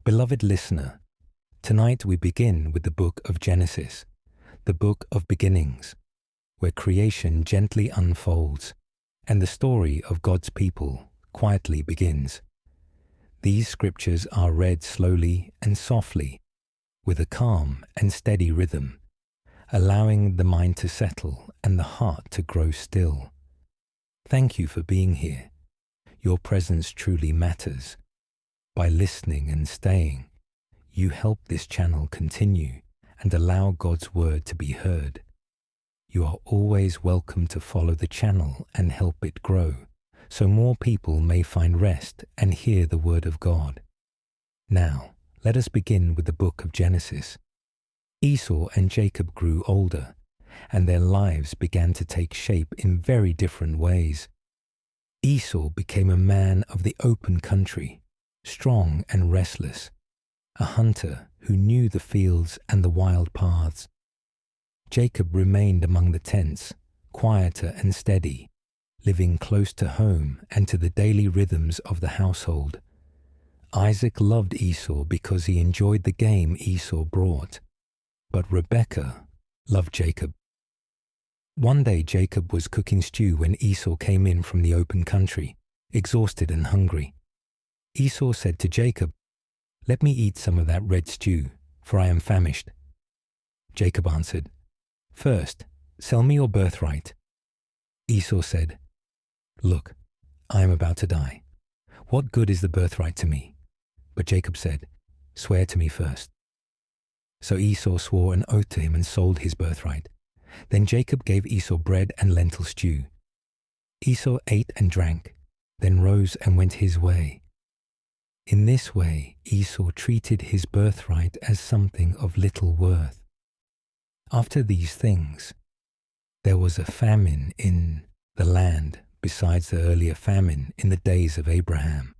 Beloved listener, tonight we begin with the book of Genesis, the book of beginnings, where creation gently unfolds and the story of God's people quietly begins. These scriptures are read slowly and softly, with a calm and steady rhythm, allowing the mind to settle and the heart to grow still. Thank you for being here. Your presence truly matters. By listening and staying, you help this channel continue and allow God's word to be heard. You are always welcome to follow the channel and help it grow, so more people may find rest and hear the word of God. Now, let us begin with the book of Genesis. Esau and Jacob grew older, and their lives began to take shape in very different ways. Esau became a man of the open country, strong and restless, a hunter who knew the fields and the wild paths. Jacob remained among the tents, quieter and steady, living close to home and to the daily rhythms of the household. Isaac loved Esau because he enjoyed the game Esau brought, but Rebekah loved Jacob. One day Jacob was cooking stew when Esau came in from the open country, exhausted and hungry. Esau said to Jacob, "Let me eat some of that red stew, for I am famished." Jacob answered, "First, sell me your birthright." Esau said, "Look, I am about to die. What good is the birthright to me?" But Jacob said, "Swear to me first." So Esau swore an oath to him and sold his birthright. Then Jacob gave Esau bread and lentil stew. Esau ate and drank, then rose and went his way. In this way, Esau treated his birthright as something of little worth. After these things, there was a famine in the land besides the earlier famine in the days of Abraham.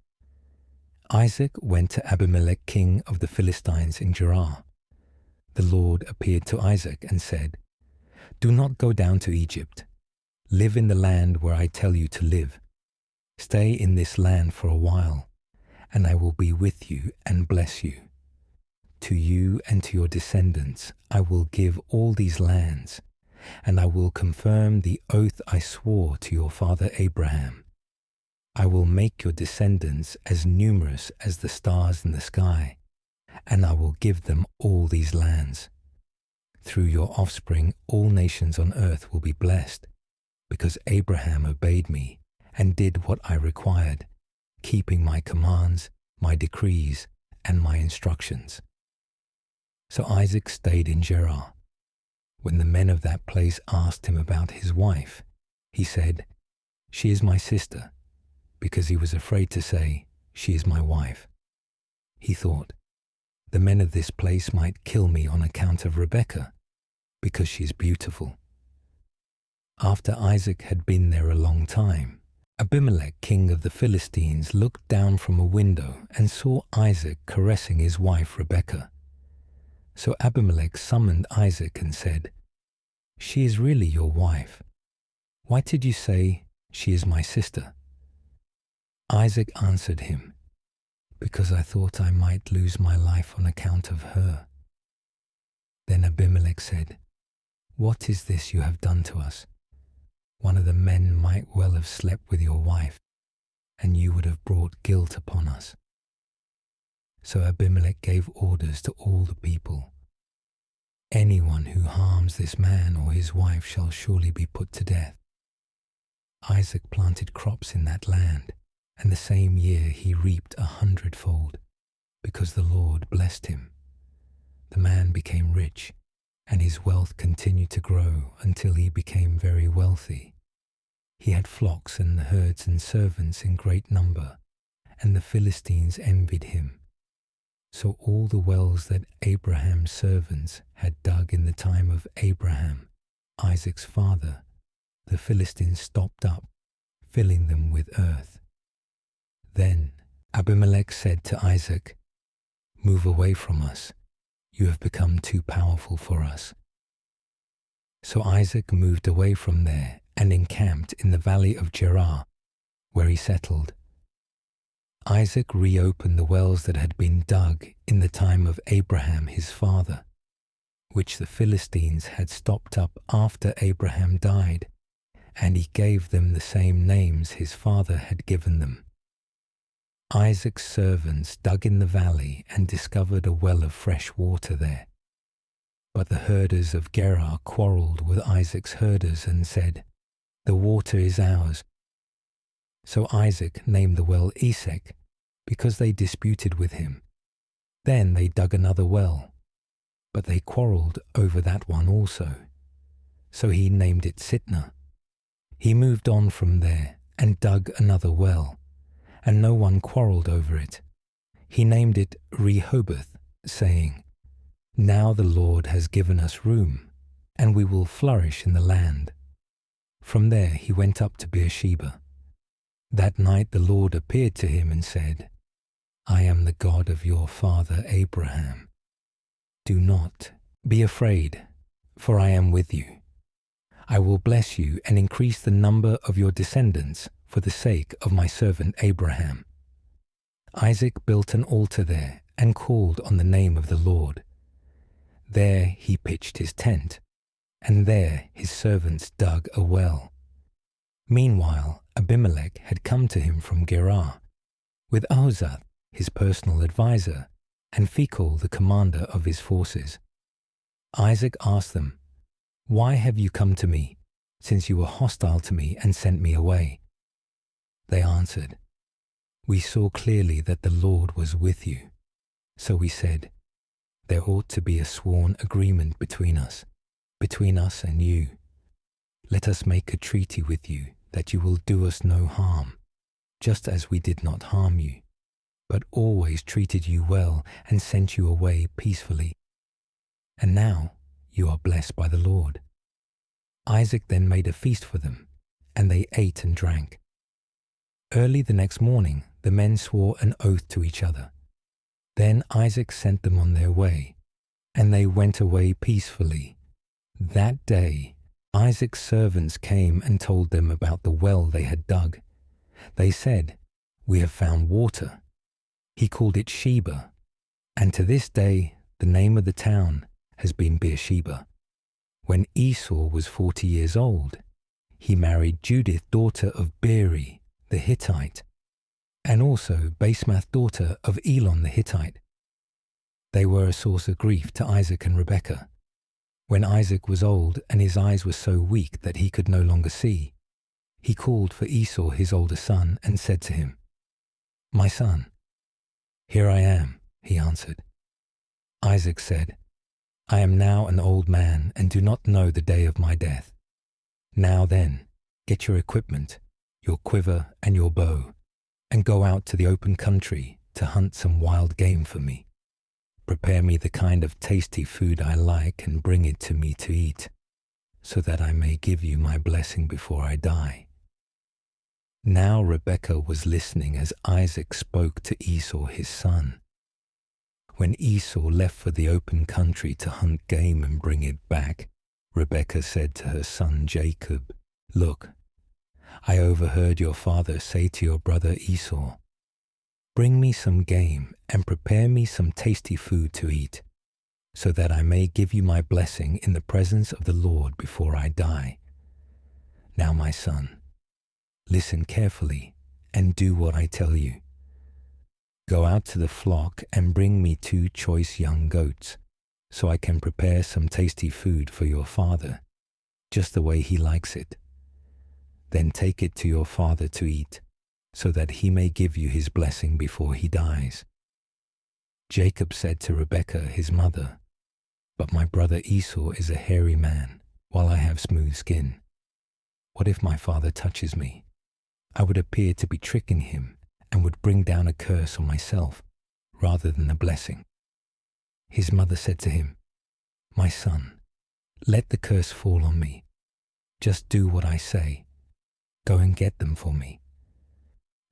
Isaac went to Abimelech, king of the Philistines in Gerar. The Lord appeared to Isaac and said, "Do not go down to Egypt. Live in the land where I tell you to live. Stay in this land for a while, and I will be with you and bless you. To you and to your descendants I will give all these lands, and I will confirm the oath I swore to your father Abraham. I will make your descendants as numerous as the stars in the sky, and I will give them all these lands. Through your offspring all nations on earth will be blessed, because Abraham obeyed me and did what I required, keeping my commands, my decrees, and my instructions." So Isaac stayed in Gerar. When the men of that place asked him about his wife, he said, "She is my sister," because he was afraid to say, "She is my wife." He thought, "The men of this place might kill me on account of Rebekah, because she is beautiful." After Isaac had been there a long time, Abimelech, king of the Philistines, looked down from a window and saw Isaac caressing his wife Rebekah. So Abimelech summoned Isaac and said, "She is really your wife. Why did you say, 'She is my sister'?" Isaac answered him, "Because I thought I might lose my life on account of her." Then Abimelech said, "What is this you have done to us? One of the men might well have slept with your wife, and you would have brought guilt upon us." So Abimelech gave orders to all the people, "Anyone who harms this man or his wife shall surely be put to death." Isaac planted crops in that land, and the same year he reaped 100-fold, because the Lord blessed him. The man became rich, and his wealth continued to grow until he became very wealthy. He had flocks and herds and servants in great number, and the Philistines envied him. So all the wells that Abraham's servants had dug in the time of Abraham, Isaac's father, the Philistines stopped up, filling them with earth. Then Abimelech said to Isaac, "Move away from us. You have become too powerful for us." So Isaac moved away from there and encamped in the valley of Gerar, where he settled. Isaac reopened the wells that had been dug in the time of Abraham his father, which the Philistines had stopped up after Abraham died, and he gave them the same names his father had given them. Isaac's servants dug in the valley and discovered a well of fresh water there. But the herders of Gerar quarreled with Isaac's herders and said, "The water is ours." So Isaac named the well Esek, because they disputed with him. Then they dug another well, but they quarreled over that one also. So he named it Sitnah. He moved on from there and dug another well, and no one quarreled over it. He named it Rehoboth, saying, "Now the Lord has given us room, and we will flourish in the land." From there he went up to Beersheba. That night the Lord appeared to him and said, "I am the God of your father Abraham. Do not be afraid, for I am with you. I will bless you and increase the number of your descendants for the sake of my servant Abraham." Isaac built an altar there and called on the name of the Lord. There he pitched his tent, and there his servants dug a well. Meanwhile, Abimelech had come to him from Gerar, with Ahuzzath, his personal adviser, and Phicol, the commander of his forces. Isaac asked them, "Why have you come to me, since you were hostile to me and sent me away?" They answered, "We saw clearly that the Lord was with you. So we said, there ought to be a sworn agreement between us and you. Let us make a treaty with you that you will do us no harm, just as we did not harm you, but always treated you well and sent you away peacefully. And now you are blessed by the Lord." Isaac then made a feast for them, and they ate and drank. Early the next morning the men swore an oath to each other. Then Isaac sent them on their way, and they went away peacefully. That day Isaac's servants came and told them about the well they had dug. They said, "We have found water." He called it Sheba, and to this day the name of the town has been Beersheba. When Esau was 40 years old, he married Judith, daughter of Beeri the Hittite, and also Basemath, daughter of Elon the Hittite. They were a source of grief to Isaac and Rebekah. When Isaac was old and his eyes were so weak that he could no longer see, he called for Esau his older son and said to him, "My son." "Here I am," he answered. Isaac said, "I am now an old man and do not know the day of my death. Now then, get your equipment, your quiver and your bow, and go out to the open country to hunt some wild game for me. Prepare me the kind of tasty food I like and bring it to me to eat, so that I may give you my blessing before I die." Now Rebekah was listening as Isaac spoke to Esau his son. When Esau left for the open country to hunt game and bring it back, Rebekah said to her son Jacob, "Look, I overheard your father say to your brother Esau, 'Bring me some game and prepare me some tasty food to eat, so that I may give you my blessing in the presence of the Lord before I die.' Now, my son, listen carefully and do what I tell you. Go out to the flock and bring me 2 choice young goats, so I can prepare some tasty food for your father, just the way he likes it. Then take it to your father to eat, so that he may give you his blessing before he dies." Jacob said to Rebekah his mother, "But my brother Esau is a hairy man, while I have smooth skin. What if my father touches me? I would appear to be tricking him and would bring down a curse on myself rather than a blessing." His mother said to him, "My son, let the curse fall on me. Just do what I say. Go and get them for me."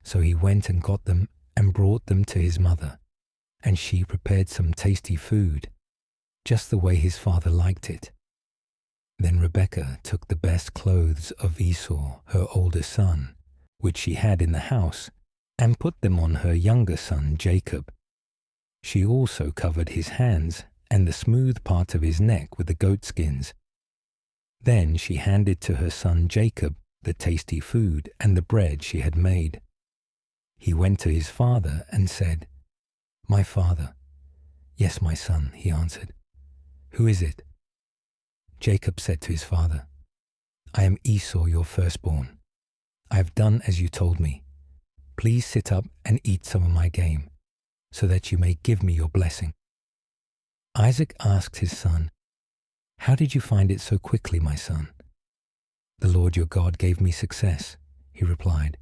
So he went and got them and brought them to his mother, and she prepared some tasty food, just the way his father liked it. Then Rebekah took the best clothes of Esau, her older son, which she had in the house, and put them on her younger son Jacob. She also covered his hands and the smooth part of his neck with the goatskins. Then she handed to her son Jacob the tasty food and the bread she had made. He went to his father and said, "My father." "Yes, my son," he answered. "Who is it?" Jacob said to his father, "I am Esau, your firstborn. I have done as you told me. Please sit up and eat some of my game, so that you may give me your blessing." Isaac asked his son, "How did you find it so quickly, my son?" "The Lord your God gave me success," he replied.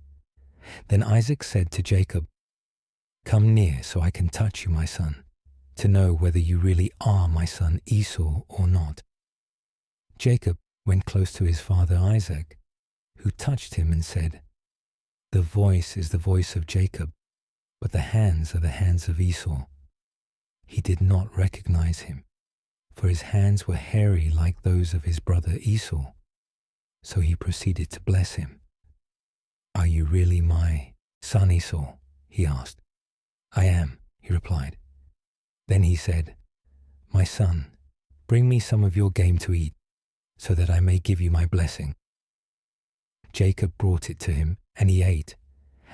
Then Isaac said to Jacob, "Come near so I can touch you, my son, to know whether you really are my son Esau or not." Jacob went close to his father Isaac, who touched him and said, "The voice is the voice of Jacob, but the hands are the hands of Esau." He did not recognize him, for his hands were hairy like those of his brother Esau. So he proceeded to bless him. "Are you really my son Esau?" he asked. "I am," he replied. Then he said, "My son, bring me some of your game to eat, so that I may give you my blessing." Jacob brought it to him, and he ate,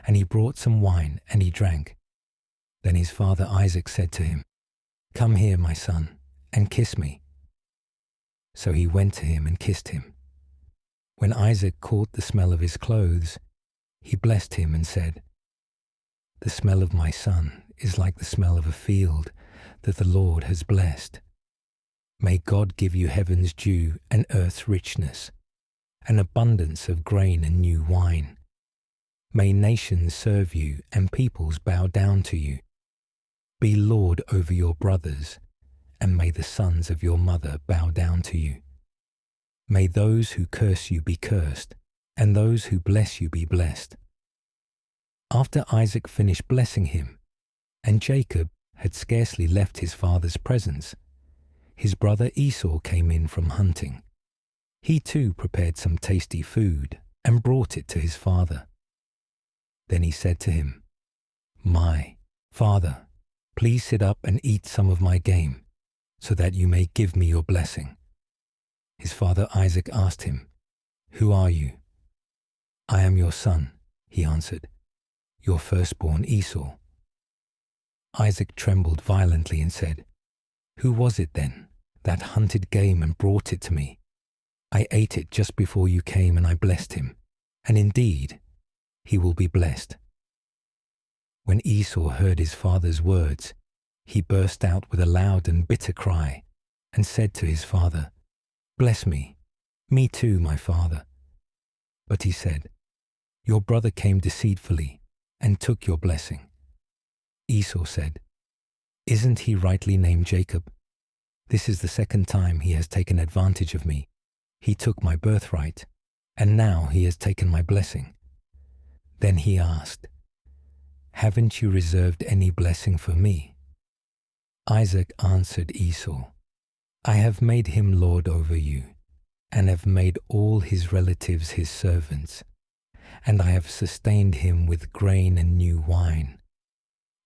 and he brought some wine, and he drank. Then his father Isaac said to him, "Come here, my son, and kiss me." So he went to him and kissed him. When Isaac caught the smell of his clothes, he blessed him and said, "The smell of my son is like the smell of a field that the Lord has blessed. May God give you heaven's dew and earth's richness, an abundance of grain and new wine. May nations serve you and peoples bow down to you. Be lord over your brothers, and may the sons of your mother bow down to you. May those who curse you be cursed, and those who bless you be blessed." After Isaac finished blessing him, and Jacob had scarcely left his father's presence, his brother Esau came in from hunting. He too prepared some tasty food and brought it to his father. Then he said to him, "My father, please sit up and eat some of my game, so that you may give me your blessing." His father Isaac asked him, "Who are you?" "I am your son," he answered, "your firstborn Esau." Isaac trembled violently and said, "Who was it then that hunted game and brought it to me? I ate it just before you came, and I blessed him, and indeed he will be blessed." When Esau heard his father's words, he burst out with a loud and bitter cry and said to his father, "Bless me too, my father." But he said, "Your brother came deceitfully and took your blessing." Esau said, "Isn't he rightly named Jacob? This is the second time he has taken advantage of me. He took my birthright, and now he has taken my blessing." Then he asked, "Haven't you reserved any blessing for me?" Isaac answered Esau, "I have made him lord over you, and have made all his relatives his servants, and I have sustained him with grain and new wine.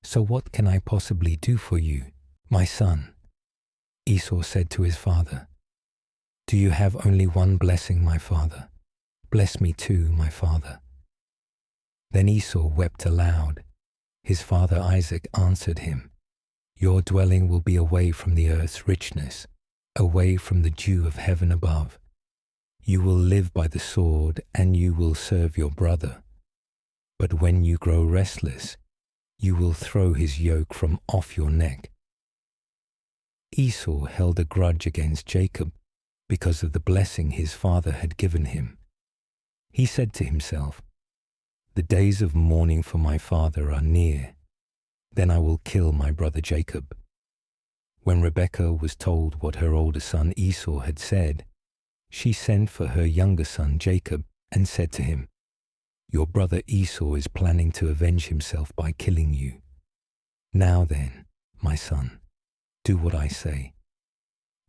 So what can I possibly do for you, my son?" Esau said to his father, "Do you have only one blessing, my father? Bless me too, my father." Then Esau wept aloud. His father Isaac answered him, "Your dwelling will be away from the earth's richness, away from the dew of heaven above. You will live by the sword, and you will serve your brother. But when you grow restless, you will throw his yoke from off your neck." Esau held a grudge against Jacob because of the blessing his father had given him. He said to himself, "The days of mourning for my father are near. Then I will kill my brother Jacob." When Rebekah was told what her older son Esau had said, she sent for her younger son Jacob and said to him, "Your brother Esau is planning to avenge himself by killing you. Now then, my son, do what I say.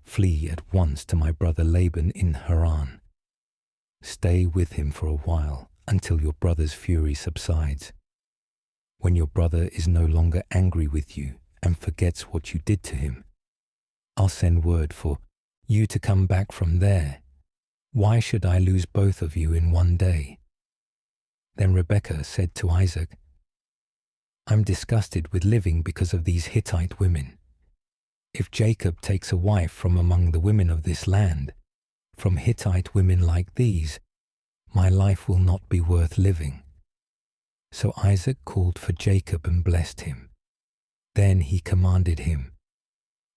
Flee at once to my brother Laban in Haran. Stay with him for a while until your brother's fury subsides. when your brother is no longer angry with you and forgets what you did to him, I'll send word for you to come back from there. Why should I lose both of you in one day?" Then Rebekah said to Isaac, "I'm disgusted with living because of these Hittite women. If Jacob takes a wife from among the women of this land, from Hittite women like these, my life will not be worth living." So Isaac called for Jacob and blessed him. Then he commanded him,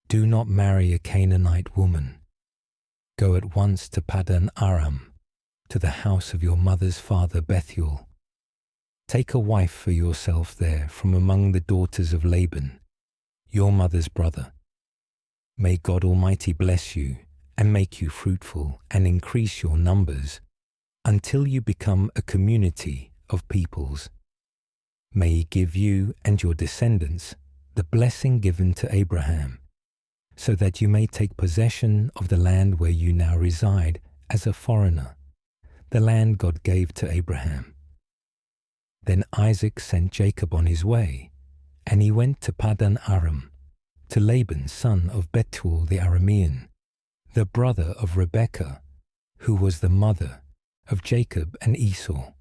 "Do not marry a Canaanite woman. Go at once to Paddan Aram, to the house of your mother's father Bethuel. Take a wife for yourself there from among the daughters of Laban, your mother's brother. May God Almighty bless you and make you fruitful and increase your numbers until you become a community of peoples. May He give you and your descendants the blessing given to Abraham, so that you may take possession of the land where you now reside as a foreigner, the land God gave to Abraham." Then Isaac sent Jacob on his way, and he went to Paddan Aram, to Laban son of Bethuel the Aramean, the brother of Rebekah, who was the mother of Jacob and Esau.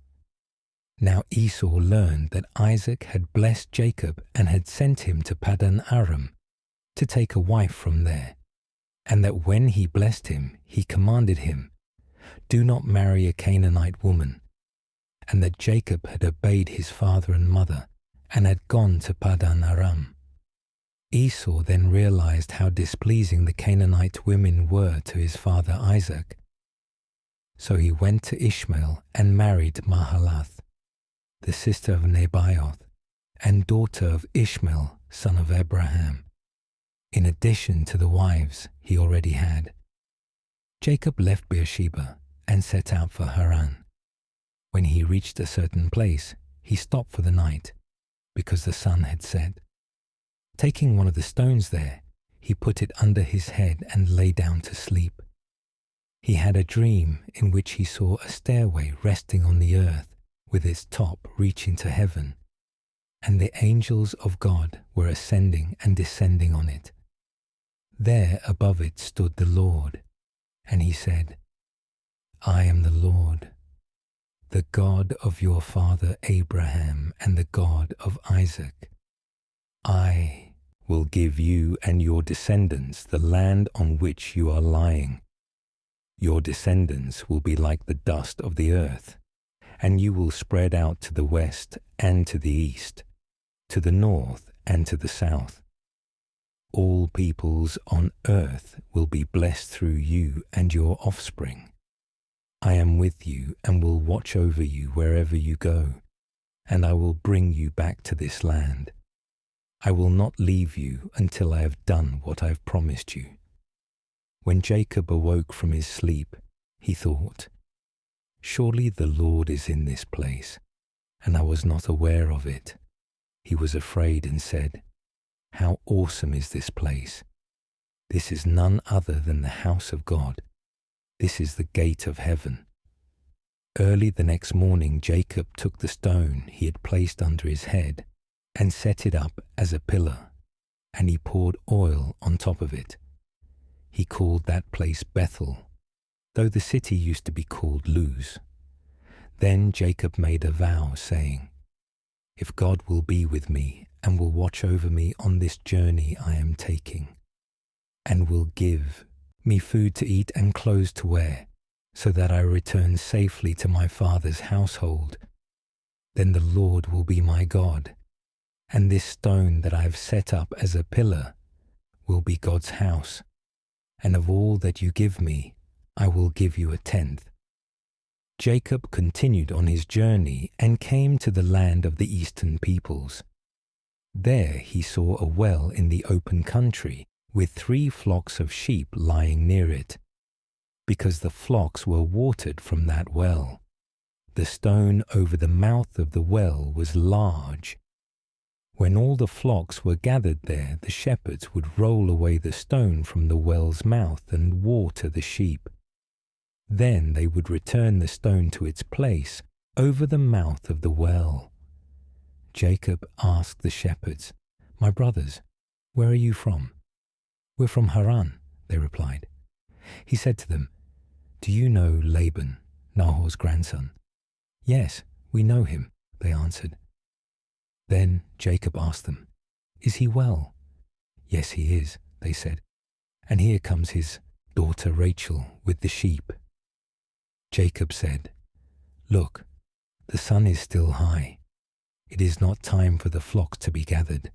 Now Esau learned that Isaac had blessed Jacob and had sent him to Paddan Aram to take a wife from there, and that when he blessed him, he commanded him, "Do not marry a Canaanite woman," and that Jacob had obeyed his father and mother and had gone to Paddan Aram. Esau then realized how displeasing the Canaanite women were to his father Isaac. So he went to Ishmael and married Mahalath, the sister of Nebaioth, and daughter of Ishmael, son of Abraham, in addition to the wives he already had. Jacob left Beersheba and set out for Haran. When he reached a certain place, he stopped for the night, because the sun had set. Taking one of the stones there, he put it under his head and lay down to sleep. He had a dream in which he saw a stairway resting on the earth, with its top reaching to heaven, and the angels of God were ascending and descending on it. There above it stood the Lord, and he said, "I am the Lord, the God of your father Abraham and the God of Isaac. I will give you and your descendants the land on which you are lying. Your descendants will be like the dust of the earth, and you will spread out to the west and to the east, to the north and to the south. All peoples on earth will be blessed through you and your offspring. I am with you and will watch over you wherever you go, and I will bring you back to this land. I will not leave you until I have done what I have promised you." When Jacob awoke from his sleep, he thought, "Surely the Lord is in this place, and I was not aware of it." He was afraid and said, "How awesome is this place! This is none other than the house of God. This is the gate of heaven." Early the next morning, Jacob took the stone he had placed under his head and set it up as a pillar, and he poured oil on top of it. He called that place Bethel, though the city used to be called Luz. Then Jacob made a vow, saying, "If God will be with me and will watch over me on this journey I am taking, and will give me food to eat and clothes to wear, so that I return safely to my father's household, then the Lord will be my God, and this stone that I have set up as a pillar will be God's house, and of all that you give me, I will give you a tenth." Jacob continued on his journey and came to the land of the eastern peoples. There he saw a well in the open country with 3 flocks of sheep lying near it, because the flocks were watered from that well. The stone over the mouth of the well was large. When all the flocks were gathered there, the shepherds would roll away the stone from the well's mouth and water the sheep. Then they would return the stone to its place over the mouth of the well. Jacob asked the shepherds, "My brothers, where are you from?" "We're from Haran," they replied. He said to them, "Do you know Laban, Nahor's grandson?" "Yes, we know him," they answered. Then Jacob asked them, "Is he well?" "Yes, he is," they said. "And here comes his daughter Rachel with the sheep." Jacob said, "Look, the sun is still high. It is not time for the flock to be gathered.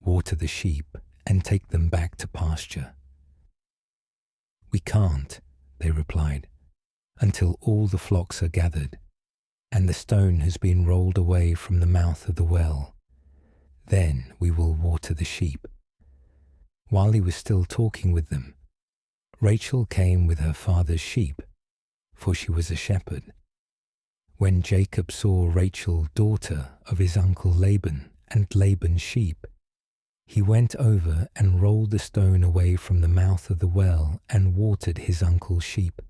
Water the sheep and take them back to pasture." "We can't," they replied, "until all the flocks are gathered, and the stone has been rolled away from the mouth of the well. Then we will water the sheep." While he was still talking with them, Rachel came with her father's sheep, for she was a shepherd. When Jacob saw Rachel, daughter of his uncle Laban, and Laban's sheep, he went over and rolled the stone away from the mouth of the well and watered his uncle's sheep.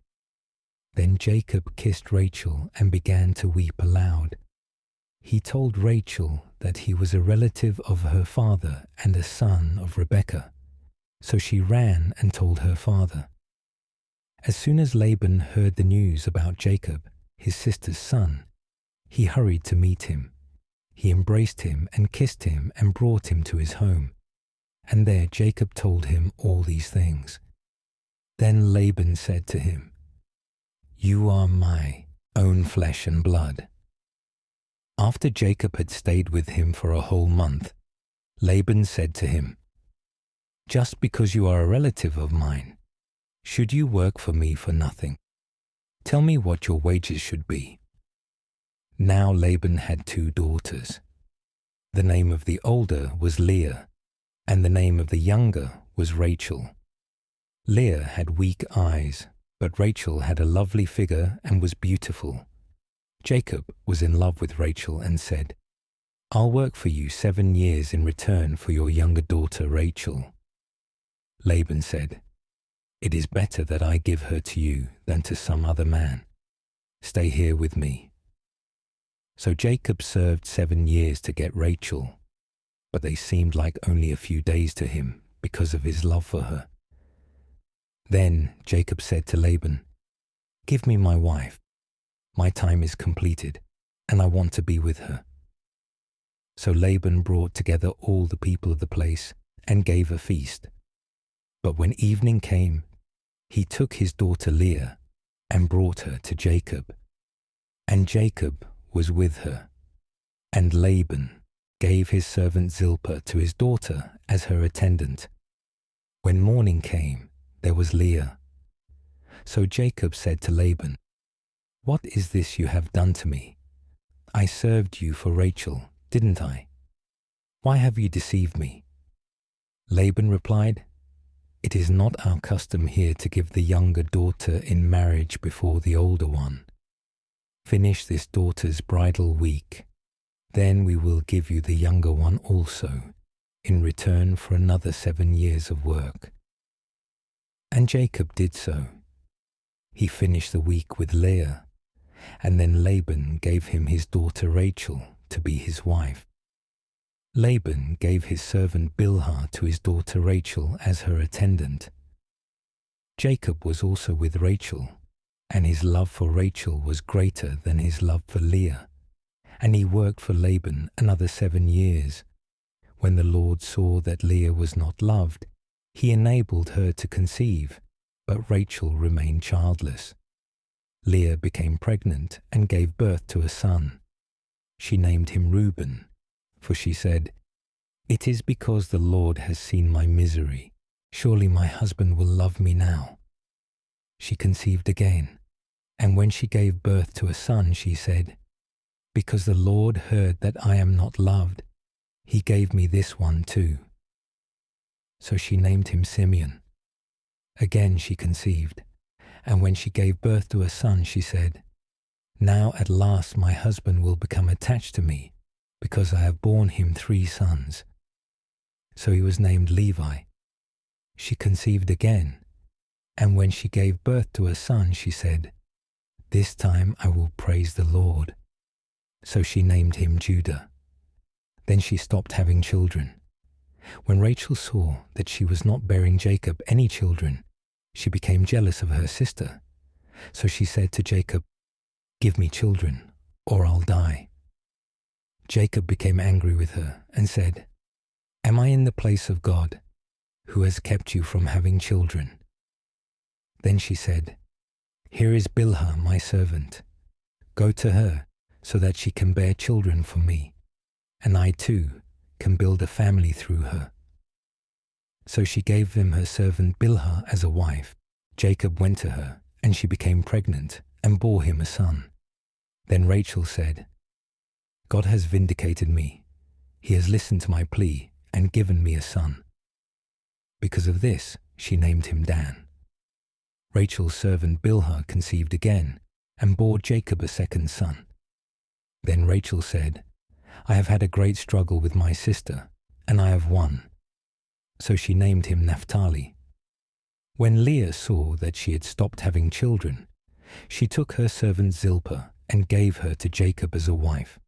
Then Jacob kissed Rachel and began to weep aloud. He told Rachel that he was a relative of her father and a son of Rebekah, so she ran and told her father. As soon as Laban heard the news about Jacob, his sister's son, he hurried to meet him. He embraced him and kissed him and brought him to his home. And there Jacob told him all these things. Then Laban said to him, "You are my own flesh and blood." After Jacob had stayed with him for a whole month, Laban said to him, "Just because you are a relative of mine, should you work for me for nothing? Tell me what your wages should be." Now Laban had 2 daughters. The name of the older was Leah, and the name of the younger was Rachel. Leah had weak eyes, but Rachel had a lovely figure and was beautiful. Jacob was in love with Rachel and said, "I'll work for you 7 years in return for your younger daughter Rachel." Laban said, "It is better that I give her to you than to some other man. Stay here with me." So Jacob served 7 years to get Rachel, but they seemed like only a few days to him because of his love for her. Then Jacob said to Laban, "Give me my wife. My time is completed, and I want to be with her." So Laban brought together all the people of the place and gave a feast. But when evening came, he took his daughter Leah and brought her to Jacob. And Jacob was with her, and Laban gave his servant Zilpah to his daughter as her attendant. When morning came, there was Leah. So Jacob said to Laban, "What is this you have done to me? I served you for Rachel, didn't I? Why have you deceived me?" Laban replied, "It is not our custom here to give the younger daughter in marriage before the older one. Finish this daughter's bridal week, then we will give you the younger one also, in return for another 7 years of work." And Jacob did so. He finished the week with Leah, and then Laban gave him his daughter Rachel to be his wife. Laban gave his servant Bilhah to his daughter Rachel as her attendant. Jacob was also with Rachel, and his love for Rachel was greater than his love for Leah, and he worked for Laban another 7 years. When the Lord saw that Leah was not loved, he enabled her to conceive, but Rachel remained childless. Leah became pregnant and gave birth to a son. She named him Reuben, for she said, "It is because the Lord has seen my misery. Surely my husband will love me now." She conceived again, and when she gave birth to a son, she said, "Because the Lord heard that I am not loved, he gave me this one too." So she named him Simeon. Again she conceived, and when she gave birth to a son, she said, "Now at last my husband will become attached to me, because I have borne him 3 sons." So he was named Levi. She conceived again, and when she gave birth to a son, she said, "This time I will praise the Lord." So she named him Judah. Then she stopped having children. When Rachel saw that she was not bearing Jacob any children, she became jealous of her sister. So she said to Jacob, "Give me children, or I'll die." Jacob became angry with her and said, "Am I in the place of God, who has kept you from having children?" Then she said, "Here is Bilhah, my servant. Go to her, so that she can bear children for me, and I too can build a family through her." So she gave him her servant Bilhah as a wife. Jacob went to her, and she became pregnant and bore him a son. Then Rachel said, "God has vindicated me. He has listened to my plea and given me a son." Because of this, she named him Dan. Rachel's servant Bilhah conceived again and bore Jacob a second son. Then Rachel said, "I have had a great struggle with my sister, and I have won." So she named him Naphtali. When Leah saw that she had stopped having children, she took her servant Zilpah and gave her to Jacob as a wife.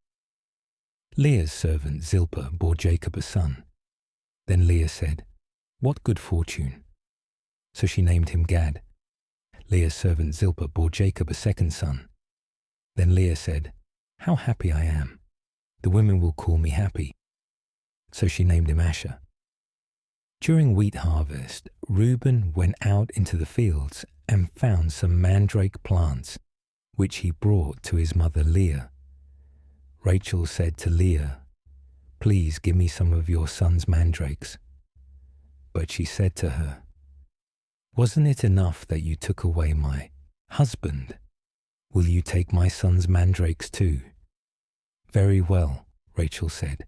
Leah's servant Zilpah bore Jacob a son. Then Leah said, "What good fortune!" So she named him Gad. Leah's servant Zilpah bore Jacob a second son. Then Leah said, "How happy I am! The women will call me happy." So she named him Asher. During wheat harvest, Reuben went out into the fields and found some mandrake plants, which he brought to his mother Leah. Rachel said to Leah, "Please give me some of your son's mandrakes." But she said to her, "Wasn't it enough that you took away my husband? Will you take my son's mandrakes too?" "Very well," Rachel said.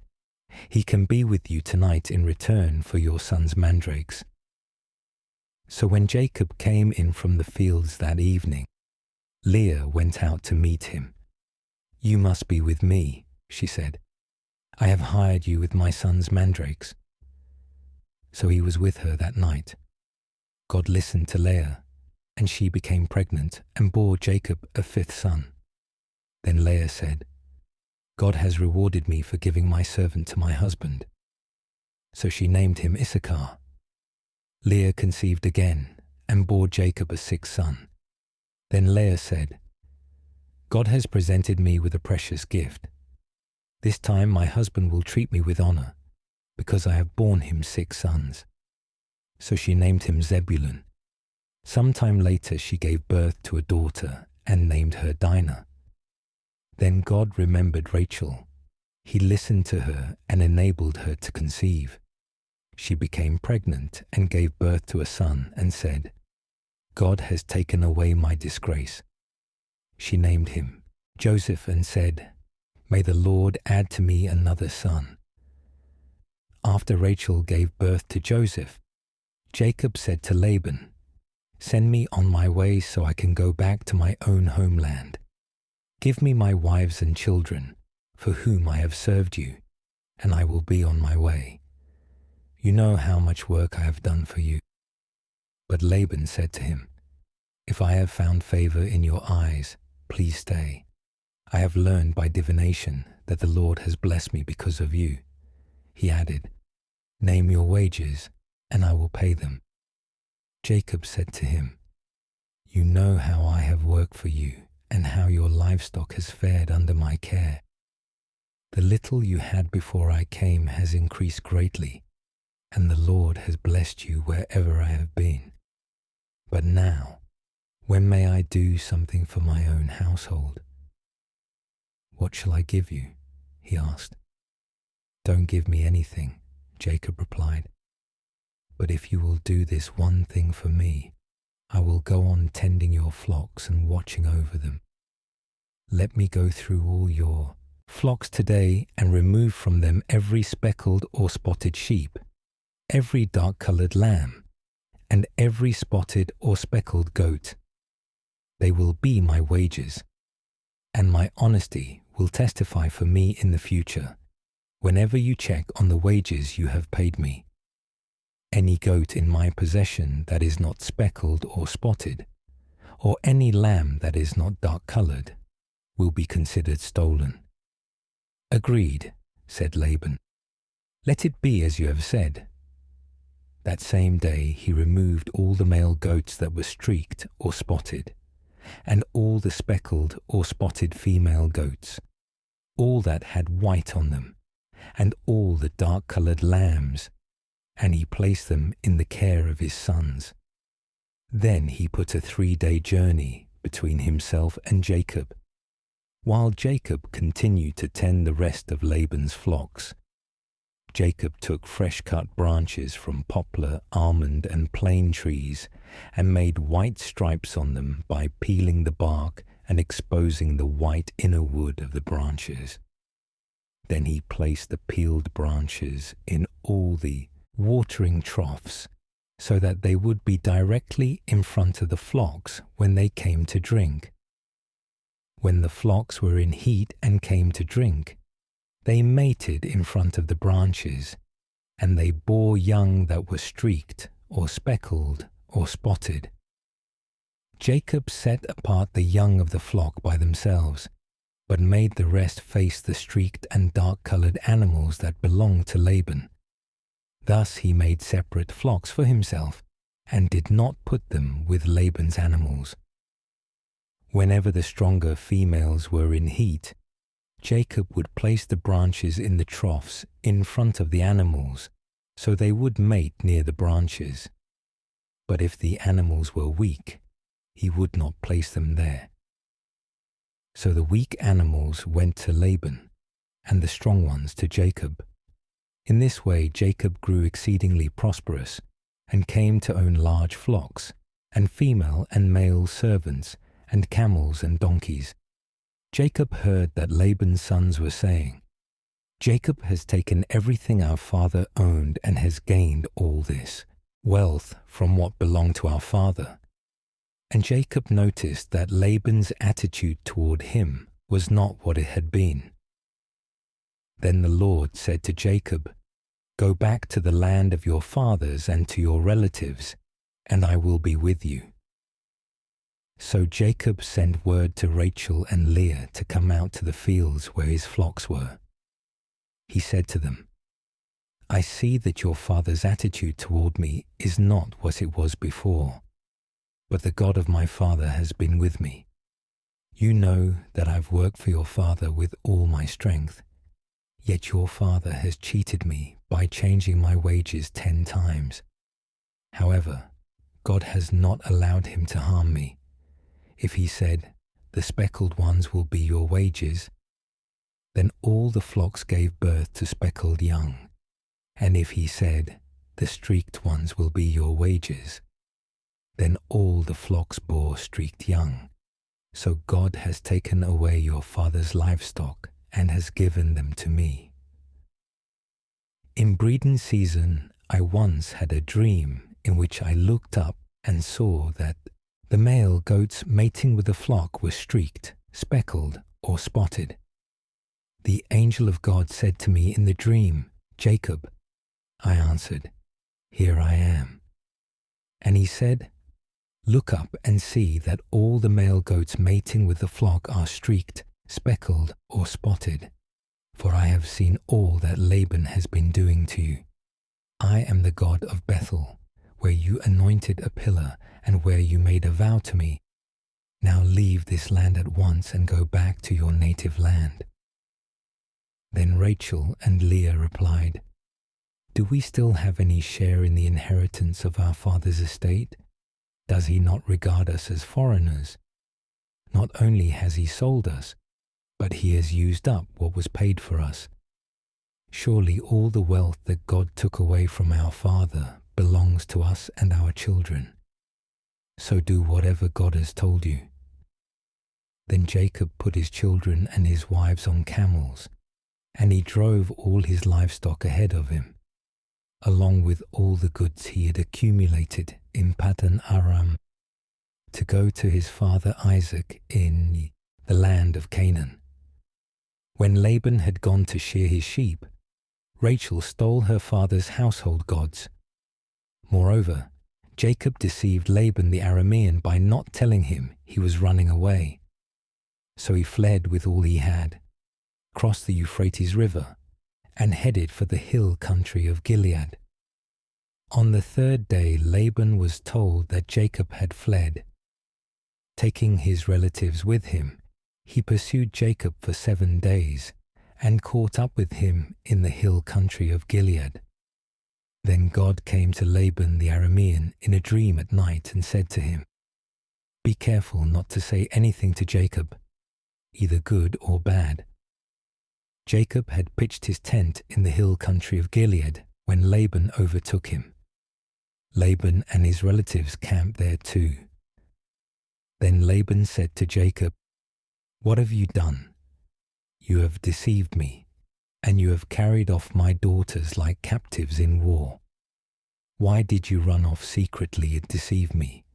"He can be with you tonight in return for your son's mandrakes." So when Jacob came in from the fields that evening, Leah went out to meet him. "You must be with me," she said. "I have hired you with my son's mandrakes." So he was with her that night. God listened to Leah, and she became pregnant and bore Jacob a fifth son. Then Leah said, "God has rewarded me for giving my servant to my husband." So she named him Issachar. Leah conceived again and bore Jacob a sixth son. Then Leah said, "God has presented me with a precious gift. This time my husband will treat me with honor, because I have borne him 6 sons." So she named him Zebulun. Sometime later she gave birth to a daughter and named her Dinah. Then God remembered Rachel. He listened to her and enabled her to conceive. She became pregnant and gave birth to a son and said, "God has taken away my disgrace." She named him Joseph and said, "May the Lord add to me another son." After Rachel gave birth to Joseph, Jacob said to Laban, "Send me on my way so I can go back to my own homeland. Give me my wives and children, for whom I have served you, and I will be on my way. You know how much work I have done for you." But Laban said to him, "If I have found favor in your eyes, please stay. I have learned by divination that the Lord has blessed me because of you." He added, "Name your wages, and I will pay them." Jacob said to him, "You know how I have worked for you, and how your livestock has fared under my care. The little you had before I came has increased greatly, and the Lord has blessed you wherever I have been. But now, when may I do something for my own household?" "What shall I give you?" he asked. "Don't give me anything," Jacob replied. "But if you will do this one thing for me, I will go on tending your flocks and watching over them. Let me go through all your flocks today and remove from them every speckled or spotted sheep, every dark-colored lamb, and every spotted or speckled goat. They will be my wages, and my honesty will testify for me in the future, whenever you check on the wages you have paid me. Any goat in my possession that is not speckled or spotted, or any lamb that is not dark-colored, will be considered stolen." "Agreed," said Laban. "Let it be as you have said." That same day he removed all the male goats that were streaked or spotted, and all the speckled or spotted female goats, all that had white on them, and all the dark-colored lambs, and he placed them in the care of his sons. Then he put a 3-day journey between himself and Jacob, while Jacob continued to tend the rest of Laban's flocks. Jacob took fresh-cut branches from poplar, almond, and plane trees and made white stripes on them by peeling the bark and exposing the white inner wood of the branches. Then he placed the peeled branches in all the watering troughs so that they would be directly in front of the flocks when they came to drink. When the flocks were in heat and came to drink, they mated in front of the branches, and they bore young that were streaked or speckled or spotted. Jacob set apart the young of the flock by themselves, but made the rest face the streaked and dark-colored animals that belonged to Laban. Thus he made separate flocks for himself, and did not put them with Laban's animals. Whenever the stronger females were in heat, Jacob would place the branches in the troughs in front of the animals, so they would mate near the branches. But if the animals were weak, he would not place them there. So the weak animals went to Laban, and the strong ones to Jacob. In this way Jacob grew exceedingly prosperous, and came to own large flocks, and female and male servants, and camels and donkeys. Jacob heard that Laban's sons were saying, "Jacob has taken everything our father owned and has gained all this wealth from what belonged to our father." And Jacob noticed that Laban's attitude toward him was not what it had been. Then the Lord said to Jacob, "Go back to the land of your fathers and to your relatives, and I will be with you." So Jacob sent word to Rachel and Leah to come out to the fields where his flocks were. He said to them, "I see that your father's attitude toward me is not what it was before, but the God of my father has been with me. You know that I've worked for your father with all my strength, yet your father has cheated me by changing my wages 10 times. However, God has not allowed him to harm me. If he said, 'The speckled ones will be your wages,' then all the flocks gave birth to speckled young. And if he said, 'The streaked ones will be your wages,' then all the flocks bore streaked young. So God has taken away your father's livestock and has given them to me. In breeding season, I once had a dream in which I looked up and saw that the male goats mating with the flock were streaked, speckled, or spotted. The angel of God said to me in the dream, 'Jacob.' I answered, 'Here I am.' And he said, 'Look up and see that all the male goats mating with the flock are streaked, speckled, or spotted, for I have seen all that Laban has been doing to you. I am the God of Bethel, where you anointed a pillar and where you made a vow to me. Now leave this land at once and go back to your native land.' Then Rachel and Leah replied, 'Do we still have any share in the inheritance of our father's estate? Does he not regard us as foreigners? Not only has he sold us, but he has used up what was paid for us. Surely all the wealth that God took away from our father belongs to us and our children. So do whatever God has told you.' Then Jacob put his children and his wives on camels, and he drove all his livestock ahead of him, along with all the goods he had accumulated in Paddan Aram, to go to his father Isaac in the land of Canaan. When Laban had gone to shear his sheep, Rachel stole her father's household gods. Moreover, Jacob deceived Laban the Aramean by not telling him he was running away. So he fled with all he had, crossed the Euphrates River, and headed for the hill country of Gilead. On the third day, Laban was told that Jacob had fled. Taking his relatives with him, he pursued Jacob for 7 days and caught up with him in the hill country of Gilead. Then God came to Laban the Aramean in a dream at night and said to him, "Be careful not to say anything to Jacob, either good or bad." Jacob had pitched his tent in the hill country of Gilead when Laban overtook him. Laban and his relatives camped there too. Then Laban said to Jacob, "What have you done? You have deceived me, and you have carried off my daughters like captives in war. Why did you run off secretly and deceive me?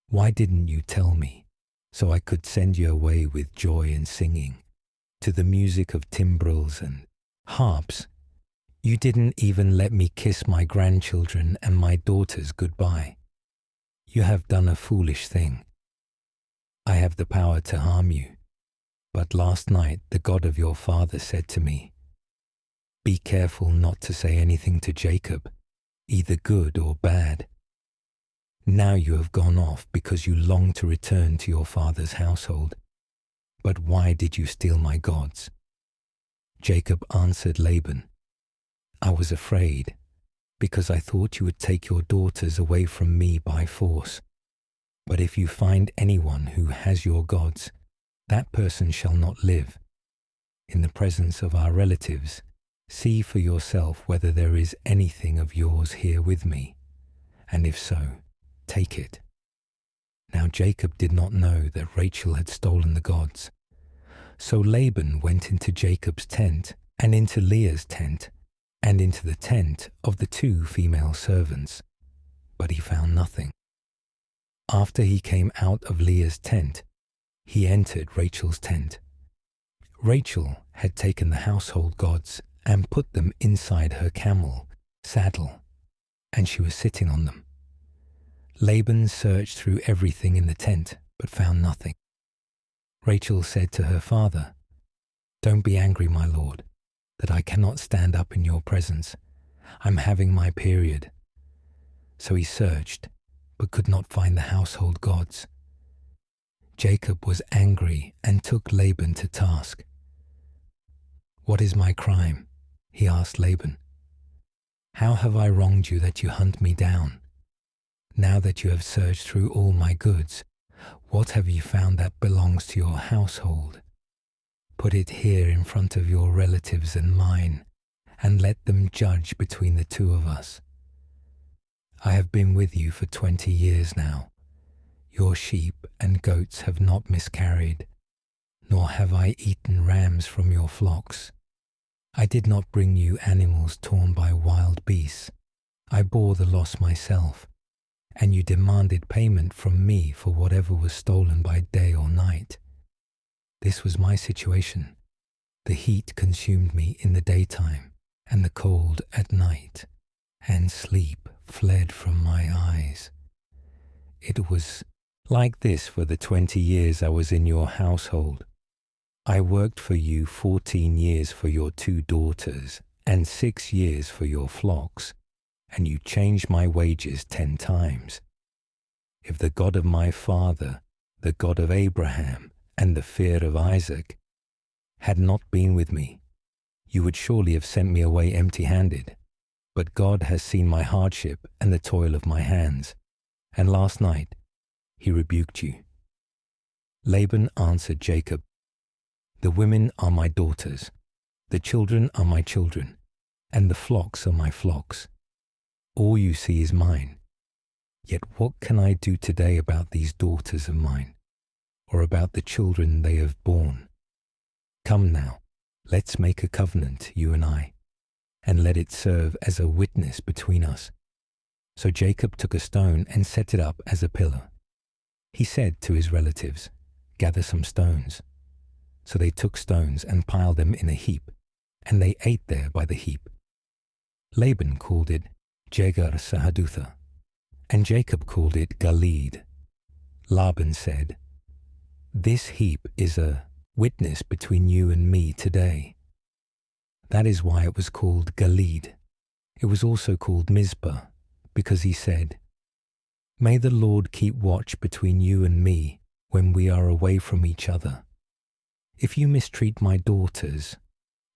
Why didn't you tell me, so I could send you away with joy and singing, to the music of timbrels and harps? You didn't even let me kiss my grandchildren and my daughters goodbye. You have done a foolish thing. I have the power to harm you, but last night the God of your father said to me, 'Be careful not to say anything to Jacob, either good or bad.' Now you have gone off because you long to return to your father's household. But why did you steal my gods?" Jacob answered Laban, "I was afraid, because I thought you would take your daughters away from me by force. But if you find anyone who has your gods, that person shall not live. In the presence of our relatives, see for yourself whether there is anything of yours here with me, and if so, take it." Now Jacob did not know that Rachel had stolen the gods. So Laban went into Jacob's tent and into Leah's tent and into the tent of the 2 female servants, but he found nothing. After he came out of Leah's tent, he entered Rachel's tent. Rachel had taken the household gods and put them inside her camel saddle, and she was sitting on them. Laban searched through everything in the tent, but found nothing. Rachel said to her father, "Don't be angry, my lord, that I cannot stand up in your presence. I'm having my period." So he searched, but could not find the household gods. Jacob was angry and took Laban to task. "What is my crime?" he asked Laban. "How have I wronged you that you hunt me down? Now that you have searched through all my goods, what have you found that belongs to your household? Put it here in front of your relatives and mine, and let them judge between the 2 of us. I have been with you for 20 years now. Your sheep and goats have not miscarried, nor have I eaten rams from your flocks. I did not bring you animals torn by wild beasts. I bore the loss myself, and you demanded payment from me for whatever was stolen by day or night. This was my situation. The heat consumed me in the daytime, and the cold at night, and sleep fled from my eyes. It was like this for the 20 years I was in your household. I worked for you 14 years for your 2 daughters, and 6 years for your flocks, and you changed my wages 10 times. If the God of my father, the God of Abraham, and the fear of Isaac, had not been with me, you would surely have sent me away empty-handed. But God has seen my hardship and the toil of my hands, and last night he rebuked you." Laban answered Jacob, "The women are my daughters, the children are my children, and the flocks are my flocks. All you see is mine. Yet what can I do today about these daughters of mine, or about the children they have borne? Come now, let's make a covenant, you and I, and let it serve as a witness between us." So Jacob took a stone and set it up as a pillar. He said to his relatives, "Gather some stones." So they took stones and piled them in a heap, and they ate there by the heap. Laban called it Jegar-Sahadutha, and Jacob called it Galeed. Laban said, "This heap is a witness between you and me today." That is why it was called Gilead. It was also called Mizpah, because he said, "May the Lord keep watch between you and me when we are away from each other. If you mistreat my daughters,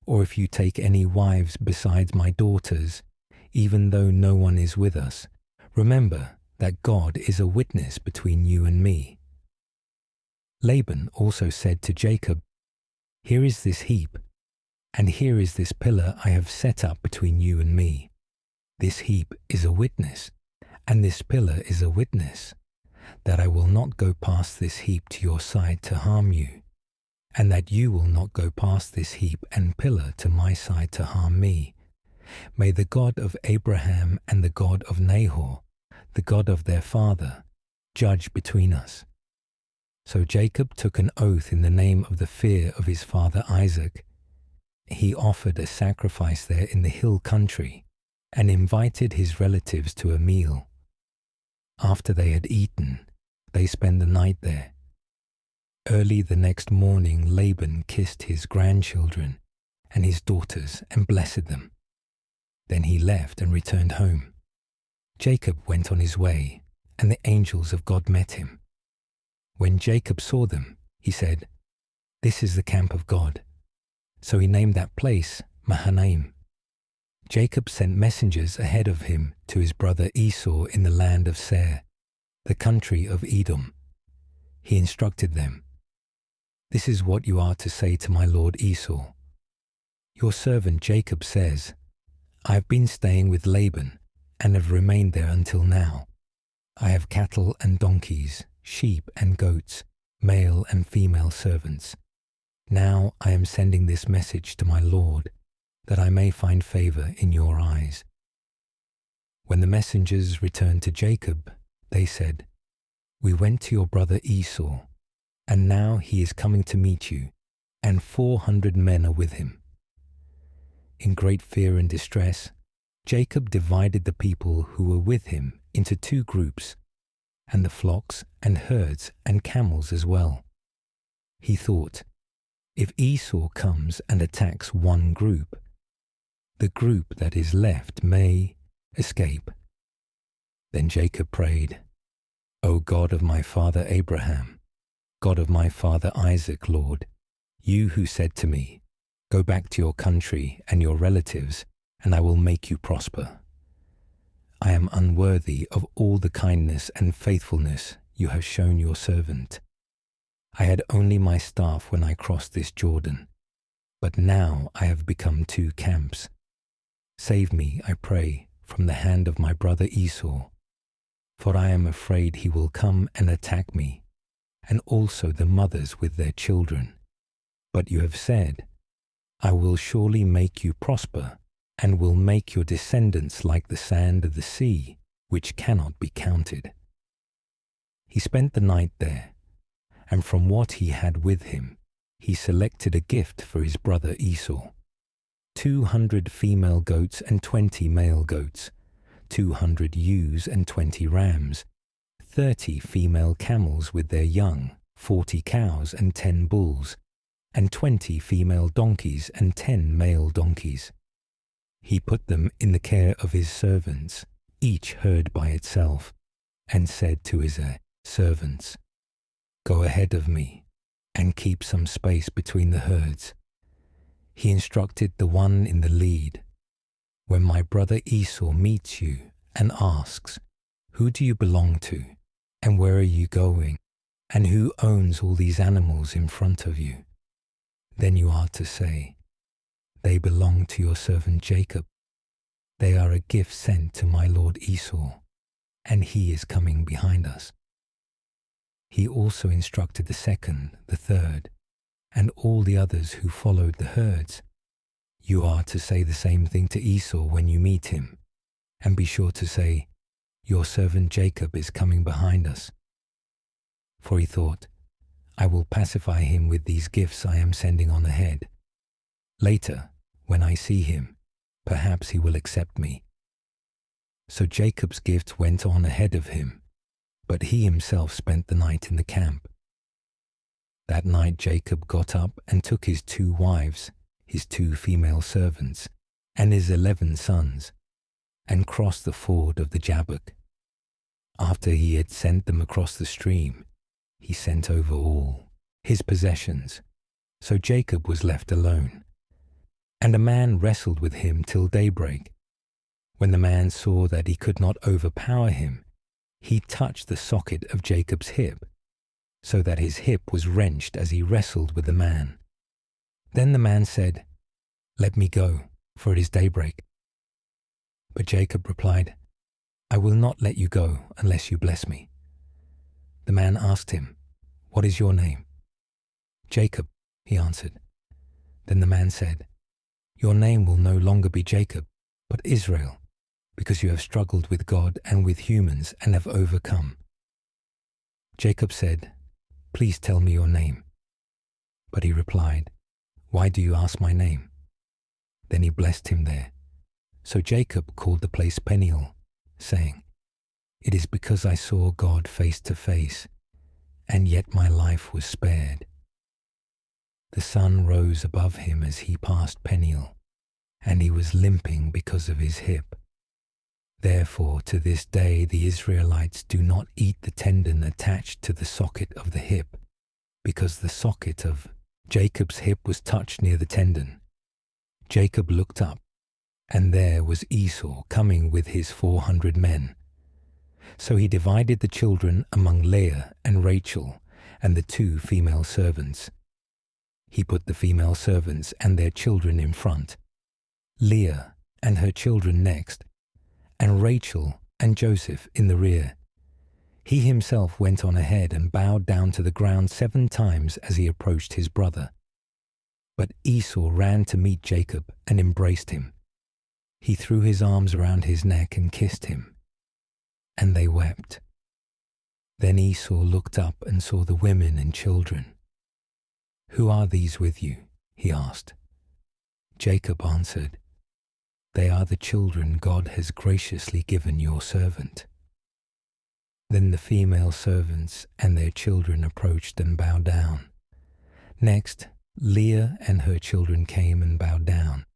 or if you take any wives besides my daughters, even though no one is with us, remember that God is a witness between you and me." Laban also said to Jacob, "Here is this heap, and here is this pillar I have set up between you and me. This heap is a witness, and this pillar is a witness, that I will not go past this heap to your side to harm you, and that you will not go past this heap and pillar to my side to harm me. May the God of Abraham and the God of Nahor, the God of their father, judge between us." So Jacob took an oath in the name of the fear of his father Isaac. He offered a sacrifice there in the hill country and invited his relatives to a meal. After they had eaten, they spent the night there. Early the next morning, Laban kissed his grandchildren and his daughters and blessed them. Then he left and returned home. Jacob went on his way, and the angels of God met him. When Jacob saw them, he said, "This is the camp of God." So he named that place Mahanaim. Jacob sent messengers ahead of him to his brother Esau in the land of Seir, the country of Edom. He instructed them, "This is what you are to say to my lord Esau. Your servant Jacob says, I have been staying with Laban and have remained there until now. I have cattle and donkeys, sheep and goats, male and female servants. Now I am sending this message to my lord, that I may find favor in your eyes." When the messengers returned to Jacob, they said, "We went to your brother Esau, and now he is coming to meet you, and 400 men are with him." In great fear and distress, Jacob divided the people who were with him into 2 groups, and the flocks and herds and camels as well. He thought, if Esau comes and attacks one group, the group that is left may escape. Then Jacob prayed, "O God of my father Abraham, God of my father Isaac, Lord, you who said to me, 'Go back to your country and your relatives, and I will make you prosper.' I am unworthy of all the kindness and faithfulness you have shown your servant. I had only my staff when I crossed this Jordan, but now I have become 2 camps. Save me, I pray, from the hand of my brother Esau, for I am afraid he will come and attack me, and also the mothers with their children. But you have said, I will surely make you prosper, and will make your descendants like the sand of the sea, which cannot be counted." He spent the night there, and from what he had with him, he selected a gift for his brother Esau: 200 female goats and 20 male goats, 200 ewes and 20 rams, 30 female camels with their young, 40 cows and 10 bulls, and 20 female donkeys and 10 male donkeys. He put them in the care of his servants, each herd by itself, and said to his servants, "Go ahead of me, and keep some space between the herds." He instructed the one in the lead, "When my brother Esau meets you and asks, 'Who do you belong to, and where are you going, and who owns all these animals in front of you?' then you are to say, 'They belong to your servant Jacob. They are a gift sent to my lord Esau, and he is coming behind us.'" He also instructed the second, the third, and all the others who followed the herds, "You are to say the same thing to Esau when you meet him, and be sure to say, 'Your servant Jacob is coming behind us.'" For he thought, "I will pacify him with these gifts I am sending on ahead. Later, when I see him, perhaps he will accept me." So Jacob's gift went on ahead of him, but he himself spent the night in the camp. That night Jacob got up and took his 2 wives, his 2 female servants, and his 11 sons, and crossed the ford of the Jabbok. After he had sent them across the stream, he sent over all his possessions. So Jacob was left alone. And a man wrestled with him till daybreak. When the man saw that he could not overpower him, he touched the socket of Jacob's hip, so that his hip was wrenched as he wrestled with the man. Then the man said, "Let me go, for it is daybreak." But Jacob replied, "I will not let you go unless you bless me." The man asked him, "What is your name?" "Jacob," he answered. Then the man said, "Your name will no longer be Jacob, but Israel, because you have struggled with God and with humans and have overcome." Jacob said, "Please tell me your name." But he replied, "Why do you ask my name?" Then he blessed him there. So Jacob called the place Peniel, saying, "It is because I saw God face to face, and yet my life was spared." The sun rose above him as he passed Peniel, and he was limping because of his hip. Therefore, to this day, the Israelites do not eat the tendon attached to the socket of the hip, because the socket of Jacob's hip was touched near the tendon. Jacob looked up, and there was Esau coming with his 400 men. So he divided the children among Leah and Rachel and the 2 female servants. He put the female servants and their children in front, Leah and her children next, and Rachel and Joseph in the rear. He himself went on ahead and bowed down to the ground 7 times as he approached his brother. But Esau ran to meet Jacob and embraced him. He threw his arms around his neck and kissed him, and they wept. Then Esau looked up and saw the women and children. "Who are these with you?" he asked. Jacob answered, "They are the children God has graciously given your servant." Then the female servants and their children approached and bowed down. Next, Leah and her children came and bowed down.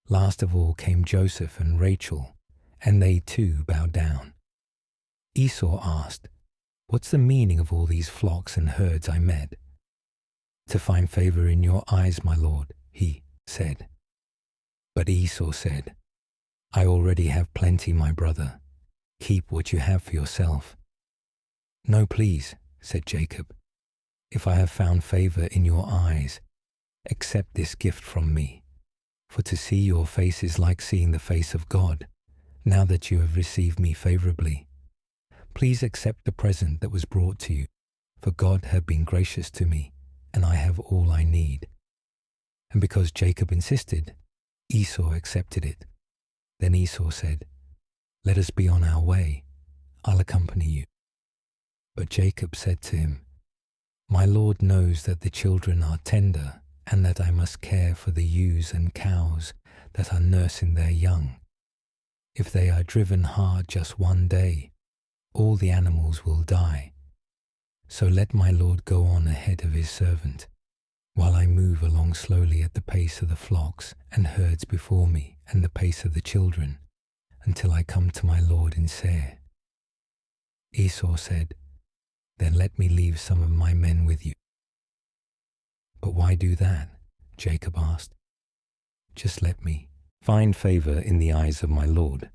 Last of all came Joseph and Rachel, and they too bowed down. Esau asked, "What's the meaning of all these flocks and herds I met?" "To find favor in your eyes, my lord," he said. But Esau said, "I already have plenty, my brother. Keep what you have for yourself." "No, please," said Jacob. "If I have found favor in your eyes, accept this gift from me. For to see your face is like seeing the face of God, now that you have received me favorably. Please accept the present that was brought to you, for God had been gracious to me, and I have all I need." And because Jacob insisted, Esau accepted it. Then Esau said, "Let us be on our way. I'll accompany you." But Jacob said to him, "My Lord knows that the children are tender, and that I must care for the ewes and cows that are nursing their young. If they are driven hard just one day, all the animals will die. So let my Lord go on ahead of his servant, while I move along slowly at the pace of the flocks and herds before me and the pace of the children, until I come to my Lord in Seir." Esau said, "Then let me leave some of my men with you." "But why do that?" Jacob asked. "Just let me find favor in the eyes of my Lord."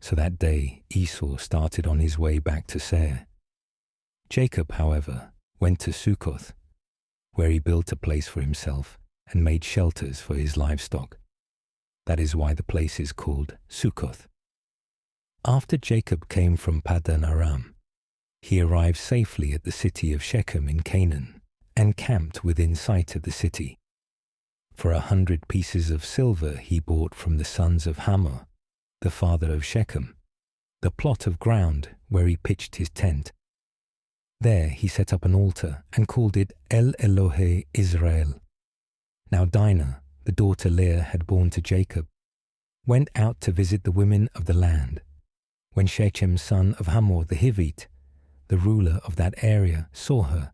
So that day Esau started on his way back to Seir. Jacob, however, went to Succoth, where he built a place for himself and made shelters for his livestock. That is why the place is called Succoth. After Jacob came from Paddan Aram, he arrived safely at the city of Shechem in Canaan and camped within sight of the city. For 100 pieces of silver he bought from the sons of Hamor, the father of Shechem, the plot of ground where he pitched his tent. There he set up an altar and called it El Elohe Israel. Now Dinah, the daughter Leah had borne to Jacob, went out to visit the women of the land. When Shechem, son of Hamor the Hivite, the ruler of that area, saw her,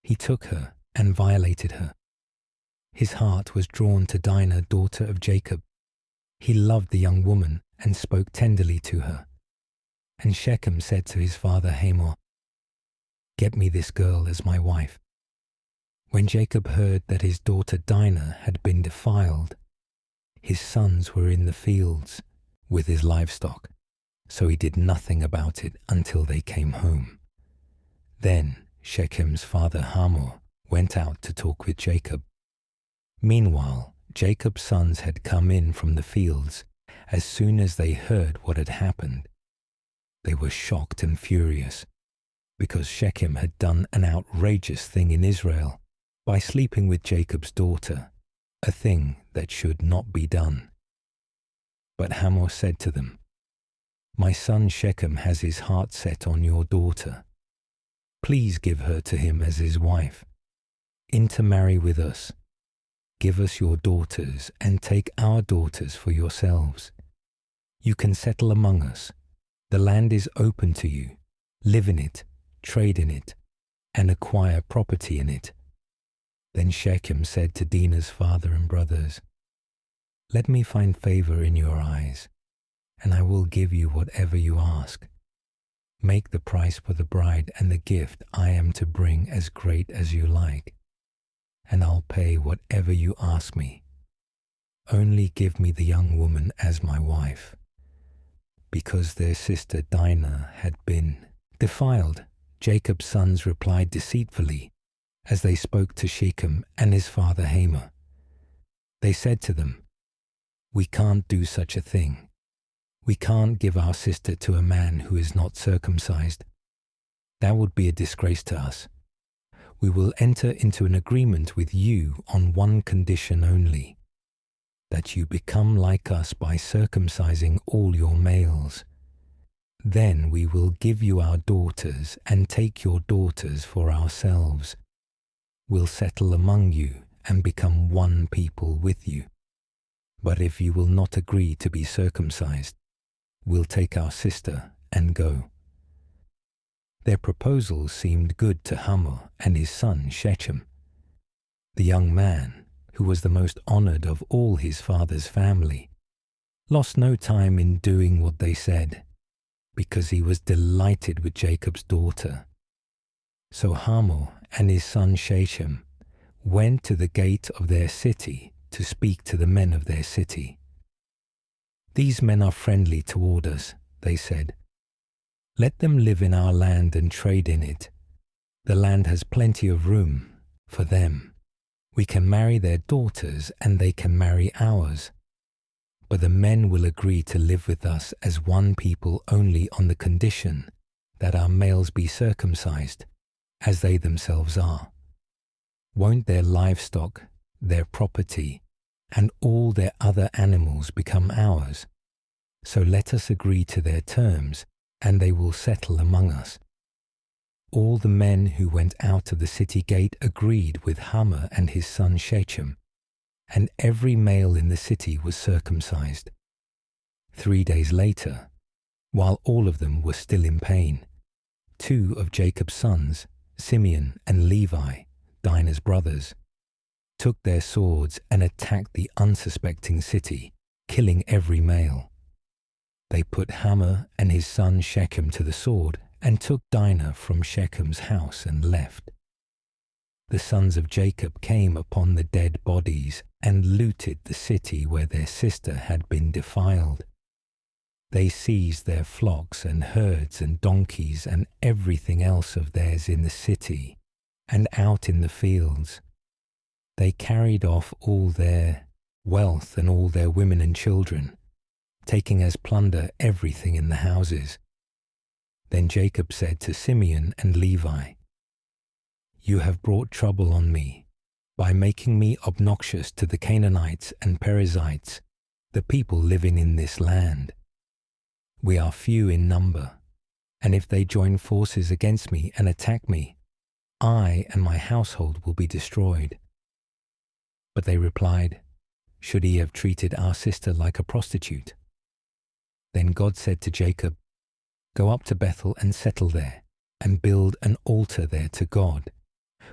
he took her and violated her. His heart was drawn to Dinah, daughter of Jacob. He loved the young woman and spoke tenderly to her. And Shechem said to his father Hamor, "Get me this girl as my wife." When Jacob heard that his daughter Dinah had been defiled, his sons were in the fields with his livestock, so he did nothing about it until they came home. Then Shechem's father Hamor went out to talk with Jacob. Meanwhile, Jacob's sons had come in from the fields as soon as they heard what had happened. They were shocked and furious because Shechem had done an outrageous thing in Israel by sleeping with Jacob's daughter, a thing that should not be done. But Hamor said to them, "My son Shechem has his heart set on your daughter. Please give her to him as his wife. Intermarry with us. Give us your daughters and take our daughters for yourselves. You can settle among us. The land is open to you. Live in it, trade in it, and acquire property in it." Then Shechem said to Dinah's father and brothers, "Let me find favor in your eyes, and I will give you whatever you ask. Make the price for the bride and the gift I am to bring as great as you like, and I'll pay whatever you ask me. Only give me the young woman as my wife." Because their sister Dinah had been defiled, Jacob's sons replied deceitfully as they spoke to Shechem and his father Hamor. They said to them, "We can't do such a thing. We can't give our sister to a man who is not circumcised. That would be a disgrace to us. We will enter into an agreement with you on one condition only, that you become like us by circumcising all your males. Then we will give you our daughters and take your daughters for ourselves. We'll settle among you and become one people with you. But if you will not agree to be circumcised, we'll take our sister and go." Their proposal seemed good to Hamor and his son Shechem. The young man, who was the most honored of all his father's family, lost no time in doing what they said, because he was delighted with Jacob's daughter. So Hamor and his son Shechem went to the gate of their city to speak to the men of their city. "These men are friendly toward us," they said. "Let them live in our land and trade in it. The land has plenty of room for them. We can marry their daughters and they can marry ours. But the men will agree to live with us as one people only on the condition that our males be circumcised, as they themselves are. Won't their livestock, their property, and all their other animals become ours? So let us agree to their terms, and they will settle among us." All the men who went out of the city gate agreed with Hamor and his son Shechem, and every male in the city was circumcised. 3 days later, while all of them were still in pain, 2 of Jacob's sons, Simeon and Levi, Dinah's brothers, took their swords and attacked the unsuspecting city, killing every male. They put Hamor and his son Shechem to the sword and took Dinah from Shechem's house and left. The sons of Jacob came upon the dead bodies and looted the city where their sister had been defiled. They seized their flocks and herds and donkeys and everything else of theirs in the city and out in the fields. They carried off all their wealth and all their women and children, taking as plunder everything in the houses. Then Jacob said to Simeon and Levi, "You have brought trouble on me by making me obnoxious to the Canaanites and Perizzites, the people living in this land. We are few in number, and if they join forces against me and attack me, I and my household will be destroyed." But they replied, "Should he have treated our sister like a prostitute?" Then God said to Jacob, "Go up to Bethel and settle there, and build an altar there to God,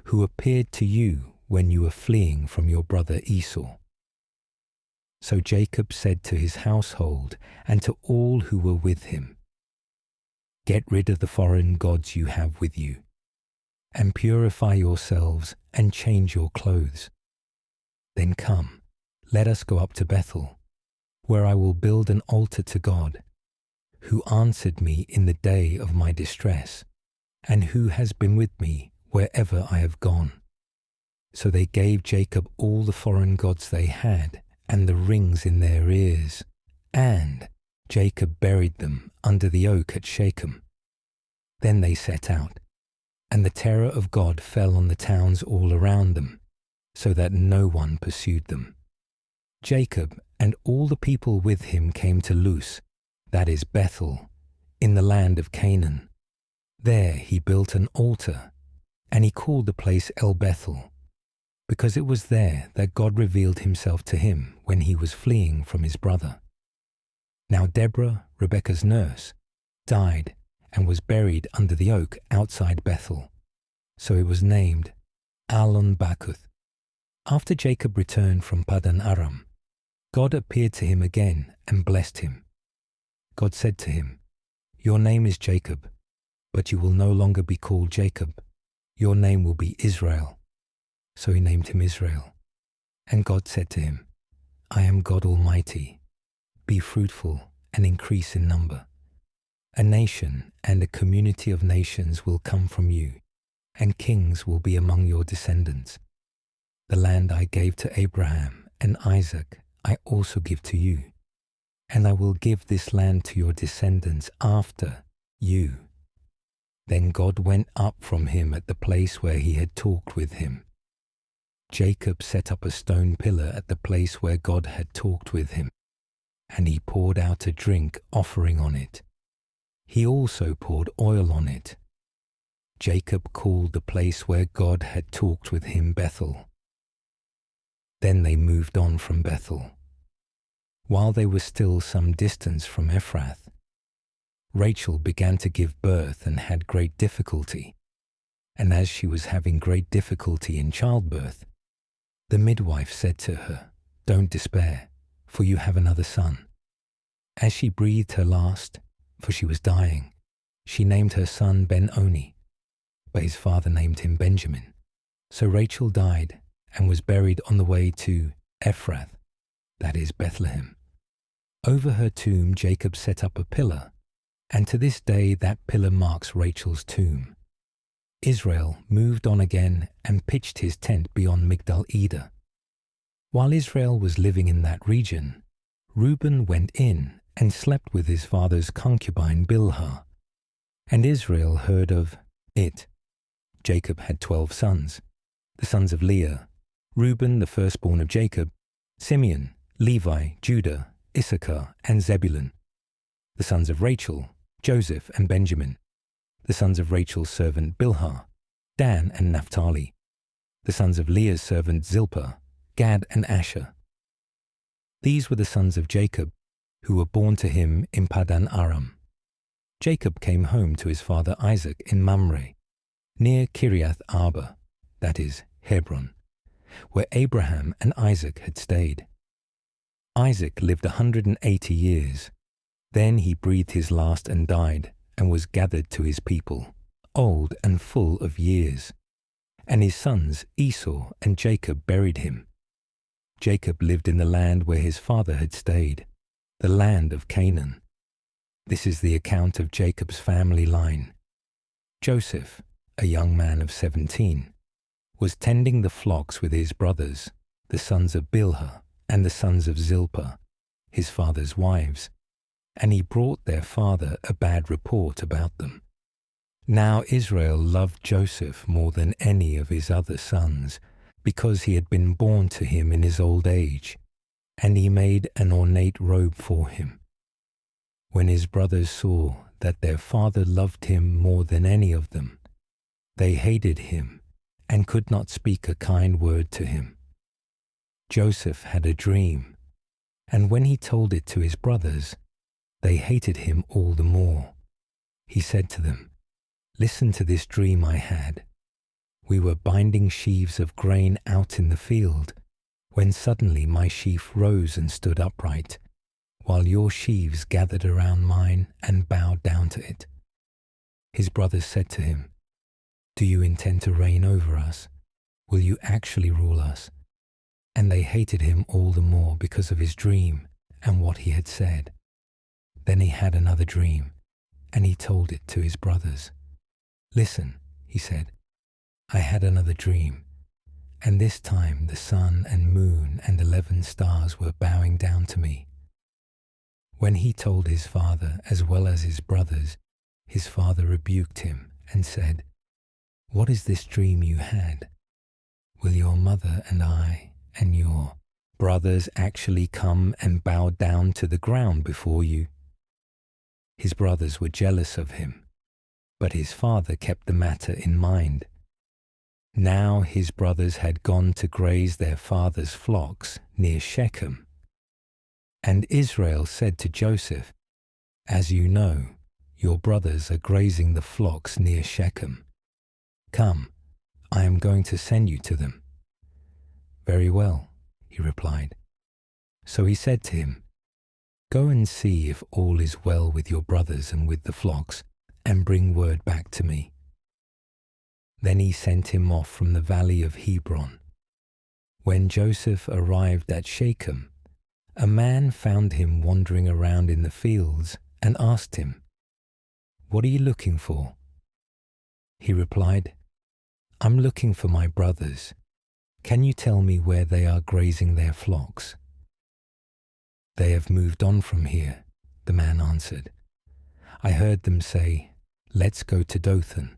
who appeared to you when you were fleeing from your brother Esau." So Jacob said to his household and to all who were with him, "Get rid of the foreign gods you have with you, and purify yourselves and change your clothes. Then come, let us go up to Bethel, where I will build an altar to God, who answered me in the day of my distress, and who has been with me wherever I have gone." So they gave Jacob all the foreign gods they had and the rings in their ears, and Jacob buried them under the oak at Shechem. Then they set out, and the terror of God fell on the towns all around them, so that no one pursued them. Jacob and all the people with him came to Luz, that is Bethel, in the land of Canaan. There he built an altar, and he called the place El Bethel, because it was there that God revealed himself to him when he was fleeing from his brother. Now Deborah, Rebekah's nurse, died and was buried under the oak outside Bethel. So it was named Allon Bacuth. After Jacob returned from Paddan Aram, God appeared to him again and blessed him. God said to him, "Your name is Jacob, but you will no longer be called Jacob. Your name will be Israel." So he named him Israel. And God said to him, "I am God Almighty. Be fruitful and increase in number. A nation and a community of nations will come from you, and kings will be among your descendants. The land I gave to Abraham and Isaac I also give to you, and I will give this land to your descendants after you." Then God went up from him at the place where he had talked with him. Jacob set up a stone pillar at the place where God had talked with him, and he poured out a drink offering on it. He also poured oil on it. Jacob called the place where God had talked with him Bethel. Then they moved on from Bethel. While they were still some distance from Ephrath, Rachel began to give birth and had great difficulty. And as she was having great difficulty in childbirth, the midwife said to her, "Don't despair, for you have another son." As she breathed her last, for she was dying, she named her son Ben-Oni, but his father named him Benjamin. So Rachel died and was buried on the way to Ephrath, that is Bethlehem. Over her tomb Jacob set up a pillar, and to this day that pillar marks Rachel's tomb. Israel moved on again and pitched his tent beyond Migdal Eder. While Israel was living in that region, Reuben went in and slept with his father's concubine Bilhah, and Israel heard of it. Jacob had 12 sons, the sons of Leah, Reuben the firstborn of Jacob, Simeon, Levi, Judah, Issachar, and Zebulun. The sons of Rachel, Joseph and Benjamin. The sons of Rachel's servant Bilhah, Dan and Naphtali. The sons of Leah's servant Zilpah, Gad and Asher. These were the sons of Jacob, who were born to him in Paddan Aram. Jacob came home to his father Isaac in Mamre, near Kiriath Arba, that is, Hebron, where Abraham and Isaac had stayed. Isaac lived 180 years. Then he breathed his last and died, and was gathered to his people, old and full of years. And his sons Esau and Jacob buried him. Jacob lived in the land where his father had stayed, the land of Canaan. This is the account of Jacob's family line. Joseph, a young man of 17, was tending the flocks with his brothers, the sons of Bilhah and the sons of Zilpah, his father's wives, and he brought their father a bad report about them. Now Israel loved Joseph more than any of his other sons, because he had been born to him in his old age, and he made an ornate robe for him. When his brothers saw that their father loved him more than any of them, they hated him and could not speak a kind word to him. Joseph had a dream, and when he told it to his brothers, they hated him all the more. He said to them, "Listen to this dream I had. We were binding sheaves of grain out in the field, when suddenly my sheaf rose and stood upright, while your sheaves gathered around mine and bowed down to it." His brothers said to him, "Do you intend to reign over us? Will you actually rule us?" And they hated him all the more because of his dream and what he had said. Then he had another dream, and he told it to his brothers. "Listen," he said, "I had another dream, and this time the sun and moon and 11 stars were bowing down to me." When he told his father as well as his brothers, his father rebuked him and said, "What is this dream you had? Will your mother and I and your brothers actually come and bow down to the ground before you?" His brothers were jealous of him, but his father kept the matter in mind. Now his brothers had gone to graze their father's flocks near Shechem. And Israel said to Joseph, "As you know, your brothers are grazing the flocks near Shechem. Come, I am going to send you to them." "Very well," he replied. So he said to him, "Go and see if all is well with your brothers and with the flocks, and bring word back to me." Then he sent him off from the valley of Hebron. When Joseph arrived at Shechem, a man found him wandering around in the fields and asked him, "What are you looking for?" He replied, "I'm looking for my brothers. Can you tell me where they are grazing their flocks?" "They have moved on from here," the man answered. "I heard them say, 'Let's go to Dothan.'"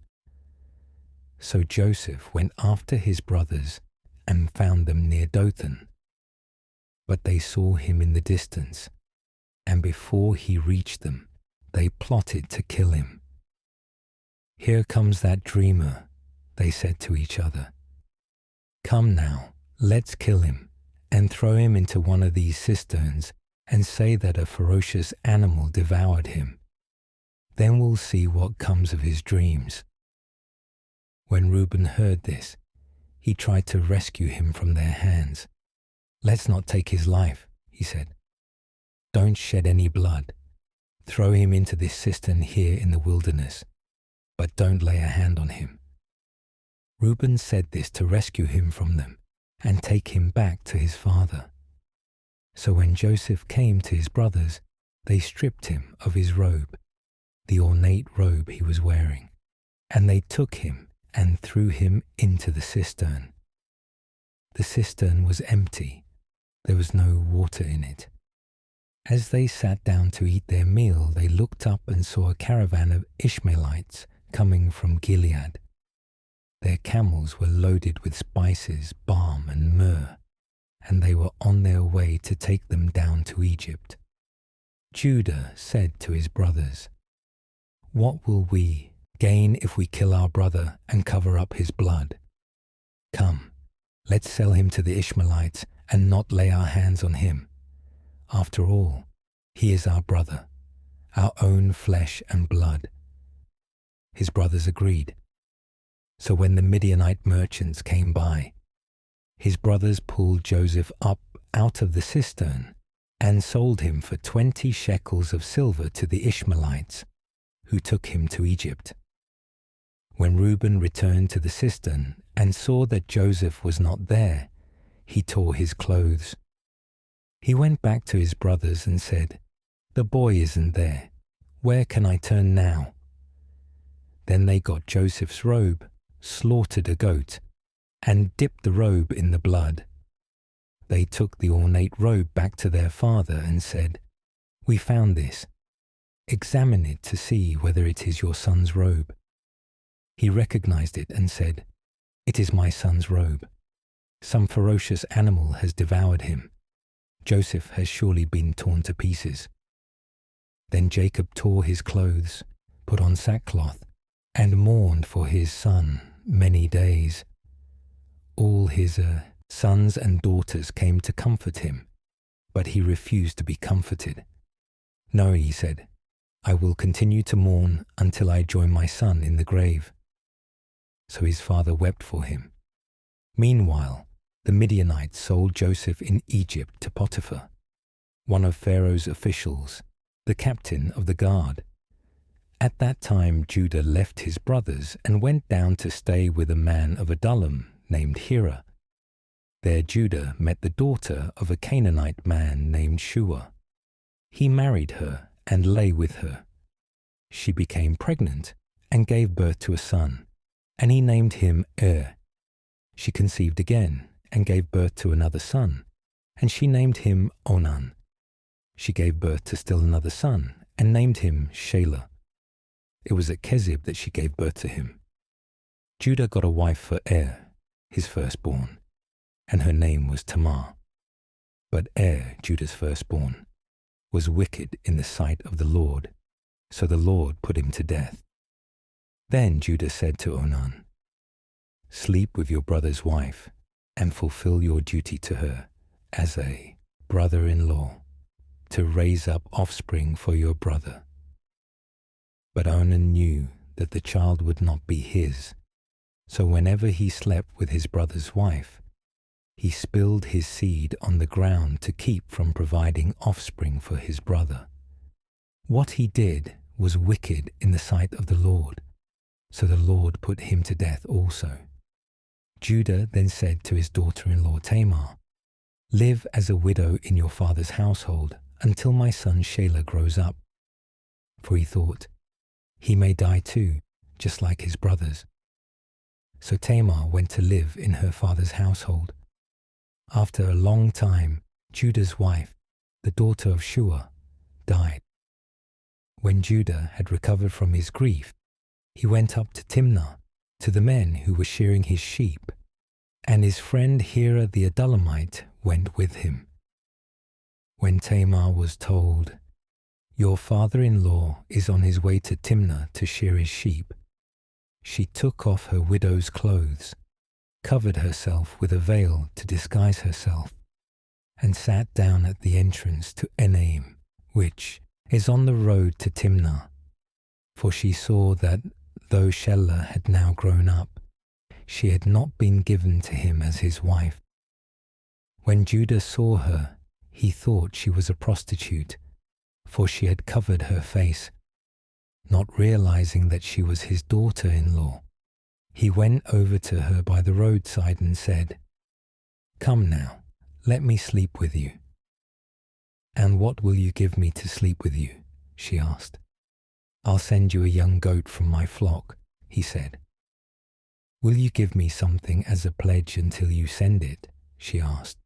So Joseph went after his brothers and found them near Dothan. But they saw him in the distance, and before he reached them, they plotted to kill him. "Here comes that dreamer," they said to each other. "Come now, let's kill him and throw him into one of these cisterns and say that a ferocious animal devoured him. Then we'll see what comes of his dreams." When Reuben heard this, he tried to rescue him from their hands. "Let's not take his life," he said. "Don't shed any blood. Throw him into this cistern here in the wilderness, but don't lay a hand on him." Reuben said this to rescue him from them and take him back to his father. So when Joseph came to his brothers, they stripped him of his robe, the ornate robe he was wearing, and they took him and threw him into the cistern. The cistern was empty. There was no water in it. As they sat down to eat their meal, they looked up and saw a caravan of Ishmaelites coming from Gilead. Their camels were loaded with spices, balm, and myrrh, and they were on their way to take them down to Egypt. Judah said to his brothers, "What will we gain if we kill our brother and cover up his blood? Come, let's sell him to the Ishmaelites and not lay our hands on him. After all, he is our brother, our own flesh and blood." His brothers agreed. So when the Midianite merchants came by, his brothers pulled Joseph up out of the cistern and sold him for 20 shekels of silver to the Ishmaelites, who took him to Egypt. When Reuben returned to the cistern and saw that Joseph was not there, he tore his clothes. He went back to his brothers and said, "The boy isn't there. Where can I turn now?" Then they got Joseph's robe, slaughtered a goat, and dipped the robe in the blood. They took the ornate robe back to their father and said, "We found this. Examine it to see whether it is your son's robe." He recognized it and said, "It is my son's robe. Some ferocious animal has devoured him. Joseph has surely been torn to pieces." Then Jacob tore his clothes, put on sackcloth, and mourned for his son many days. All his sons and daughters came to comfort him, but he refused to be comforted. "No," he said, "I will continue to mourn until I join my son in the grave." So his father wept for him. Meanwhile, the Midianites sold Joseph in Egypt to Potiphar, one of Pharaoh's officials, the captain of the guard. At that time Judah left his brothers and went down to stay with a man of Adullam named Hira. There Judah met the daughter of a Canaanite man named Shua. He married her and lay with her. She became pregnant and gave birth to a son, and he named him She conceived again and gave birth to another son, and she named him Onan. She gave birth to still another son and named him Shelah. It was at Kezib that she gave birth to him. Judah got a wife for his firstborn, and her name was Tamar. But Judah's firstborn, was wicked in the sight of the Lord, so the Lord put him to death. Then Judah said to Onan, "Sleep with your brother's wife, and fulfill your duty to her as a brother-in-law, to raise up offspring for your brother." But Onan knew that the child would not be his, so whenever he slept with his brother's wife, he spilled his seed on the ground to keep from providing offspring for his brother. What he did was wicked in the sight of the Lord, so the Lord put him to death also. Judah then said to his daughter-in-law Tamar, "Live as a widow in your father's household until my son Shelah grows up." For he thought, he may die too, just like his brothers. So Tamar went to live in her father's household. After a long time, Judah's wife, the daughter of Shua, died. When Judah had recovered from his grief, he went up to Timnah, to the men who were shearing his sheep, and his friend Hira the Adullamite went with him. When Tamar was told, "Your father-in-law is on his way to Timnah to shear his sheep," she took off her widow's clothes, covered herself with a veil to disguise herself, and sat down at the entrance to Enaim, which is on the road to Timnah. For she saw that though Shelah had now grown up, she had not been given to him as his wife. When Judah saw her, he thought she was a prostitute, for she had covered her face. Not realizing that she was his daughter-in-law, he went over to her by the roadside and said, "Come now, let me sleep with you." "And what will you give me to sleep with you?" she asked. "I'll send you a young goat from my flock," he said. "Will you give me something as a pledge until you send it?" she asked.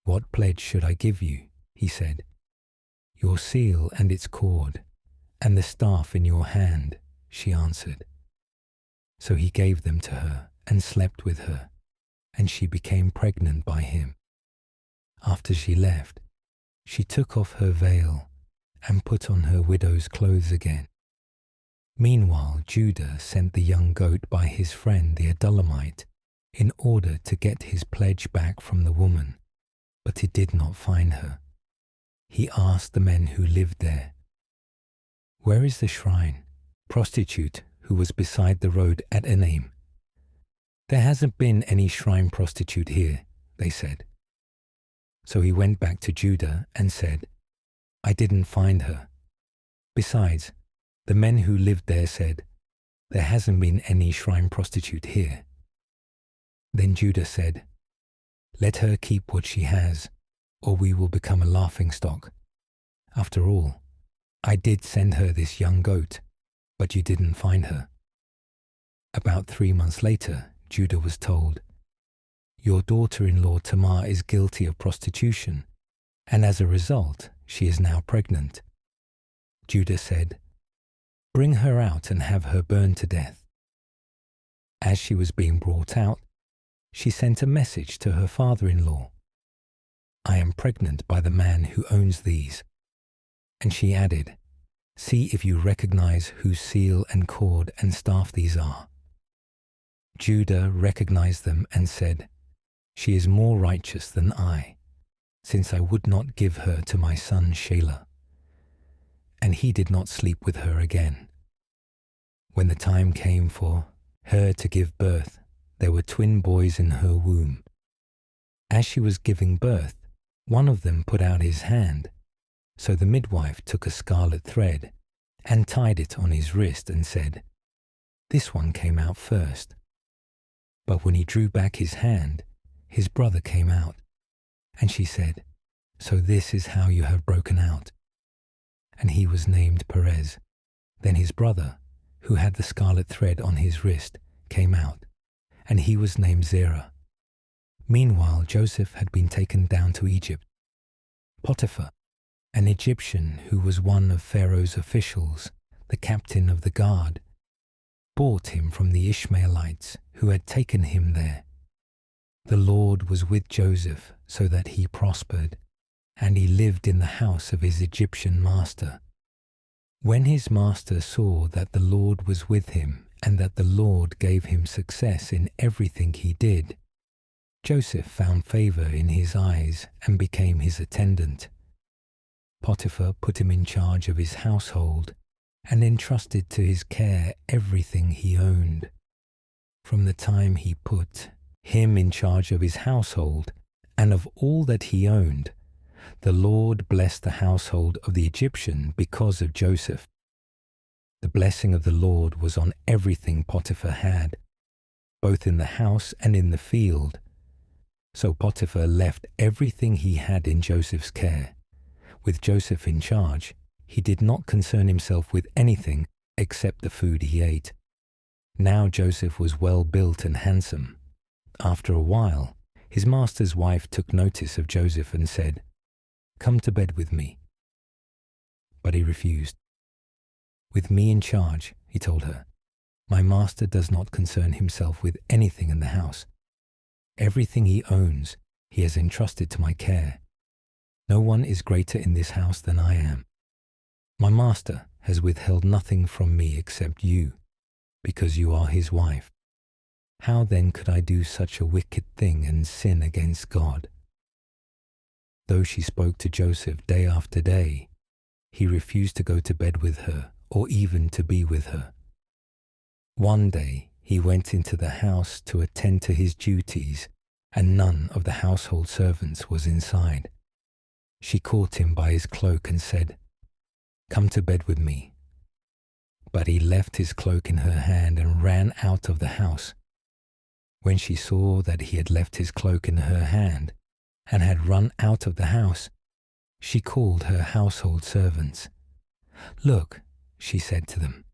"What pledge should I give you?" he said. "Your seal and its cord, and the staff in your hand," she answered. So he gave them to her and slept with her, and she became pregnant by him. After she left, she took off her veil and put on her widow's clothes again. Meanwhile, Judah sent the young goat by his friend the Adullamite in order to get his pledge back from the woman, but he did not find her. He asked the men who lived there, "Where is the shrine, prostitute who was beside the road at Enaim?" "There hasn't been any shrine prostitute here," they said. So he went back to Judah and said, "I didn't find her. Besides, the men who lived there said, 'There hasn't been any shrine prostitute here.'" Then Judah said, "Let her keep what she has, or we will become a laughingstock. After all, I did send her this young goat, but you didn't find her." About 3 months later, Judah was told, "Your daughter-in-law Tamar is guilty of prostitution, and as a result, she is now pregnant." Judah said, "Bring her out and have her burned to death." As she was being brought out, she sent a message to her father-in-law, "I am pregnant by the man who owns these." And she added, "See if you recognize whose seal and cord and staff these are." Judah recognized them and said, "She is more righteous than I, since I would not give her to my son Shelah." And he did not sleep with her again. When the time came for her to give birth, there were twin boys in her womb. As she was giving birth, one of them put out his hand. So the midwife took a scarlet thread and tied it on his wrist and said, "This one came out first." But when he drew back his hand, his brother came out. And she said, "So this is how you have broken out." And he was named Perez. Then his brother, who had the scarlet thread on his wrist, came out, and he was named Zerah. Meanwhile, Joseph had been taken down to Egypt. Potiphar, an Egyptian who was one of Pharaoh's officials, the captain of the guard, bought him from the Ishmaelites who had taken him there. The Lord was with Joseph so that he prospered, and he lived in the house of his Egyptian master. When his master saw that the Lord was with him and that the Lord gave him success in everything he did, Joseph found favor in his eyes and became his attendant. Potiphar put him in charge of his household and entrusted to his care everything he owned. From the time he put him in charge of his household and of all that he owned, the Lord blessed the household of the Egyptian because of Joseph. The blessing of the Lord was on everything Potiphar had, both in the house and in the field. So Potiphar left everything he had in Joseph's care. With Joseph in charge, he did not concern himself with anything except the food he ate. Now Joseph was well built and handsome. After a while, his master's wife took notice of Joseph and said, "Come to bed with me." But he refused. "With me in charge," he told her, "my master does not concern himself with anything in the house. Everything he owns, he has entrusted to my care. No one is greater in this house than I am. My master has withheld nothing from me except you, because you are his wife. How then could I do such a wicked thing and sin against God?" Though she spoke to Joseph day after day, he refused to go to bed with her or even to be with her. One day he went into the house to attend to his duties, and none of the household servants was inside. She caught him by his cloak and said, "Come to bed with me." But he left his cloak in her hand and ran out of the house. When she saw that he had left his cloak in her hand and had run out of the house, she called her household servants. "Look," she said to them,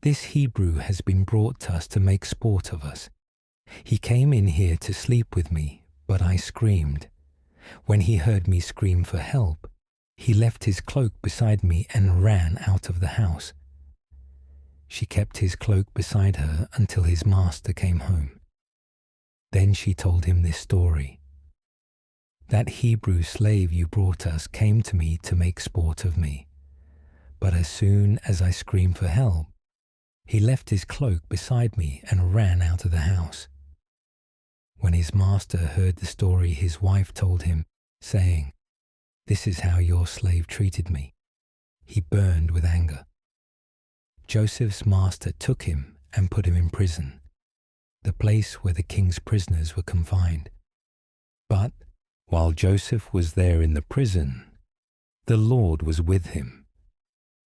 "this Hebrew has been brought to us to make sport of us. He came in here to sleep with me, but I screamed. When he heard me scream for help, he left his cloak beside me and ran out of the house." She kept his cloak beside her until his master came home. Then she told him this story. "That Hebrew slave you brought us came to me to make sport of me. But as soon as I screamed for help, he left his cloak beside me and ran out of the house." When his master heard the story, his wife told him, saying, "This is how your slave treated me," he burned with anger. Joseph's master took him and put him in prison, the place where the king's prisoners were confined. But while Joseph was there in the prison, the Lord was with him.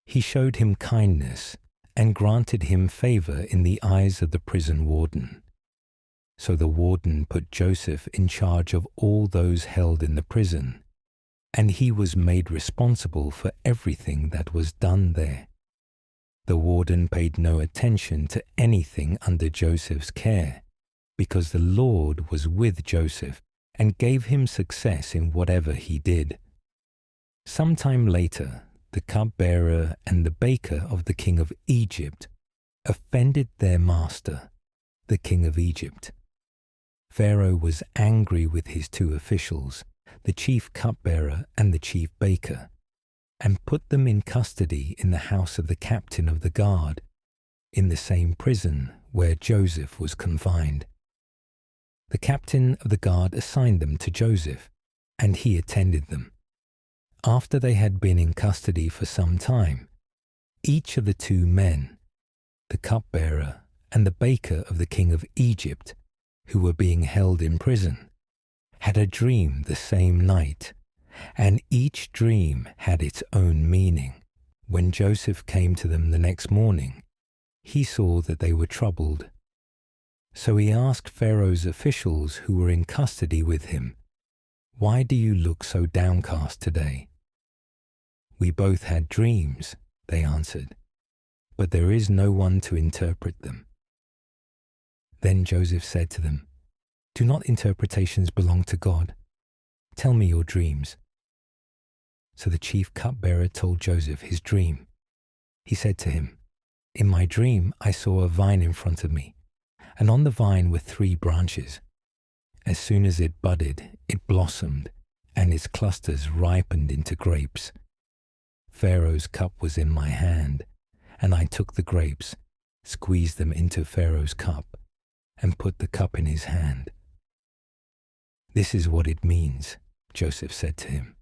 He showed him kindness and granted him favor in the eyes of the prison warden. So the warden put Joseph in charge of all those held in the prison, and he was made responsible for everything that was done there. The warden paid no attention to anything under Joseph's care, because the Lord was with Joseph and gave him success in whatever he did. Sometime later, the cupbearer and the baker of the king of Egypt offended their master, the king of Egypt. Pharaoh was angry with his two officials, the chief cupbearer and the chief baker, and put them in custody in the house of the captain of the guard, in the same prison where Joseph was confined. The captain of the guard assigned them to Joseph, and he attended them. After they had been in custody for some time, each of the two men, the cupbearer and the baker of the king of Egypt, who were being held in prison, had a dream the same night, and each dream had its own meaning. When Joseph came to them the next morning, he saw that they were troubled. So he asked Pharaoh's officials who were in custody with him, "Why do you look so downcast today?" "We both had dreams," they answered, "but there is no one to interpret them." Then Joseph said to them, "Do not interpretations belong to God? Tell me your dreams." So the chief cupbearer told Joseph his dream. He said to him, "In my dream I saw a vine in front of me, and on the vine were 3 branches. As soon as it budded, it blossomed, and its clusters ripened into grapes. Pharaoh's cup was in my hand, and I took the grapes, squeezed them into Pharaoh's cup, and put the cup in his hand." "This is what it means," Joseph said to him.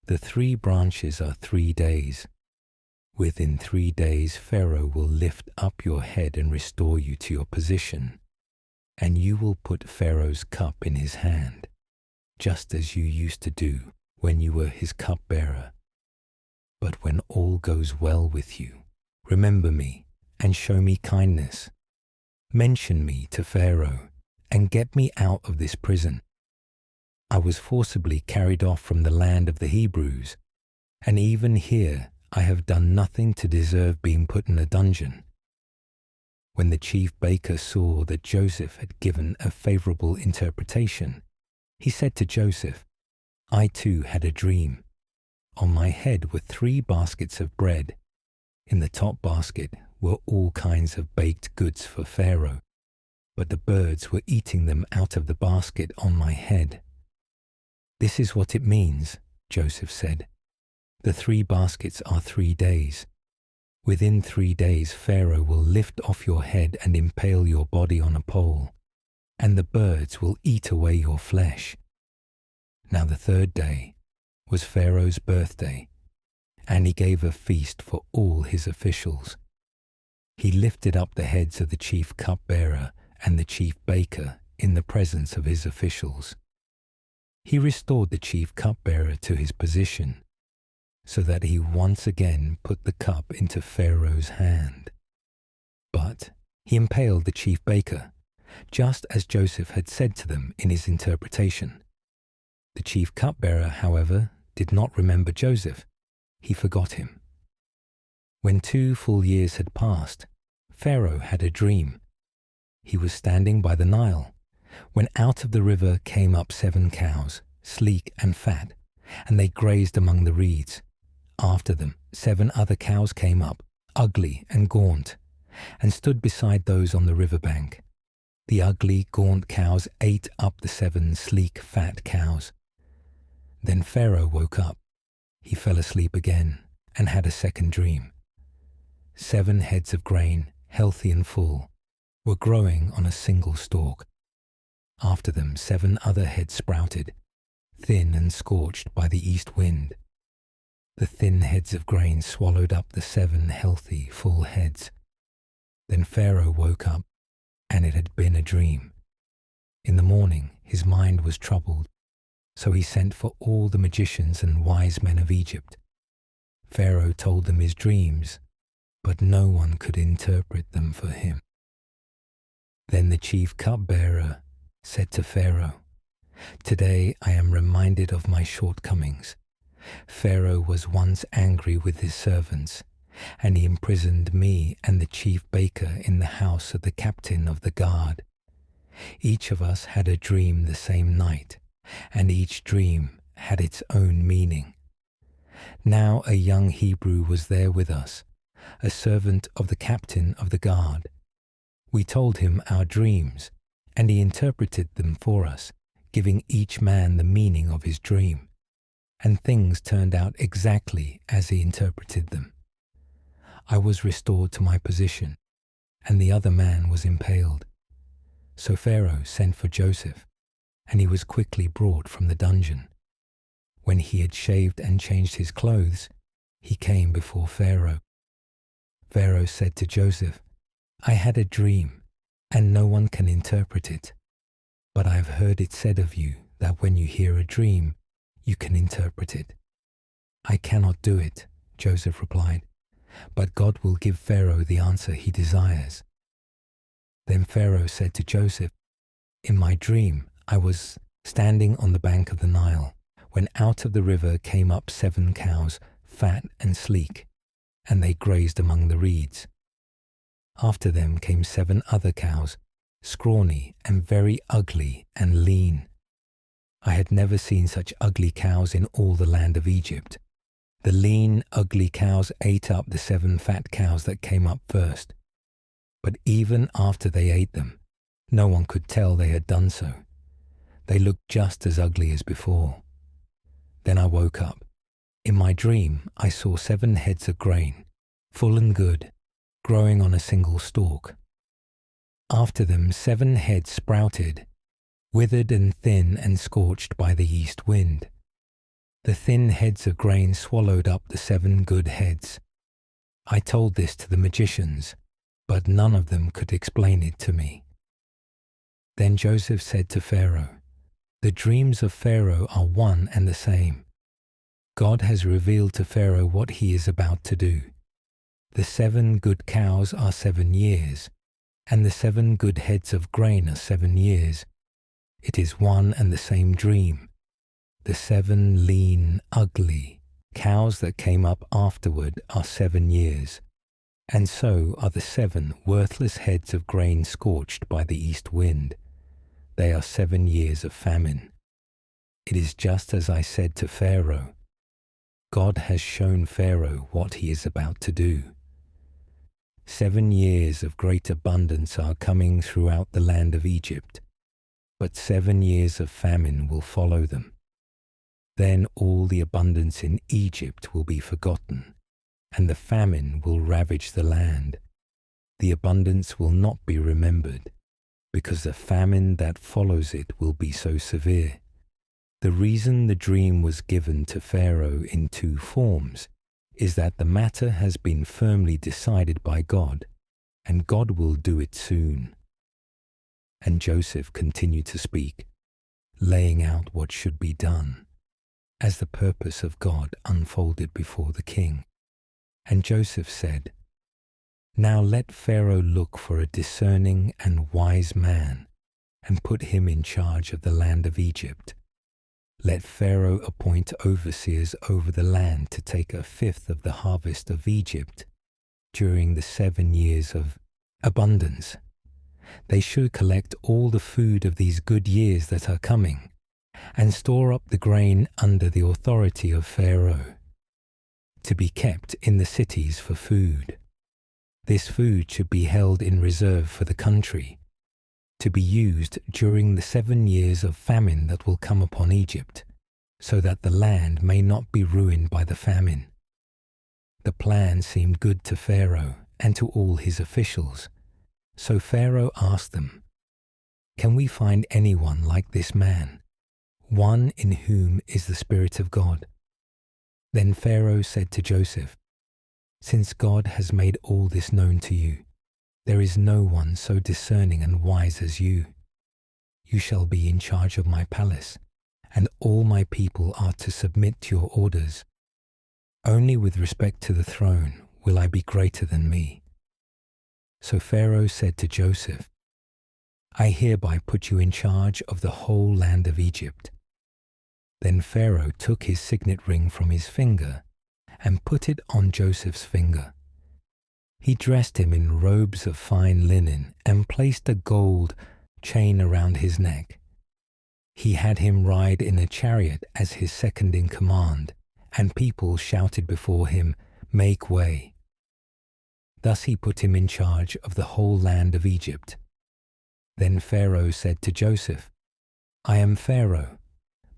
"The 3 branches are 3 days. Within 3 days Pharaoh will lift up your head and restore you to your position, and you will put Pharaoh's cup in his hand, just as you used to do when you were his cupbearer. But when all goes well with you, remember me and show me kindness. Mention me to Pharaoh and get me out of this prison. I was forcibly carried off from the land of the Hebrews, and even here I have done nothing to deserve being put in a dungeon." When the chief baker saw that Joseph had given a favorable interpretation, he said to Joseph, "I too had a dream. On my head were 3 baskets of bread. In the top basket were all kinds of baked goods for Pharaoh, but the birds were eating them out of the basket on my head." "This is what it means," Joseph said. "The 3 baskets are 3 days. Within 3 days Pharaoh will lift off your head and impale your body on a pole, and the birds will eat away your flesh." Now the 3rd day was Pharaoh's birthday, and he gave a feast for all his officials. He lifted up the heads of the chief cupbearer and the chief baker in the presence of his officials. He restored the chief cupbearer to his position, so that he once again put the cup into Pharaoh's hand. But he impaled the chief baker, just as Joseph had said to them in his interpretation. The chief cupbearer, however, did not remember Joseph. He forgot him. When 2 full years had passed, Pharaoh had a dream. He was standing by the Nile, when out of the river came up 7 cows, sleek and fat, and they grazed among the reeds. After them 7 other cows came up, ugly and gaunt, and stood beside those on the river bank. The ugly, gaunt cows ate up the 7 sleek, fat cows. Then Pharaoh woke up. He fell asleep again and had a second dream. 7 heads of grain, healthy and full, were growing on a single stalk. After them 7 other heads sprouted, thin and scorched by the east wind. The thin heads of grain swallowed up the 7 healthy, full heads. Then Pharaoh woke up, and it had been a dream. In the morning his mind was troubled, so he sent for all the magicians and wise men of Egypt. Pharaoh told them his dreams, but no one could interpret them for him. Then the chief cupbearer said to Pharaoh, "Today I am reminded of my shortcomings. Pharaoh was once angry with his servants, and he imprisoned me and the chief baker in the house of the captain of the guard. Each of us had a dream the same night, and each dream had its own meaning. Now a young Hebrew was there with us, a servant of the captain of the guard. We told him our dreams, and he interpreted them for us, giving each man the meaning of his dream. And things turned out exactly as he interpreted them. I was restored to my position, and the other man was impaled. So Pharaoh sent for Joseph, and he was quickly brought from the dungeon. When he had shaved and changed his clothes, he came before Pharaoh. Pharaoh said to Joseph, I had a dream, and no one can interpret it. But I have heard it said of you that when you hear a dream, you can interpret it. I cannot do it, Joseph replied, but God will give Pharaoh the answer he desires. Then Pharaoh said to Joseph, in my dream I was standing on the bank of the Nile, when out of the river came up 7 cows, fat and sleek, and they grazed among the reeds. After them came 7 other cows, scrawny and very ugly and lean. I had never seen such ugly cows in all the land of Egypt. The lean, ugly cows ate up the 7 fat cows that came up first. But even after they ate them, no one could tell they had done so. They looked just as ugly as before. Then I woke up. In my dream, I saw 7 heads of grain, full and good, growing on a single stalk. After them 7 heads sprouted, withered and thin and scorched by the east wind. The thin heads of grain swallowed up the 7 good heads. I told this to the magicians, but none of them could explain it to me. Then Joseph said to Pharaoh, the dreams of Pharaoh are one and the same. God has revealed to Pharaoh what he is about to do. The 7 good cows are 7 years, and the 7 good heads of grain are 7 years. It is one and the same dream. The 7 lean, ugly cows that came up afterward are 7 years, and so are the 7 worthless heads of grain scorched by the east wind. They are 7 years of famine. It is just as I said to Pharaoh. God has shown Pharaoh what he is about to do. 7 years of great abundance are coming throughout the land of Egypt, but 7 years of famine will follow them. Then all the abundance in Egypt will be forgotten, and the famine will ravage the land. The abundance will not be remembered, because the famine that follows it will be so severe. The reason the dream was given to Pharaoh in 2 forms is that the matter has been firmly decided by God, and God will do it soon. And Joseph continued to speak, laying out what should be done, as the purpose of God unfolded before the king. And Joseph said, now let Pharaoh look for a discerning and wise man, and put him in charge of the land of Egypt. Let Pharaoh appoint overseers over the land to take 1/5 of the harvest of Egypt during the 7 years of abundance. They should collect all the food of these good years that are coming, and store up the grain under the authority of Pharaoh, to be kept in the cities for food. This food should be held in reserve for the country, to be used during the 7 years of famine that will come upon Egypt, so that the land may not be ruined by the famine. The plan seemed good to Pharaoh and to all his officials, so Pharaoh asked them, can we find anyone like this man, one in whom is the Spirit of God? Then Pharaoh said to Joseph, since God has made all this known to you, there is no one so discerning and wise as you. You shall be in charge of my palace, and all my people are to submit to your orders. Only with respect to the throne will I be greater than me. So Pharaoh said to Joseph, I hereby put you in charge of the whole land of Egypt. Then Pharaoh took his signet ring from his finger and put it on Joseph's finger. He dressed him in robes of fine linen and placed a gold chain around his neck. He had him ride in a chariot as his second in command, and people shouted before him, make way. Thus he put him in charge of the whole land of Egypt. Then Pharaoh said to Joseph, I am Pharaoh,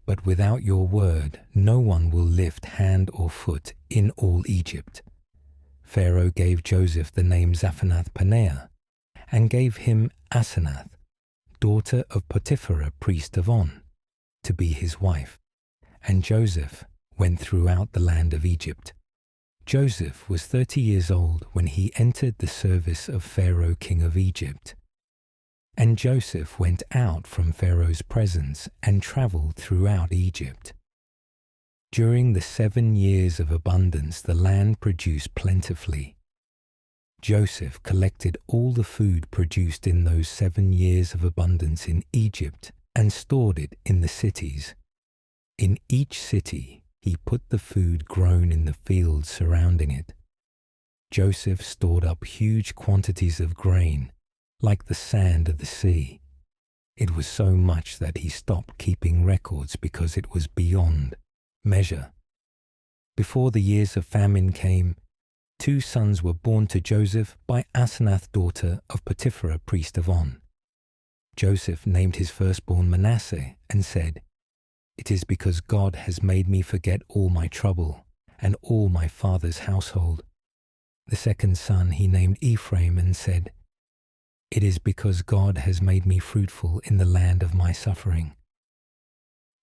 but without your word no one will lift hand or foot in all Egypt. Pharaoh gave Joseph the name Zaphenath-Paneah, and gave him Asenath, daughter of Potiphar, priest of On, to be his wife. And Joseph went throughout the land of Egypt, Joseph was 30 years old when he entered the service of Pharaoh, king of Egypt. And Joseph went out from Pharaoh's presence and traveled throughout Egypt. During the 7 years of abundance, the land produced plentifully. Joseph collected all the food produced in those 7 years of abundance in Egypt and stored it in the cities. In each city, he put the food grown in the fields surrounding it. Joseph stored up huge quantities of grain, like the sand of the sea. It was so much that he stopped keeping records because it was beyond measure. Before the years of famine came, 2 sons were born to Joseph by Asenath, daughter of Potiphar, priest of On. Joseph named his firstborn Manasseh and said, "It is because God has made me forget all my trouble and all my father's household." The second son he named Ephraim and said, "It is because God has made me fruitful in the land of my suffering."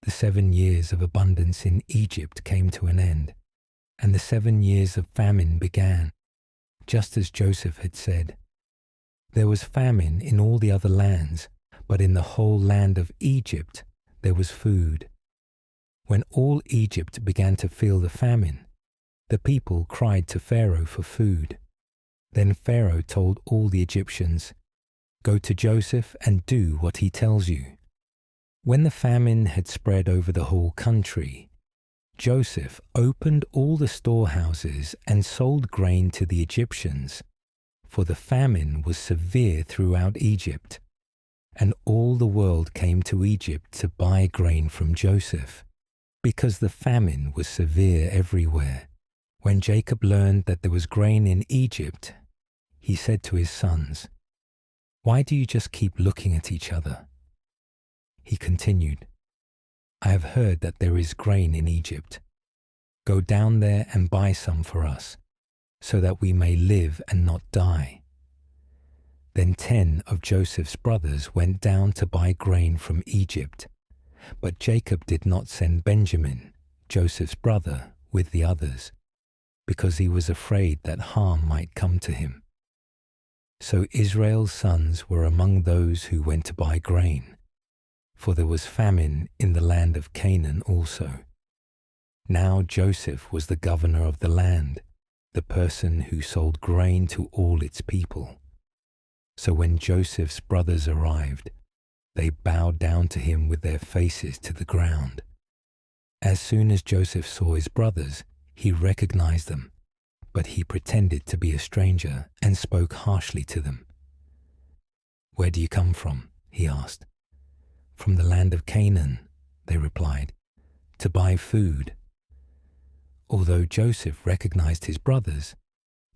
The 7 years of abundance in Egypt came to an end, and the 7 years of famine began, just as Joseph had said. There was famine in all the other lands, but in the whole land of Egypt there was food. When all Egypt began to feel the famine, the people cried to Pharaoh for food. Then Pharaoh told all the Egyptians, "Go to Joseph and do what he tells you." When the famine had spread over the whole country, Joseph opened all the storehouses and sold grain to the Egyptians, for the famine was severe throughout Egypt, and all the world came to Egypt to buy grain from Joseph, because the famine was severe everywhere. When Jacob learned that there was grain in Egypt, he said to his sons, "Why do you just keep looking at each other?" He continued, "I have heard that there is grain in Egypt. Go down there and buy some for us, so that we may live and not die." Then 10 of Joseph's brothers went down to buy grain from Egypt, but Jacob did not send Benjamin, Joseph's brother, with the others, because he was afraid that harm might come to him. So Israel's sons were among those who went to buy grain, for there was famine in the land of Canaan also. Now Joseph was the governor of the land, the person who sold grain to all its people. So when Joseph's brothers arrived, they bowed down to him with their faces to the ground. As soon as Joseph saw his brothers, he recognized them, but he pretended to be a stranger and spoke harshly to them. "Where do you come from?" he asked. "From the land of Canaan," they replied, "to buy food." Although Joseph recognized his brothers,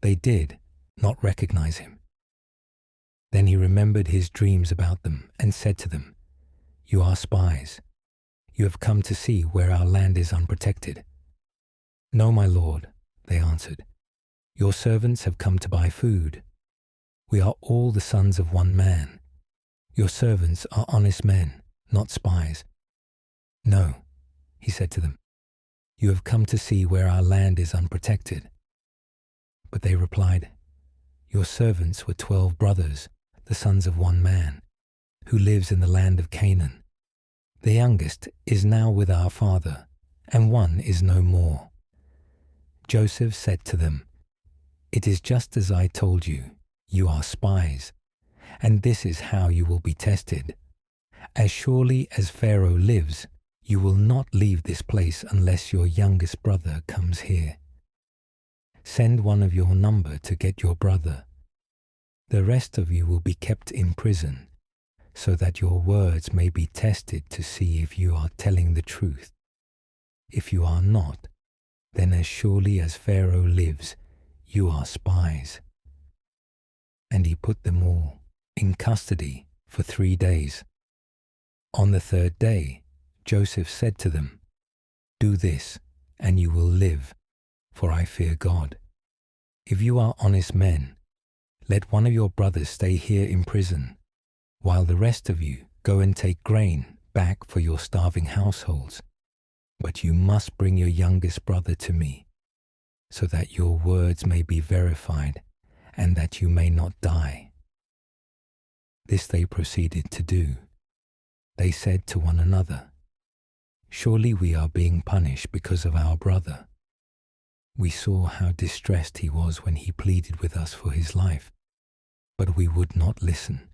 they did not recognize him. Then he remembered his dreams about them and said to them, "You are spies. You have come to see where our land is unprotected." "No, my lord," they answered. "Your servants have come to buy food. We are all the sons of one man. Your servants are honest men, not spies." "No," he said to them, "you have come to see where our land is unprotected." But they replied, "Your servants were 12 brothers, the sons of one man, who lives in the land of Canaan. The youngest is now with our father, and one is no more." Joseph said to them, "It is just as I told you, you are spies, and this is how you will be tested. As surely as Pharaoh lives, you will not leave this place unless your youngest brother comes here. Send one of your number to get your brother. The rest of you will be kept in prison, so that your words may be tested to see if you are telling the truth. If you are not, then as surely as Pharaoh lives, you are spies." And he put them all in custody for 3 days. On the 3rd day, Joseph said to them, "Do this, and you will live, for I fear God. If you are honest men, let one of your brothers stay here in prison, while the rest of you go and take grain back for your starving households. But you must bring your youngest brother to me. so that your words may be verified and that you may not die." This they proceeded to do. They said to one another, "Surely we are being punished because of our brother. We saw how distressed he was when he pleaded with us for his life, but we would not listen.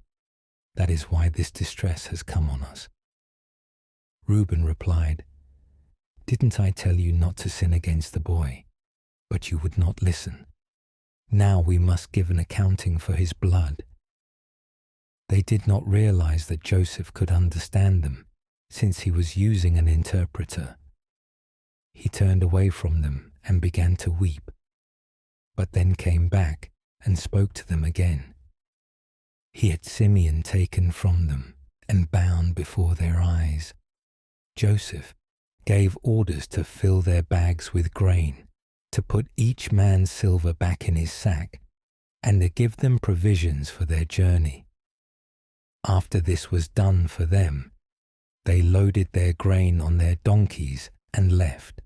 That is why this distress has come on us." Reuben replied, "Didn't I tell you not to sin against the boy? But you would not listen. Now we must give an accounting for his blood." They did not realize that Joseph could understand them, since he was using an interpreter. He turned away from them and began to weep, but then came back and spoke to them again. He had Simeon taken from them and bound before their eyes. Joseph gave orders to fill their bags with grain, to put each man's silver back in his sack, and to give them provisions for their journey. After this was done for them, they loaded their grain on their donkeys and left.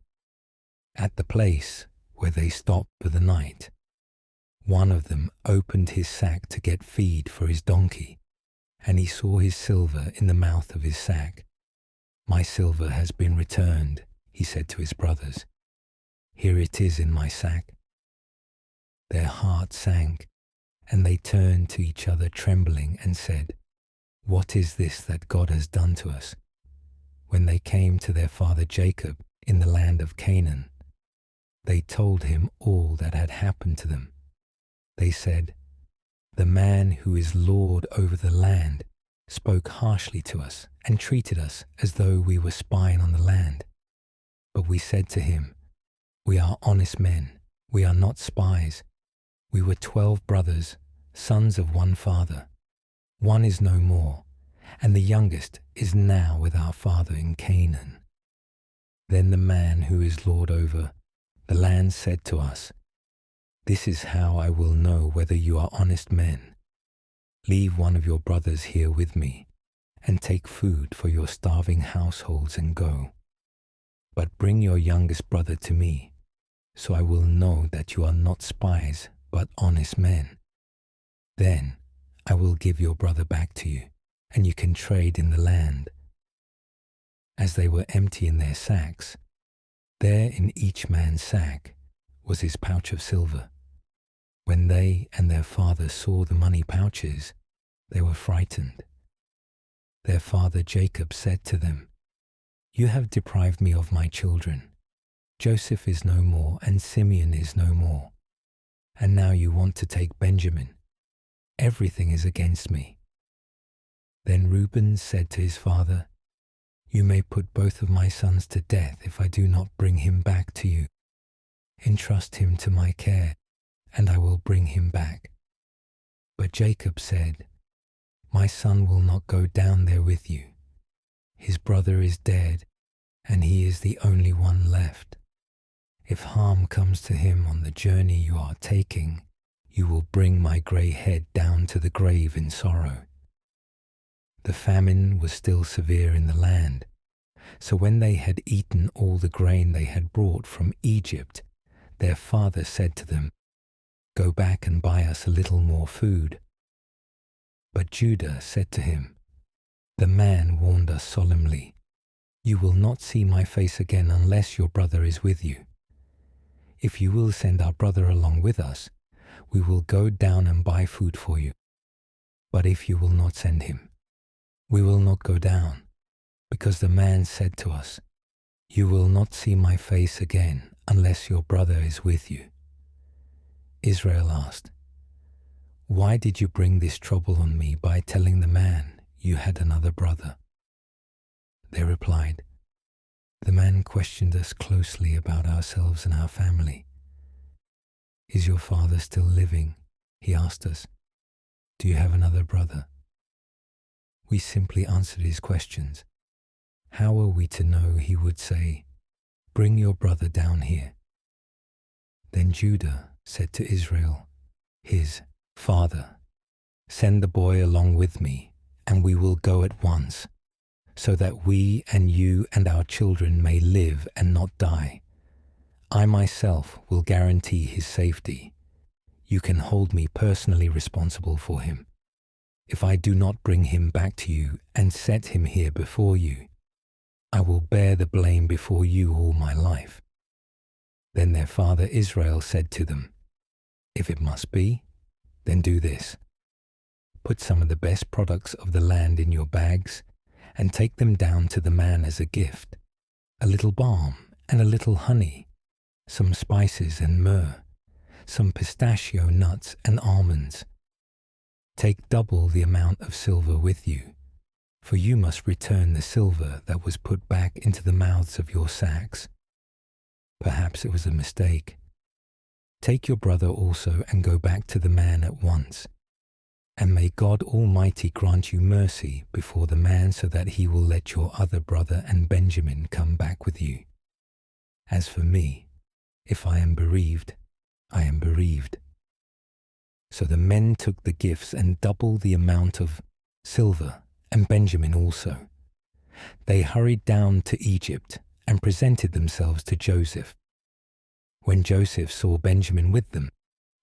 At the place where they stopped for the night, one of them opened his sack to get feed for his donkey, and he saw his silver in the mouth of his sack. "My silver has been returned," he said to his brothers. "Here it is in my sack." Their hearts sank, and they turned to each other trembling and said, "What is this that God has done to us?" When they came to their father Jacob in the land of Canaan, they told him all that had happened to them. They said, "The man who is Lord over the land spoke harshly to us and treated us as though we were spying on the land. But we said to him, 'We are honest men, we are not spies. We were 12 brothers, sons of one father. One is no more, and the youngest is now with our father in Canaan.' Then the man who is Lord over the land said to us, 'This is how I will know whether you are honest men. Leave one of your brothers here with me, and take food for your starving households and go. But bring your youngest brother to me, so I will know that you are not spies, but honest men. Then I will give your brother back to you, and you can trade in the land.' As they were emptying their sacks, there in each man's sack was his pouch of silver. When they and their father saw the money pouches, they were frightened. Their father Jacob said to them, 'You have deprived me of my children. Joseph is no more, and Simeon is no more. And now you want to take Benjamin. Everything is against me.' Then Reuben said to his father, 'You may put both of my sons to death if I do not bring him back to you. Entrust him to my care, and I will bring him back.' But Jacob said, 'My son will not go down there with you. His brother is dead, and he is the only one left. If harm comes to him on the journey you are taking, you will bring my grey head down to the grave in sorrow.' The famine was still severe in the land, so when they had eaten all the grain they had brought from Egypt, their father said to them, 'Go back and buy us a little more food.' But Judah said to him, 'The man warned us solemnly, "You will not see my face again unless your brother is with you. If you will send our brother along with us, we will go down and buy food for you. But if you will not send him, we will not go down, because the man said to us, "You will not see my face again unless your brother is with you." Israel asked, "Why did you bring this trouble on me by telling the man you had another brother?" They replied, "The man questioned us closely about ourselves and our family. 'Is your father still living?' he asked us. 'Do you have another brother?' We simply answered his questions. How were we to know he would say, 'Bring your brother down here'?" Then Judah said to Israel, his father, "Send the boy along with me, and we will go at once, so that we and you and our children may live and not die. I myself will guarantee his safety. You can hold me personally responsible for him. If I do not bring him back to you and set him here before you, I will bear the blame before you all my life." Then their father Israel said to them, "If it must be, then do this. Put some of the best products of the land in your bags and take them down to the man as a gift, a little balm and a little honey, some spices and myrrh, some pistachio nuts and almonds. Take double the amount of silver with you, for you must return the silver that was put back into the mouths of your sacks. Perhaps it was a mistake. Take your brother also and go back to the man at once. And may God Almighty grant you mercy before the man so that he will let your other brother and Benjamin come back with you. As for me, if I am bereaved, I am bereaved." So the men took the gifts and double the amount of silver, and Benjamin also. They hurried down to Egypt and presented themselves to Joseph. When Joseph saw Benjamin with them,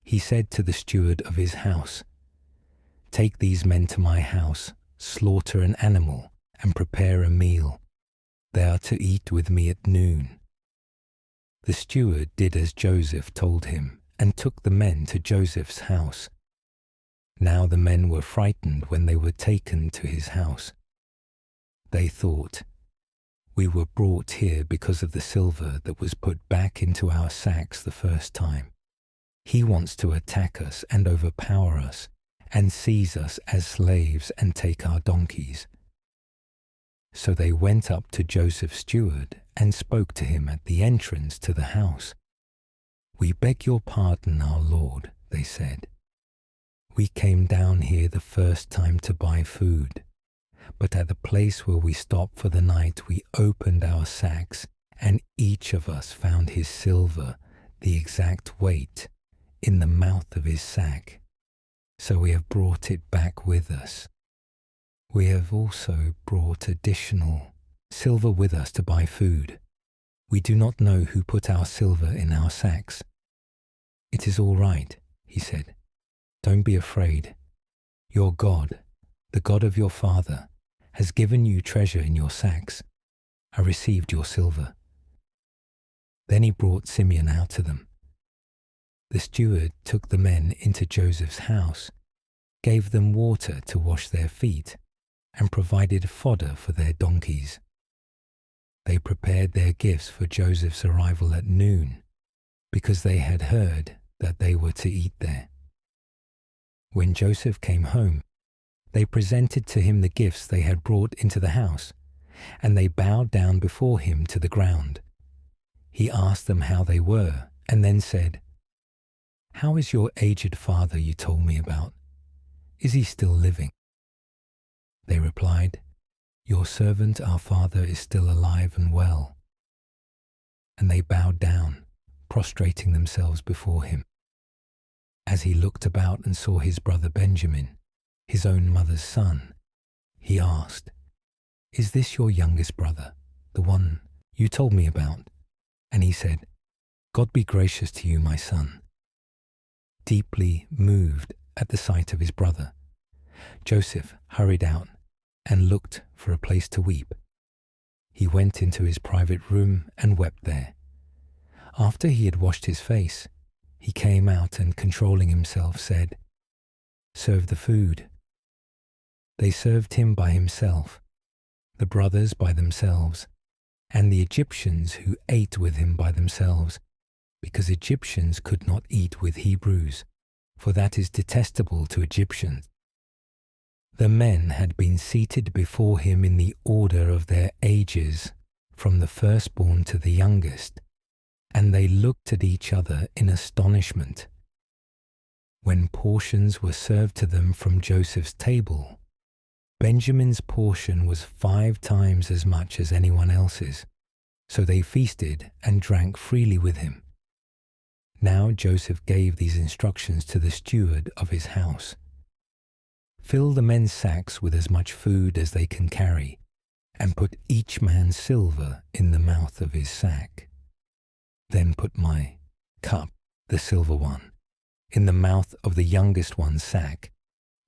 he said to the steward of his house, "Take these men to my house, slaughter an animal, and prepare a meal. They are to eat with me at noon." The steward did as Joseph told him and took the men to Joseph's house. Now the men were frightened when they were taken to his house. They thought, "We were brought here because of the silver that was put back into our sacks the first time. He wants to attack us and overpower us and seize us as slaves and take our donkeys." So they went up to Joseph's steward and spoke to him at the entrance to the house. "We beg your pardon, our lord," they said. "We came down here the first time to buy food, but at the place where we stopped for the night we opened our sacks and each of us found his silver, the exact weight, in the mouth of his sack. So we have brought it back with us. We have also brought additional silver with us to buy food. We do not know who put our silver in our sacks." "It is all right," he said. "Don't be afraid. Your God, the God of your father, has given you treasure in your sacks. I received your silver." Then he brought Simeon out to them. The steward took the men into Joseph's house, gave them water to wash their feet, and provided fodder for their donkeys. They prepared their gifts for Joseph's arrival at noon, because they had heard that they were to eat there. When Joseph came home, they presented to him the gifts they had brought into the house, and they bowed down before him to the ground. He asked them how they were, and then said, "How is your aged father you told me about? Is he still living?" They replied, "Your servant our father is still alive and well." And they bowed down, prostrating themselves before him. As he looked about and saw his brother Benjamin, his own mother's son, he asked, "Is this your youngest brother, the one you told me about?" And he said, "God be gracious to you, my son." Deeply moved at the sight of his brother, Joseph hurried out and looked for a place to weep. He went into his private room and wept there. After he had washed his face, he came out and, controlling himself, said, "Serve the food." They served him by himself, the brothers by themselves, and the Egyptians who ate with him by themselves, because Egyptians could not eat with Hebrews, for that is detestable to Egyptians. The men had been seated before him in the order of their ages, from the firstborn to the youngest, and they looked at each other in astonishment. When portions were served to them from Joseph's table, Benjamin's portion was 5 times as much as anyone else's, so they feasted and drank freely with him. Now Joseph gave these instructions to the steward of his house: "Fill the men's sacks with as much food as they can carry, and put each man's silver in the mouth of his sack." Then put my cup, the silver one, in the mouth of the youngest one's sack,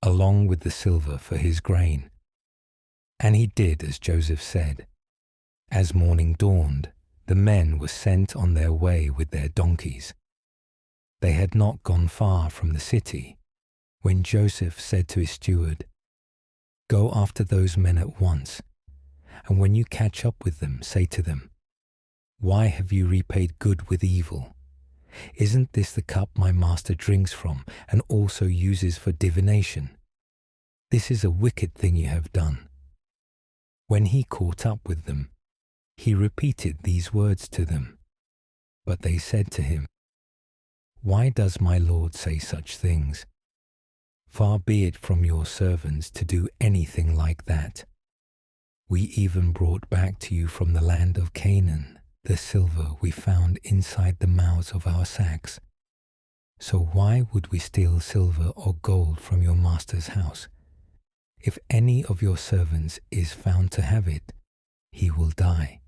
along with the silver for his grain." And he did as Joseph said. As morning dawned, the men were sent on their way with their donkeys. They had not gone far from the city when Joseph said to his steward, "Go after those men at once, and when you catch up with them, say to them, 'Why have you repaid good with evil? Isn't this the cup my master drinks from and also uses for divination? This is a wicked thing you have done.'" When he caught up with them, he repeated these words to them. But they said to him, "Why does my lord say such things? Far be it from your servants to do anything like that. We even brought back to you from the land of Canaan the silver we found inside the mouths of our sacks. So why would we steal silver or gold from your master's house? If any of your servants is found to have it, he will die,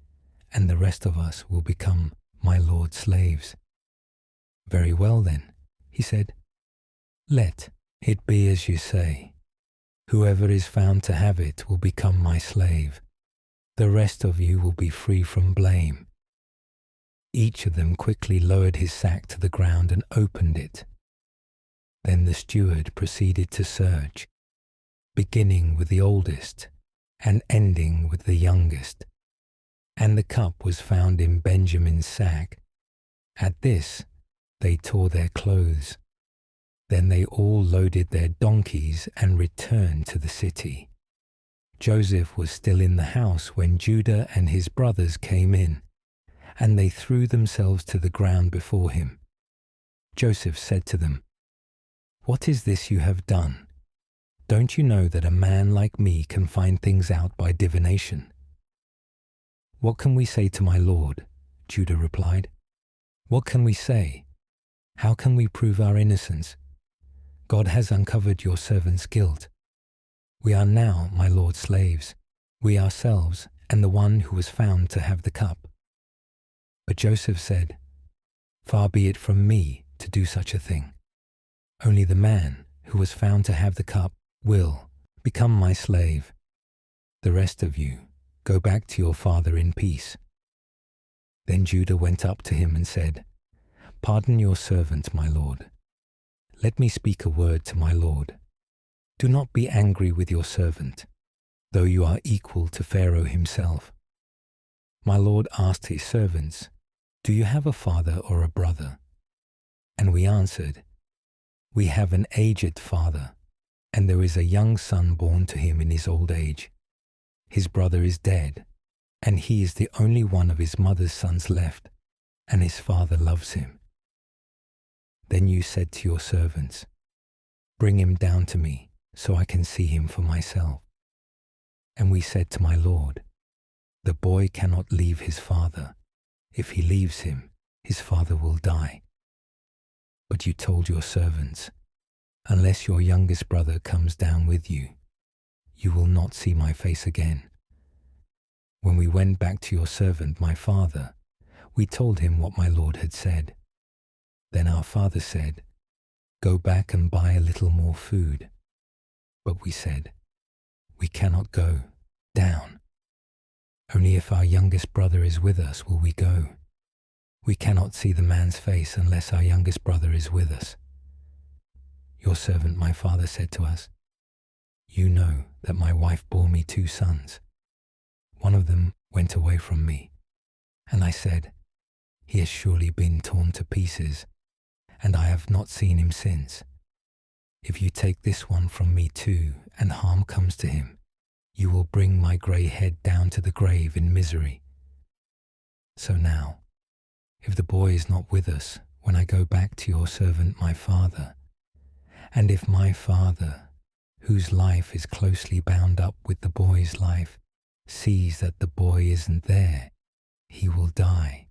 and the rest of us will become my lord's slaves." "Very well then," he said, "let it be as you say. Whoever is found to have it will become my slave. The rest of you will be free from blame." Each of them quickly lowered his sack to the ground and opened it. Then the steward proceeded to search, beginning with the oldest and ending with the youngest. And the cup was found in Benjamin's sack. At this, they tore their clothes. Then they all loaded their donkeys and returned to the city. Joseph was still in the house when Judah and his brothers came in, and they threw themselves to the ground before him. Joseph said to them, "What is this you have done? Don't you know that a man like me can find things out by divination?" "What can we say to my lord?" Judah replied. "What can we say? How can we prove our innocence? God has uncovered your servant's guilt. We are now my lord's slaves, we ourselves and the one who was found to have the cup." But Joseph said, "Far be it from me to do such a thing. Only the man who was found to have the cup will become my slave. The rest of you go back to your father in peace." Then Judah went up to him and said, "Pardon your servant, my lord. Let me speak a word to my lord. Do not be angry with your servant, though you are equal to Pharaoh himself." My lord asked his servants, "Do you have a father or a brother?" And we answered, "We have an aged father, and there is a young son born to him in his old age. His brother is dead, and he is the only one of his mother's sons left, and his father loves him." Then you said to your servants, "Bring him down to me, so I can see him for myself." And we said to my lord, "The boy cannot leave his father. If he leaves him, his father will die." But you told your servants, "Unless your youngest brother comes down with you, you will not see my face again." When we went back to your servant, my father, we told him what my lord had said. Then our father said, "Go back and buy a little more food." But we said, "We cannot go down. Only if our youngest brother is with us will we go. We cannot see the man's face unless our youngest brother is with us." Your servant, my father, said to us, "You know that my wife bore me 2 sons. One of them went away from me, and I said, 'He has surely been torn to pieces, and I have not seen him since. If you take this one from me too, and harm comes to him, you will bring my grey head down to the grave in misery.' So now, if the boy is not with us when I go back to your servant my father, and if my father, whose life is closely bound up with the boy's life, sees that the boy isn't there, he will die.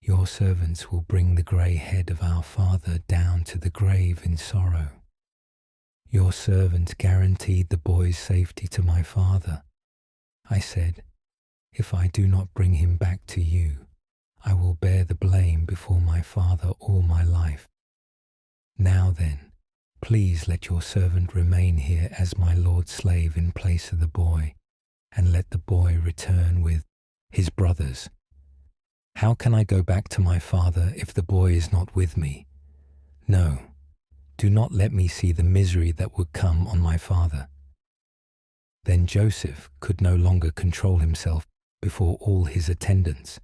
Your servants will bring the grey head of our father down to the grave in sorrow. Your servant guaranteed the boy's safety to my father. I said, 'If I do not bring him back to you, I will bear the blame before my father all my life. Now then, please let your servant remain here as my lord's slave in place of the boy, and let the boy return with his brothers. How can I go back to my father if the boy is not with me? No, do not let me see the misery that would come on my father." Then Joseph could no longer control himself before all his attendants,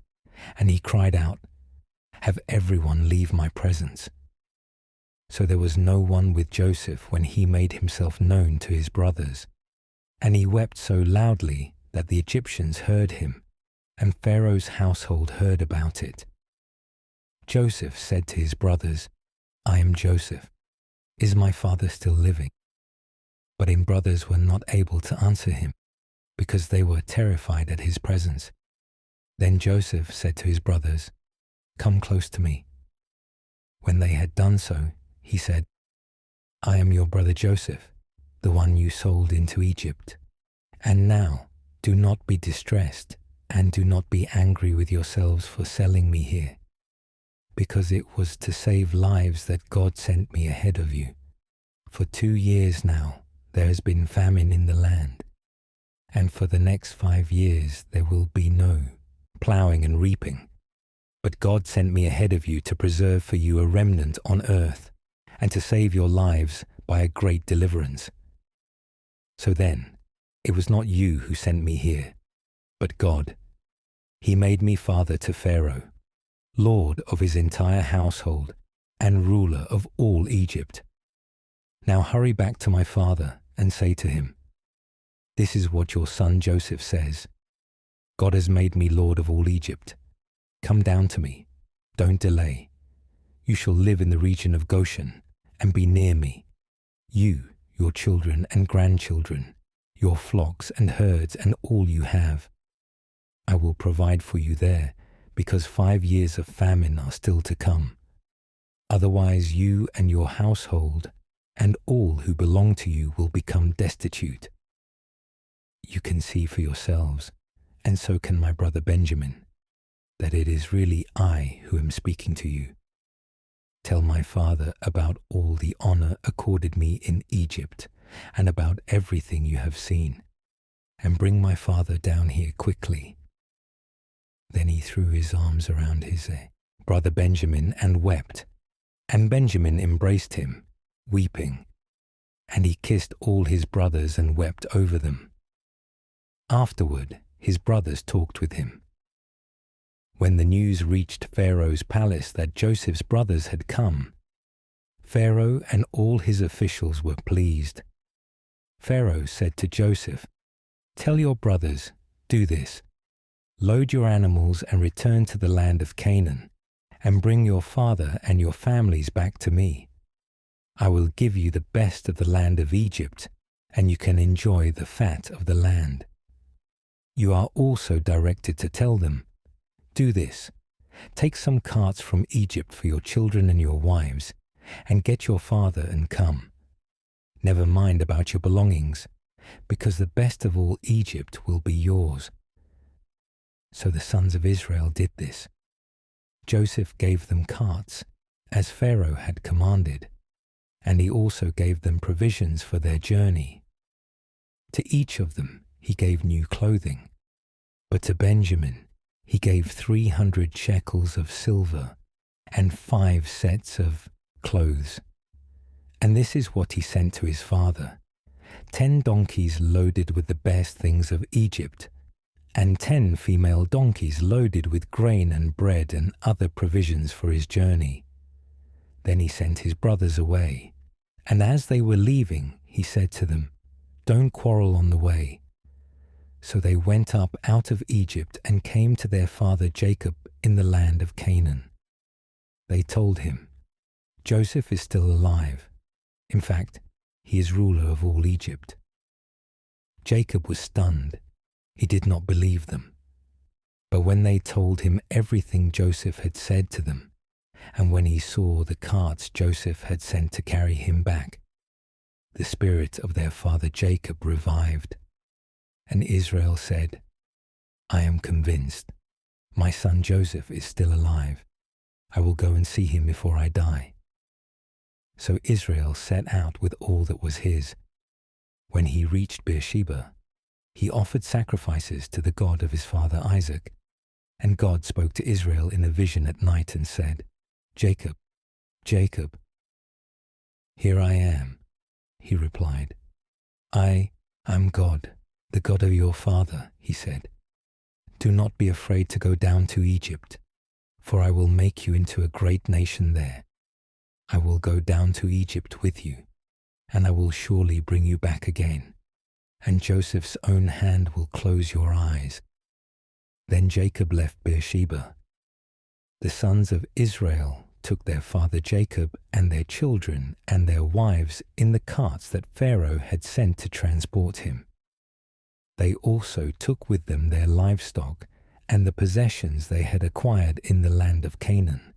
and he cried out, "Have everyone leave my presence." So there was no one with Joseph when he made himself known to his brothers, and he wept so loudly that the Egyptians heard him, and Pharaoh's household heard about it. Joseph said to his brothers, "I am Joseph. Is my father still living?" But his brothers were not able to answer him, because they were terrified at his presence. Then Joseph said to his brothers, "Come close to me." When they had done so, he said, "I am your brother Joseph, the one you sold into Egypt. And now do not be distressed, and do not be angry with yourselves for selling me here, because it was to save lives that God sent me ahead of you. For 2 years now there has been famine in the land, and for the next 5 years there will be no plowing and reaping. But God sent me ahead of you to preserve for you a remnant on earth, and to save your lives by a great deliverance. So then, it was not you who sent me here, but God. He made me father to Pharaoh, lord of his entire household, and ruler of all Egypt. Now hurry back to my father and say to him, 'This is what your son Joseph says. God has made me lord of all Egypt. Come down to me. Don't delay. You shall live in the region of Goshen and be near me. You, your children and grandchildren, your flocks and herds and all you have. I will provide for you there, because 5 years of famine are still to come. Otherwise you and your household and all who belong to you will become destitute. You can see for yourselves, and so can my brother Benjamin, that it is really I who am speaking to you. Tell my father about all the honor accorded me in Egypt, and about everything you have seen, and bring my father down here quickly." Then he threw his arms around his brother Benjamin and wept, and Benjamin embraced him, weeping, and he kissed all his brothers and wept over them. Afterward, his brothers talked with him. When the news reached Pharaoh's palace that Joseph's brothers had come, Pharaoh and all his officials were pleased. Pharaoh said to Joseph, "Tell your brothers, do this. Load your animals and return to the land of Canaan, and bring your father and your families back to me. I will give you the best of the land of Egypt, and you can enjoy the fat of the land." You are also directed to tell them, "Do this. Take some carts from Egypt for your children and your wives, and get your father and come. Never mind about your belongings, because the best of all Egypt will be yours." So the sons of Israel did this. Joseph gave them carts, as Pharaoh had commanded, and he also gave them provisions for their journey. To each of them he gave new clothing, but to Benjamin he gave 300 shekels of silver and 5 sets of clothes. And this is what he sent to his father: 10 donkeys loaded with the best things of Egypt, and 10 female donkeys loaded with grain and bread and other provisions for his journey. Then he sent his brothers away, and as they were leaving, he said to them, "Don't quarrel on the way." So they went up out of Egypt and came to their father Jacob in the land of Canaan. They told him, "Joseph is still alive. In fact, he is ruler of all Egypt." Jacob was stunned. He did not believe them. But when they told him everything Joseph had said to them, and when he saw the carts Joseph had sent to carry him back, the spirit of their father Jacob revived. And Israel said, "I am convinced. My son Joseph is still alive. I will go and see him before I die." So Israel set out with all that was his. When he reached Beersheba, he offered sacrifices to the God of his father Isaac. And God spoke to Israel in a vision at night and said, "Jacob, Jacob." "Here I am," he replied. "I am God, the God of your father," he said. "Do not be afraid to go down to Egypt, for I will make you into a great nation there. I will go down to Egypt with you, and I will surely bring you back again, and Joseph's own hand will close your eyes." Then Jacob left Beersheba. The sons of Israel took their father Jacob and their children and their wives in the carts that Pharaoh had sent to transport him. They also took with them their livestock and the possessions they had acquired in the land of Canaan.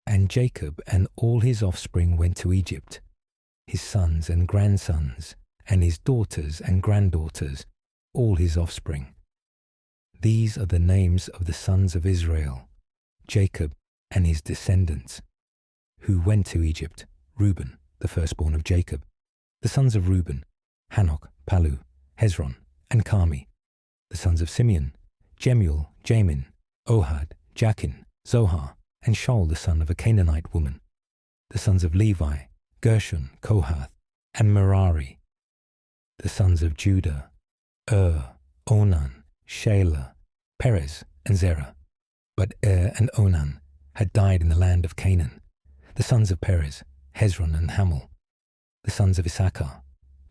And Jacob and all his offspring went to Egypt, his sons and grandsons, and his daughters and granddaughters, all his offspring. These are the names of the sons of Israel, Jacob and his descendants, who went to Egypt: Reuben, the firstborn of Jacob. The sons of Reuben: Hanok, Palu, Hezron, and Carmi. The sons of Simeon: Jemuel, Jamin, Ohad, Jachin, Zohar, and Shaul the son of a Canaanite woman. The sons of Levi: Gershon, Kohath, and Merari. The sons of Judah: Onan, Shelah, Perez, and Zerah. But and Onan had died in the land of Canaan. The sons of Perez: Hezron and Hamul. The sons of Issachar: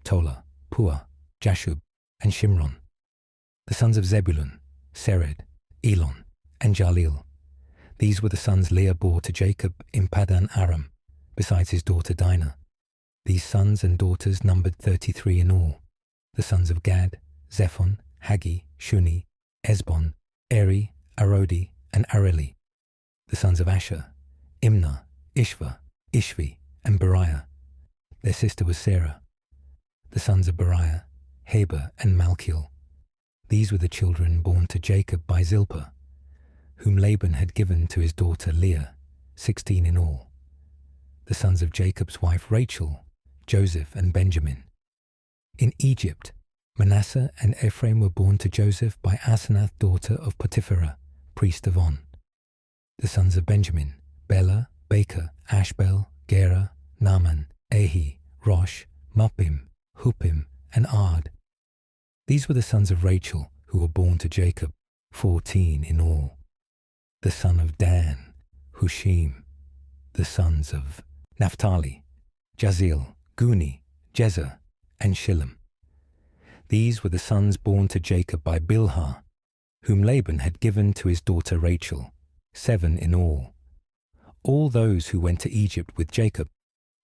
Tola, Puah, Jashub, and Shimron. The sons of Zebulun: Sered, Elon, and Jalil. These were the sons Leah bore to Jacob in Paddan Aram, besides his daughter Dinah. These sons and daughters numbered 33 in all. The sons of Gad: Zephon, Hagi, Shuni, Esbon, Eri, Arodi, and Areli. The sons of Asher: Imnah, Ishva, Ishvi, and Beriah. Their sister was Sarah. The sons of Beriah: Heber and Malchiel. These were the children born to Jacob by Zilpah, whom Laban had given to his daughter Leah, 16 in all. The sons of Jacob's wife Rachel: Joseph and Benjamin. In Egypt, Manasseh and Ephraim were born to Joseph by Asenath, daughter of Potipharah, priest of On. The sons of Benjamin: Bela, Baker, Ashbel, Gera, Naaman, Ahi, Rosh, Muppim, Huppim, and Ard. These were the sons of Rachel, who were born to Jacob, 14 in all. The son of Dan: Hushim. The sons of Naphtali: Jazil, Guni, Jezer, and Shillem. These were the sons born to Jacob by Bilhah, whom Laban had given to his daughter Rachel, 7 in all. All those who went to Egypt with Jacob,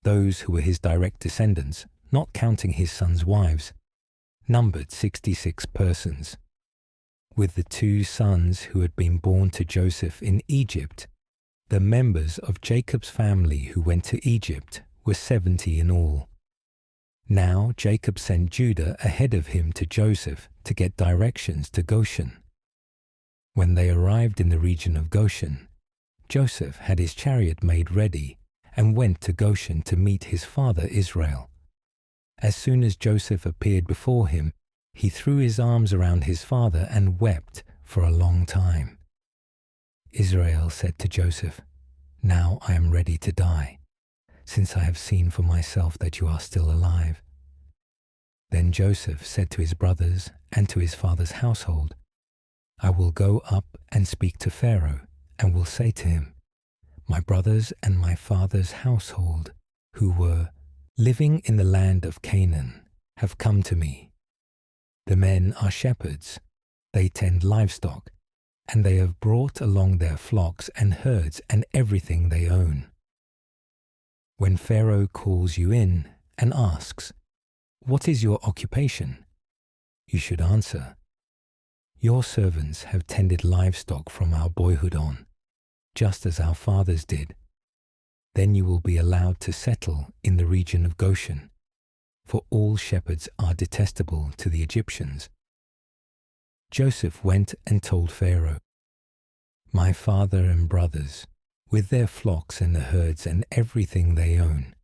those who were his direct descendants, not counting his sons' wives, numbered 66 persons. With the 2 sons who had been born to Joseph in Egypt, the members of Jacob's family who went to Egypt were 70 in all. Now Jacob sent Judah ahead of him to Joseph to get directions to Goshen. When they arrived in the region of Goshen, Joseph had his chariot made ready and went to Goshen to meet his father Israel. As soon as Joseph appeared before him, he threw his arms around his father and wept for a long time. Israel said to Joseph, "Now I am ready to die, since I have seen for myself that you are still alive." Then Joseph said to his brothers and to his father's household, "I will go up and speak to Pharaoh, and will say to him, 'My brothers and my father's household, who were living in the land of Canaan, have come to me. The men are shepherds, they tend livestock, and they have brought along their flocks and herds and everything they own. When Pharaoh calls you in and asks, "What is your occupation?" you should answer, "Your servants have tended livestock from our boyhood on, just as our fathers did." Then you will be allowed to settle in the region of Goshen, for all shepherds are detestable to the Egyptians. Joseph went and told Pharaoh, My father and brothers, with their flocks and the herds and everything they own,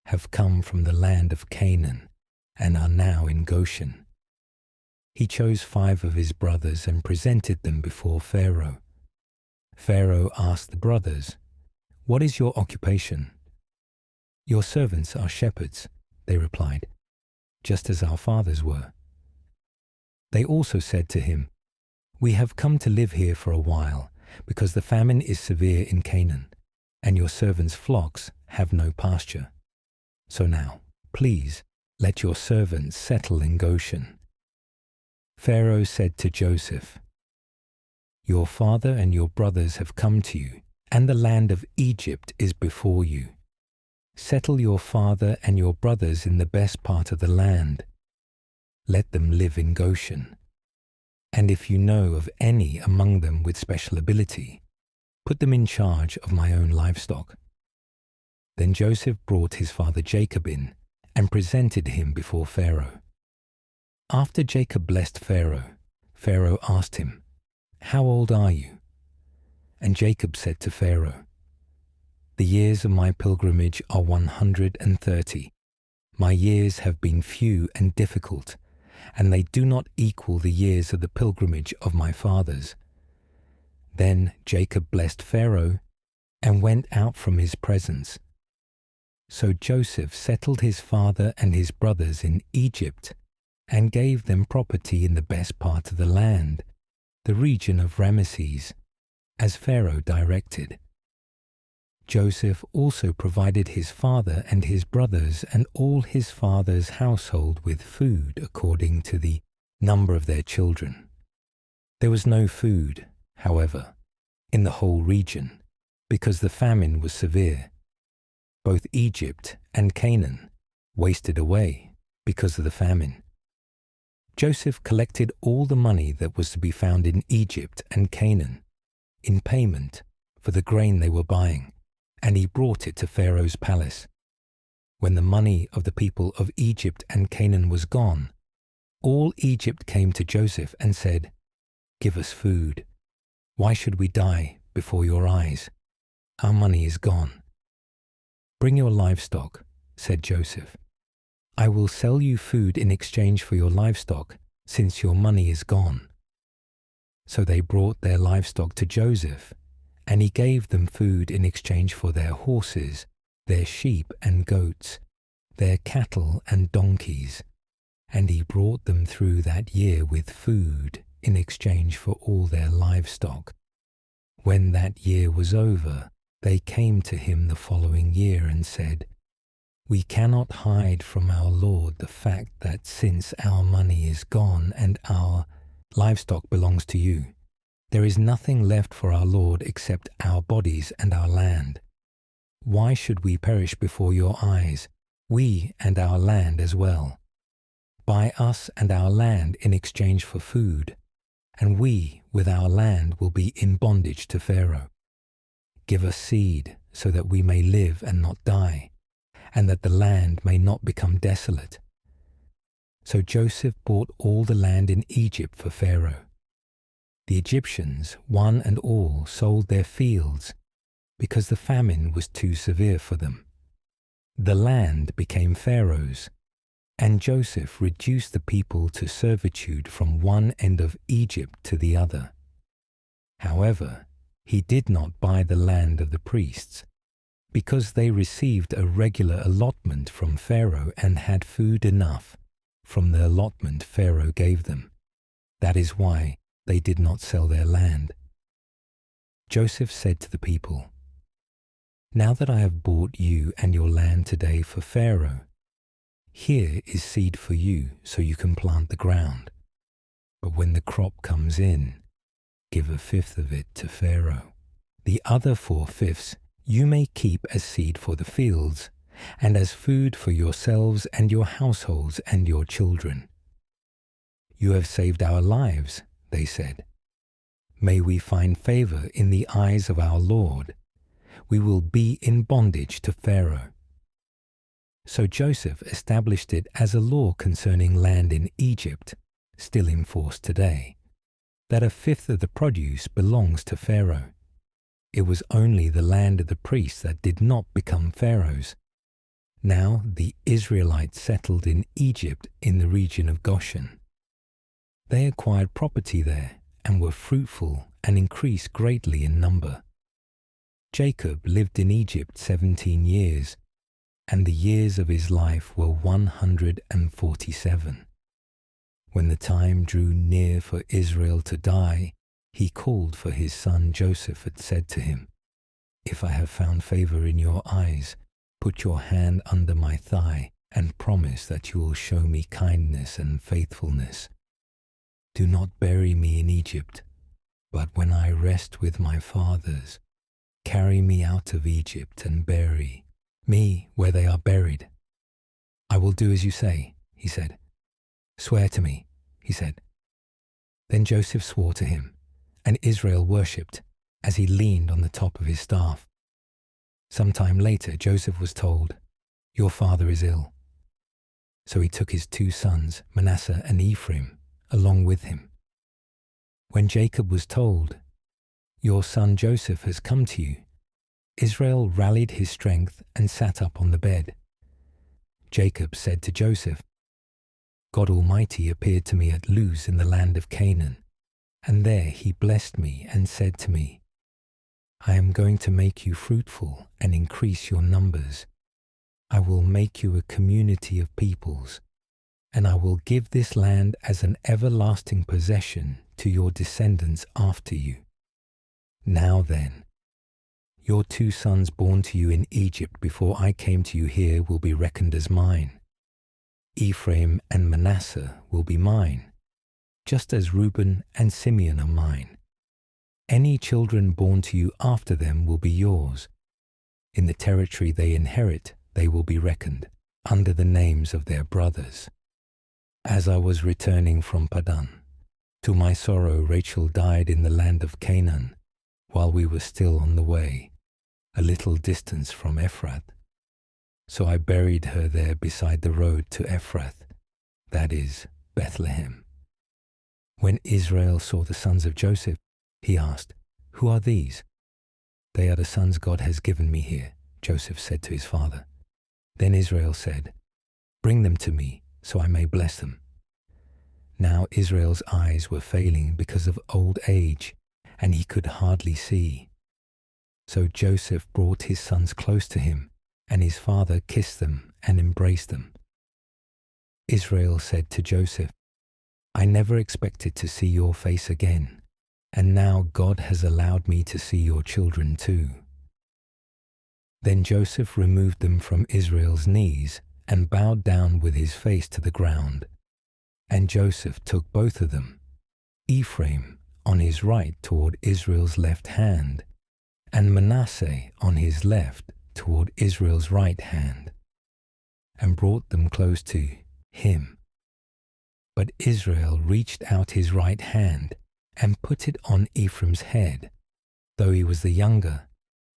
have come from the land of Canaan and are now in Goshen. He chose 5 of his brothers and presented them before Pharaoh. Pharaoh asked the brothers, "What is your occupation?" "Your servants are shepherds," they replied, "just as our fathers were." They also said to him, "We have come to live here for a while, because the famine is severe in Canaan, and your servants' flocks have no pasture. So now, please, let your servants settle in Goshen." Pharaoh said to Joseph, "Your father and your brothers have come to you, and the land of Egypt is before you. Settle your father and your brothers in the best part of the land. Let them live in Goshen. And if you know of any among them with special ability, put them in charge of my own livestock." Then Joseph brought his father Jacob in and presented him before Pharaoh. After Jacob blessed Pharaoh, Pharaoh asked him, "How old are you?" And Jacob said to Pharaoh, "The years of my pilgrimage are 130. My years have been few and difficult, and they do not equal the years of the pilgrimage of my fathers." Then Jacob blessed Pharaoh and went out from his presence. So Joseph settled his father and his brothers in Egypt and gave them property in the best part of the land, the region of Ramesses, as Pharaoh directed. Joseph also provided his father and his brothers and all his father's household with food according to the number of their children. There was no food, however, in the whole region, because the famine was severe. Both Egypt and Canaan wasted away because of the famine. Joseph collected all the money that was to be found in Egypt and Canaan in payment for the grain they were buying, and he brought it to Pharaoh's palace. When the money of the people of Egypt and Canaan was gone, all Egypt came to Joseph and said, "Give us food. Why should we die before your eyes? Our money is gone." "Bring your livestock," said Joseph. "I will sell you food in exchange for your livestock, since your money is gone." So they brought their livestock to Joseph, and he gave them food in exchange for their horses, their sheep and goats, their cattle and donkeys, and he brought them through that year with food in exchange for all their livestock. When that year was over, they came to him the following year and said, "We cannot hide from our Lord the fact that since our money is gone and our livestock belongs to you, there is nothing left for our Lord except our bodies and our land. Why should we perish before your eyes, we and our land as well? Buy us and our land in exchange for food, and we with our land will be in bondage to Pharaoh. Give us seed so that we may live and not die, and that the land may not become desolate." So Joseph bought all the land in Egypt for Pharaoh. The Egyptians, one and all, sold their fields because the famine was too severe for them. The land became Pharaoh's, and Joseph reduced the people to servitude from one end of Egypt to the other. However, he did not buy the land of the priests, because they received a regular allotment from Pharaoh and had food enough from the allotment Pharaoh gave them. That is why they did not sell their land. Joseph said to the people, "Now that I have bought you and your land today for Pharaoh, here is seed for you so you can plant the ground. But when the crop comes in, give 1/5 of it to Pharaoh. The other 4/5 you may keep as seed for the fields and as food for yourselves and your households and your children." "You have saved our lives," they said. "May we find favor in the eyes of our Lord. We will be in bondage to Pharaoh." So Joseph established it as a law concerning land in Egypt, still in force today, that 1/5 of the produce belongs to Pharaoh. it was only the land of the priests that did not become Pharaoh's. Now the Israelites settled in Egypt in the region of Goshen. They acquired property there and were fruitful and increased greatly in number. Jacob lived in Egypt 17 years, and the years of his life were 147. When the time drew near for Israel to die, he called for his son Joseph and said to him, "If I have found favor in your eyes, put your hand under my thigh and promise that you will show me kindness and faithfulness. Do not bury me in Egypt, but when I rest with my fathers, carry me out of Egypt and bury me where they are buried." "I will do as you say," he said. "Swear to me," he said. Then Joseph swore to him, and Israel worshipped as he leaned on the top of his staff. Some time later, Joseph was told, "Your father is ill." So he took his 2 sons, Manasseh and Ephraim, along with him. When Jacob was told, "Your son Joseph has come to you," Israel rallied his strength and sat up on the bed. Jacob said to Joseph, "God Almighty appeared to me at Luz in the land of Canaan, and there he blessed me and said to me, 'I am going to make you fruitful and increase your numbers. I will make you a community of peoples, and I will give this land as an everlasting possession to your descendants after you.' Now then, your 2 sons born to you in Egypt before I came to you here will be reckoned as mine. Ephraim and Manasseh will be mine, just as Reuben and Simeon are mine. Any children born to you after them will be yours. In the territory they inherit, they will be reckoned under the names of their brothers. As I was returning from Padan, to my sorrow Rachel died in the land of Canaan, while we were still on the way, a little distance from Ephrath. So I buried her there beside the road to Ephrath, that is, Bethlehem." When Israel saw the sons of Joseph, he asked, "Who are these?" "They are the sons God has given me here," Joseph said to his father. Then Israel said, "Bring them to me, so I may bless them." Now Israel's eyes were failing because of old age, and he could hardly see. So Joseph brought his sons close to him, and his father kissed them and embraced them. Israel said to Joseph, "I never expected to see your face again, and now God has allowed me to see your children too." Then Joseph removed them from Israel's knees and bowed down with his face to the ground. And Joseph took both of them, Ephraim on his right toward Israel's left hand, and Manasseh on his left toward Israel's right hand, and brought them close to him. But Israel reached out his right hand and put it on Ephraim's head, though he was the younger,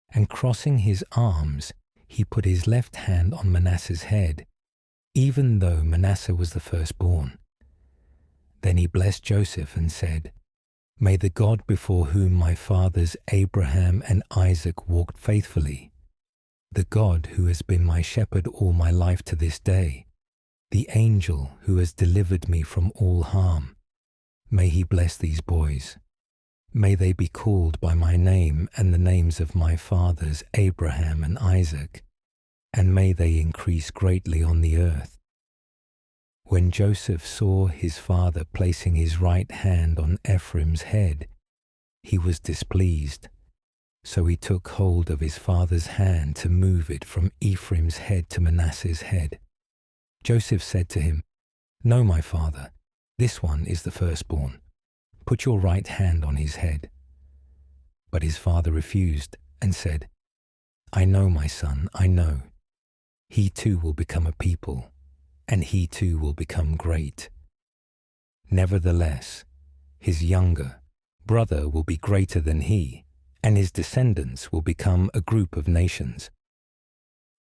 and crossing his arms, he put his left hand on Manasseh's head, even though Manasseh was the firstborn. Then he blessed Joseph and said, "May the God before whom my fathers Abraham and Isaac walked faithfully, the God who has been my shepherd all my life to this day, the angel who has delivered me from all harm, may he bless these boys. May they be called by my name and the names of my fathers Abraham and Isaac, and may they increase greatly on the earth." When Joseph saw his father placing his right hand on Ephraim's head, he was displeased. So he took hold of his father's hand to move it from Ephraim's head to Manasseh's head. Joseph said to him, "No, my father, this one is the firstborn. Put your right hand on his head." But his father refused and said, "I know, my son, I know. He too will become a people, and he too will become great. Nevertheless, his younger brother will be greater than he, and his descendants will become a group of nations."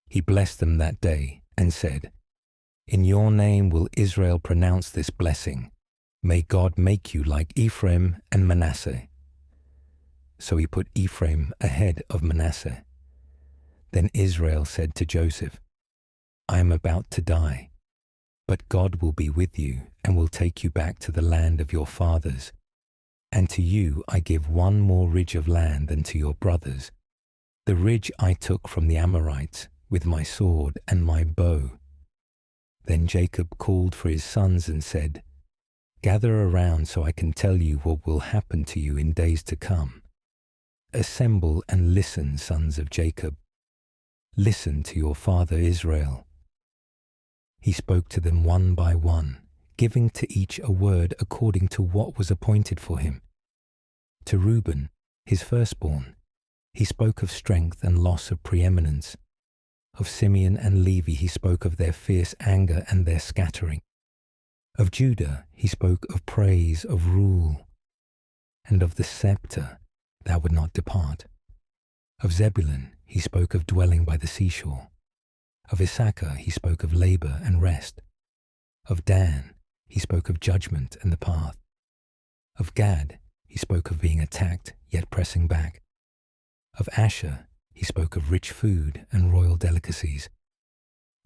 He blessed them that day and said, "In your name will Israel pronounce this blessing. May God make you like Ephraim and Manasseh." so he put Ephraim ahead of Manasseh. Then Israel said to Joseph, I am about to die, but God will be with you and will take you back to the land of your fathers. And to you I give one more ridge of land than to your brothers, the ridge I took from the Amorites with my sword and my bow. Then Jacob called for his sons and said, Gather around so I can tell you what will happen to you in days to come. Assemble and listen, sons of Jacob. Listen to your father Israel. He spoke to them one by one, giving to each a word according to what was appointed for him. To Reuben, his firstborn, he spoke of strength and loss of preeminence. Of Simeon and Levi he spoke of their fierce anger and their scattering. Of Judah he spoke of praise of rule, and of the scepter that would not depart. Of Zebulun he spoke of dwelling by the seashore. Of Issachar he spoke of labor and rest. Of Dan he spoke of judgment and the path. Of Gad he spoke of being attacked yet pressing back. Of Asher he spoke of rich food and royal delicacies.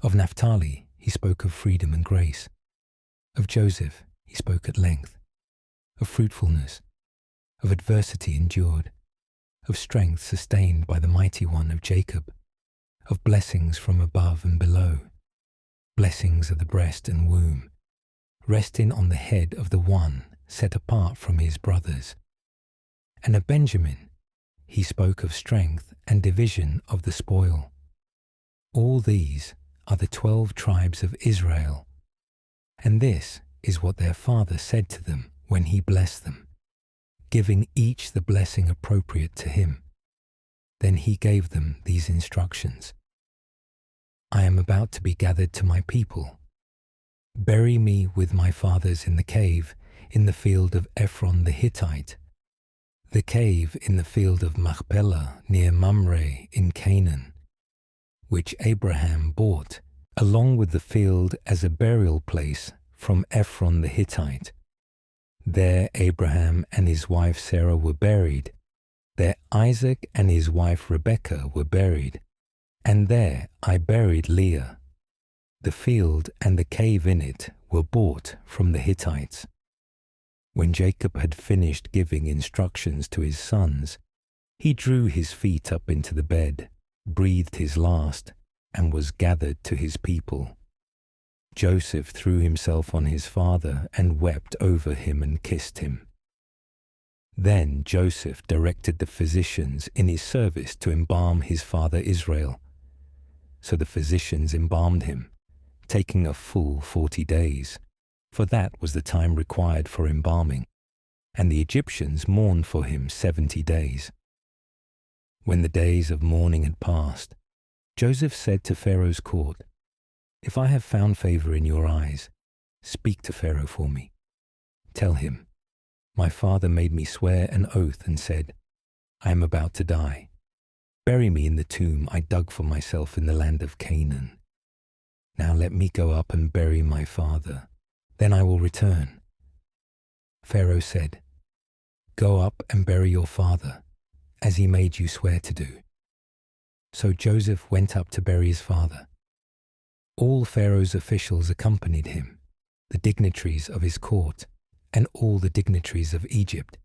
Of Naphtali he spoke of freedom and grace. Of Joseph he spoke at length. Of fruitfulness, of adversity endured, of strength sustained by the mighty one of Jacob, of blessings from above and below, blessings of the breast and womb, resting on the head of the one set apart from his brothers. And of Benjamin he spoke of strength and division of the spoil. All these are the 12 tribes of Israel, and this is what their father said to them when he blessed them, giving each the blessing appropriate to him. Then he gave them these instructions. I am about to be gathered to my people. Bury me with my fathers in the cave in the field of Ephron the Hittite, the cave in the field of Machpelah near Mamre in Canaan, which Abraham bought, along with the field as a burial place from Ephron the Hittite. There Abraham and his wife Sarah were buried. There Isaac and his wife Rebekah were buried. And there I buried Leah. The field and the cave in it were bought from the Hittites. When Jacob had finished giving instructions to his sons, he drew his feet up into the bed, breathed his last, and was gathered to his people. Joseph threw himself on his father and wept over him and kissed him. Then Joseph directed the physicians in his service to embalm his father Israel. So the physicians embalmed him, taking a full 40 days, for that was the time required for embalming, and the Egyptians mourned for him 70 days. When the days of mourning had passed, Joseph said to Pharaoh's court, If I have found favor in your eyes, speak to Pharaoh for me. Tell him, my father made me swear an oath and said, I am about to die. Bury me in the tomb I dug for myself in the land of Canaan. Now let me go up and bury my father. Then I will return. Pharaoh said, Go up and bury your father, as he made you swear to do. So Joseph went up to bury his father. All Pharaoh's officials accompanied him, the dignitaries of his court, and all the dignitaries of Egypt,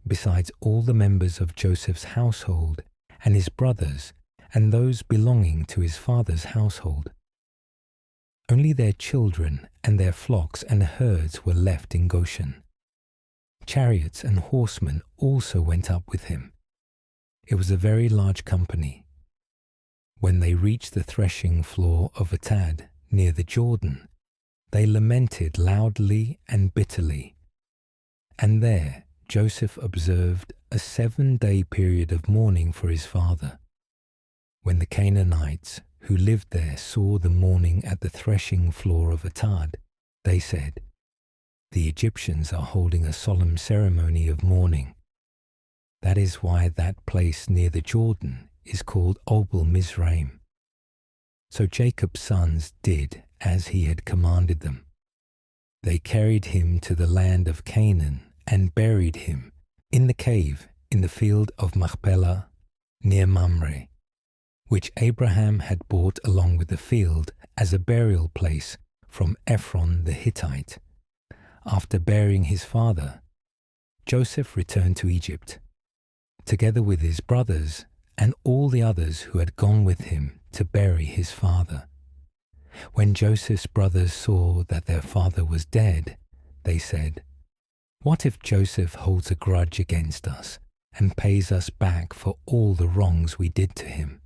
besides all the members of Joseph's household and his brothers and those belonging to his father's household. Only their children and their flocks and herds were left in Goshen. Chariots and horsemen also went up with him. It was a very large company. When they reached the threshing floor of Atad near the Jordan, they lamented loudly and bitterly. And there Joseph observed a 7-day period of mourning for his father. When the Canaanites who lived there saw the mourning at the threshing floor of Atad, they said, The Egyptians are holding a solemn ceremony of mourning. That is why that place near the Jordan is called Obel Mizraim. So Jacob's sons did as he had commanded them. They carried him to the land of Canaan and buried him in the cave in the field of Machpelah near Mamre, which Abraham had bought along with the field as a burial place from Ephron the Hittite. After burying his father, Joseph returned to Egypt, together with his brothers and all the others who had gone with him to bury his father. When Joseph's brothers saw that their father was dead, they said, "What if Joseph holds a grudge against us and pays us back for all the wrongs we did to him?"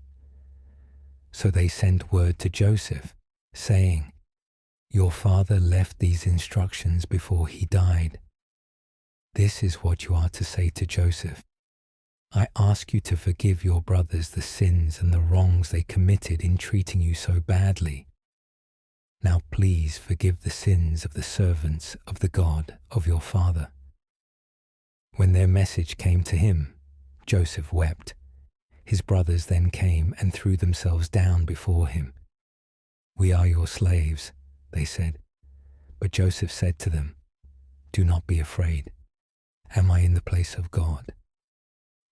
So they sent word to Joseph, saying, "Your father left these instructions before he died. This is what you are to say to Joseph. I ask you to forgive your brothers the sins and the wrongs they committed in treating you so badly. Now please forgive the sins of the servants of the God of your father." When their message came to him, Joseph wept. His brothers then came and threw themselves down before him. "We are your slaves," they said. But Joseph said to them, "Do not be afraid. Am I in the place of God?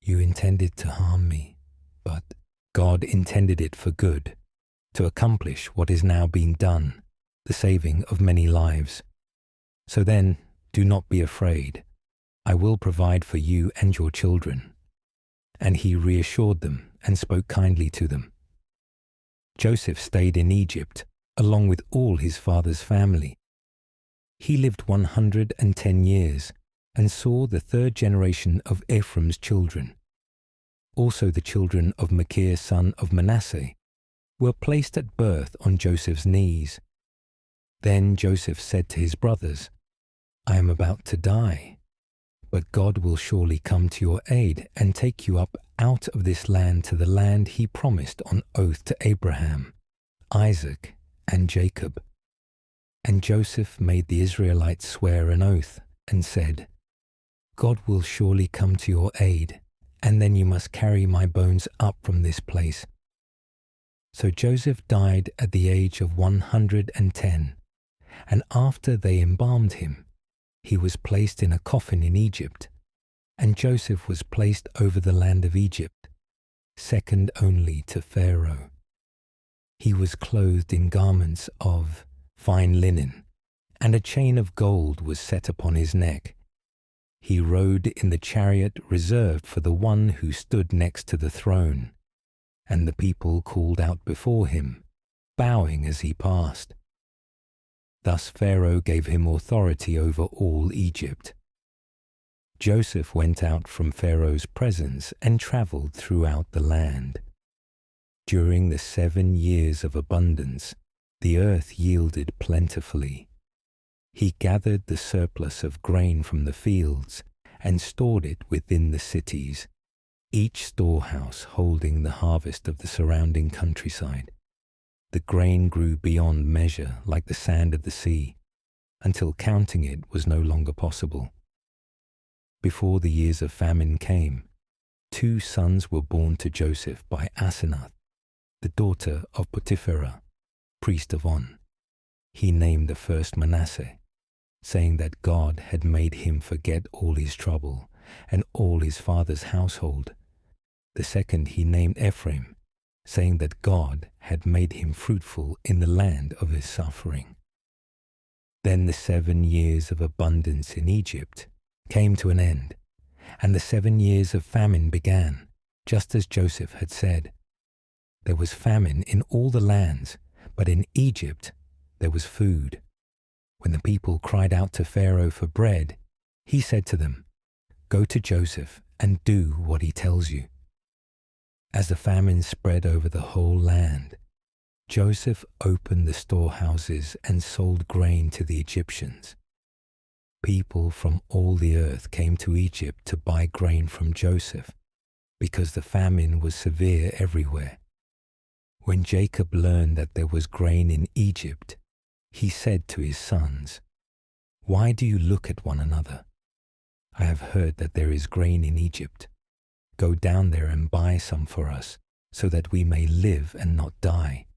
You intended to harm me, but God intended it for good, to accomplish what is now being done, the saving of many lives. So then, do not be afraid. I will provide for you and your children." And he reassured them and spoke kindly to them. Joseph stayed in Egypt, along with all his father's family. He lived 110 years and saw the third generation of Ephraim's children. Also the children of Machir son of Manasseh were placed at birth on Joseph's knees. Then Joseph said to his brothers, "I am about to die, but God will surely come to your aid and take you up out of this land to the land he promised on oath to Abraham, Isaac, and Jacob." And Joseph made the Israelites swear an oath and said, "God will surely come to your aid, and then you must carry my bones up from this place." So Joseph died at the age of 110, and after they embalmed him, he was placed in a coffin in Egypt, and Joseph was placed over the land of Egypt, second only to Pharaoh. He was clothed in garments of fine linen, and a chain of gold was set upon his neck. He rode in the chariot reserved for the one who stood next to the throne, and the people called out before him, bowing as he passed. Thus Pharaoh gave him authority over all Egypt. Joseph went out from Pharaoh's presence and travelled throughout the land. During the 7 years of abundance, the earth yielded plentifully. He gathered the surplus of grain from the fields and stored it within the cities, each storehouse holding the harvest of the surrounding countryside. The grain grew beyond measure like the sand of the sea, until counting it was no longer possible. Before the years of famine came, 2 sons were born to Joseph by Asenath, the daughter of Potipherah, priest of On. He named the first Manasseh, saying that God had made him forget all his trouble and all his father's household. The second he named Ephraim, saying that God had made him fruitful in the land of his suffering. Then the 7 years of abundance in Egypt came to an end, and the 7 years of famine began, just as Joseph had said. There was famine in all the lands, but in Egypt there was food. When the people cried out to Pharaoh for bread, he said to them, "Go to Joseph and do what he tells you." As the famine spread over the whole land, Joseph opened the storehouses and sold grain to the Egyptians. People from all the earth came to Egypt to buy grain from Joseph, because the famine was severe everywhere. When Jacob learned that there was grain in Egypt, he said to his sons, "Why do you look at one another? I have heard that there is grain in Egypt. Go down there and buy some for us, so that we may live and not die."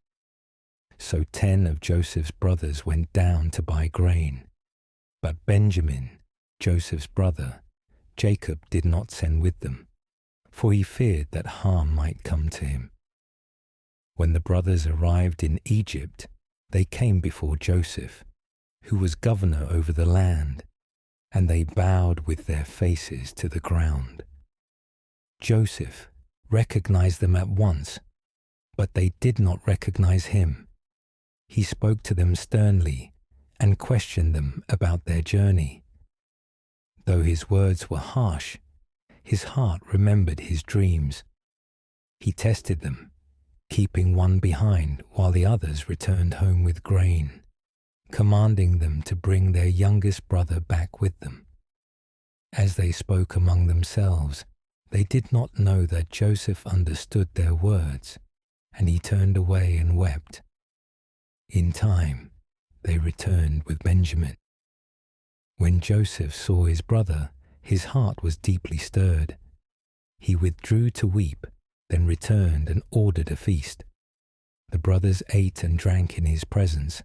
So 10 of Joseph's brothers went down to buy grain. But Benjamin, Joseph's brother, Jacob did not send with them. for he feared that harm might come to him. When the brothers arrived in Egypt, they came before Joseph, who was governor over the land, and they bowed with their faces to the ground. Joseph recognized them at once, but they did not recognize him. He spoke to them sternly and questioned them about their journey. Though his words were harsh, his heart remembered his dreams. He tested them, keeping one behind while the others returned home with grain, commanding them to bring their youngest brother back with them. As they spoke among themselves, they did not know that Joseph understood their words, and he turned away and wept. In time, they returned with Benjamin. When Joseph saw his brother, his heart was deeply stirred. He withdrew to weep, then returned and ordered a feast. The brothers ate and drank in his presence,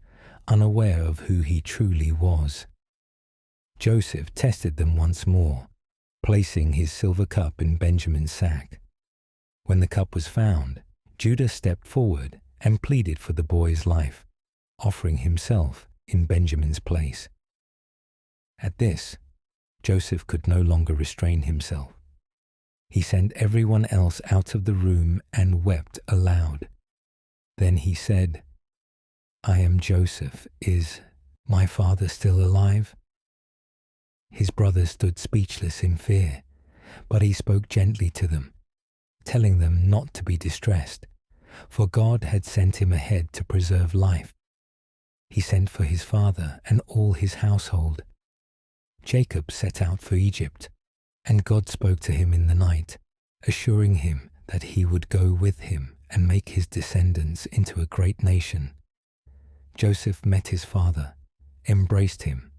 unaware of who he truly was. Joseph tested them once more, placing his silver cup in Benjamin's sack. When the cup was found, Judah stepped forward and pleaded for the boy's life, offering himself in Benjamin's place. At this, Joseph could no longer restrain himself. He sent everyone else out of the room and wept aloud. Then he said, "I am Joseph. Is my father still alive?" His brothers stood speechless in fear, but he spoke gently to them, telling them not to be distressed, for God had sent him ahead to preserve life. He sent for his father and all his household. Jacob set out for Egypt, and God spoke to him in the night, assuring him that he would go with him and make his descendants into a great nation. Joseph met his father, embraced him,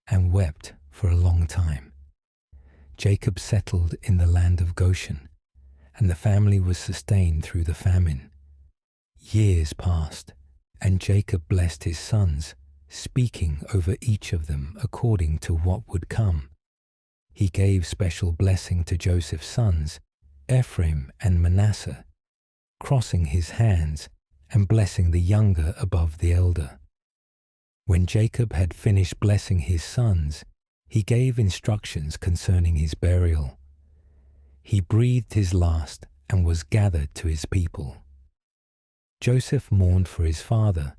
and wept for a long time. Jacob settled in the land of Goshen, and the family was sustained through the famine. Years passed, and Jacob blessed his sons, speaking over each of them according to what would come. He gave special blessing to Joseph's sons, Ephraim and Manasseh, crossing his hands and blessing the younger above the elder. When Jacob had finished blessing his sons, he gave instructions concerning his burial. He breathed his last and was gathered to his people. Joseph mourned for his father,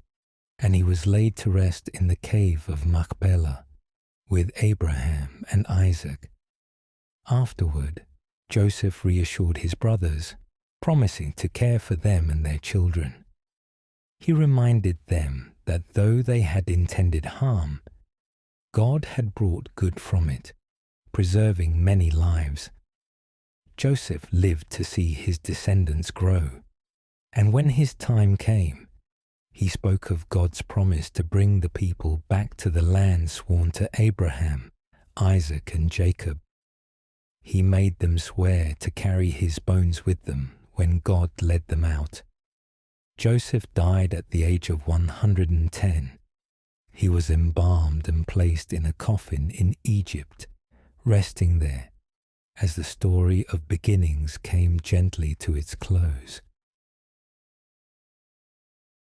and he was laid to rest in the cave of Machpelah with Abraham and Isaac. Afterward, Joseph reassured his brothers, promising to care for them and their children. He reminded them that though they had intended harm, God had brought good from it, preserving many lives. Joseph lived to see his descendants grow, and when his time came, he spoke of God's promise to bring the people back to the land sworn to Abraham, Isaac, and Jacob. He made them swear to carry his bones with them when God led them out. Joseph died at the age of 110. He was embalmed and placed in a coffin in Egypt, resting there as the story of beginnings came gently to its close.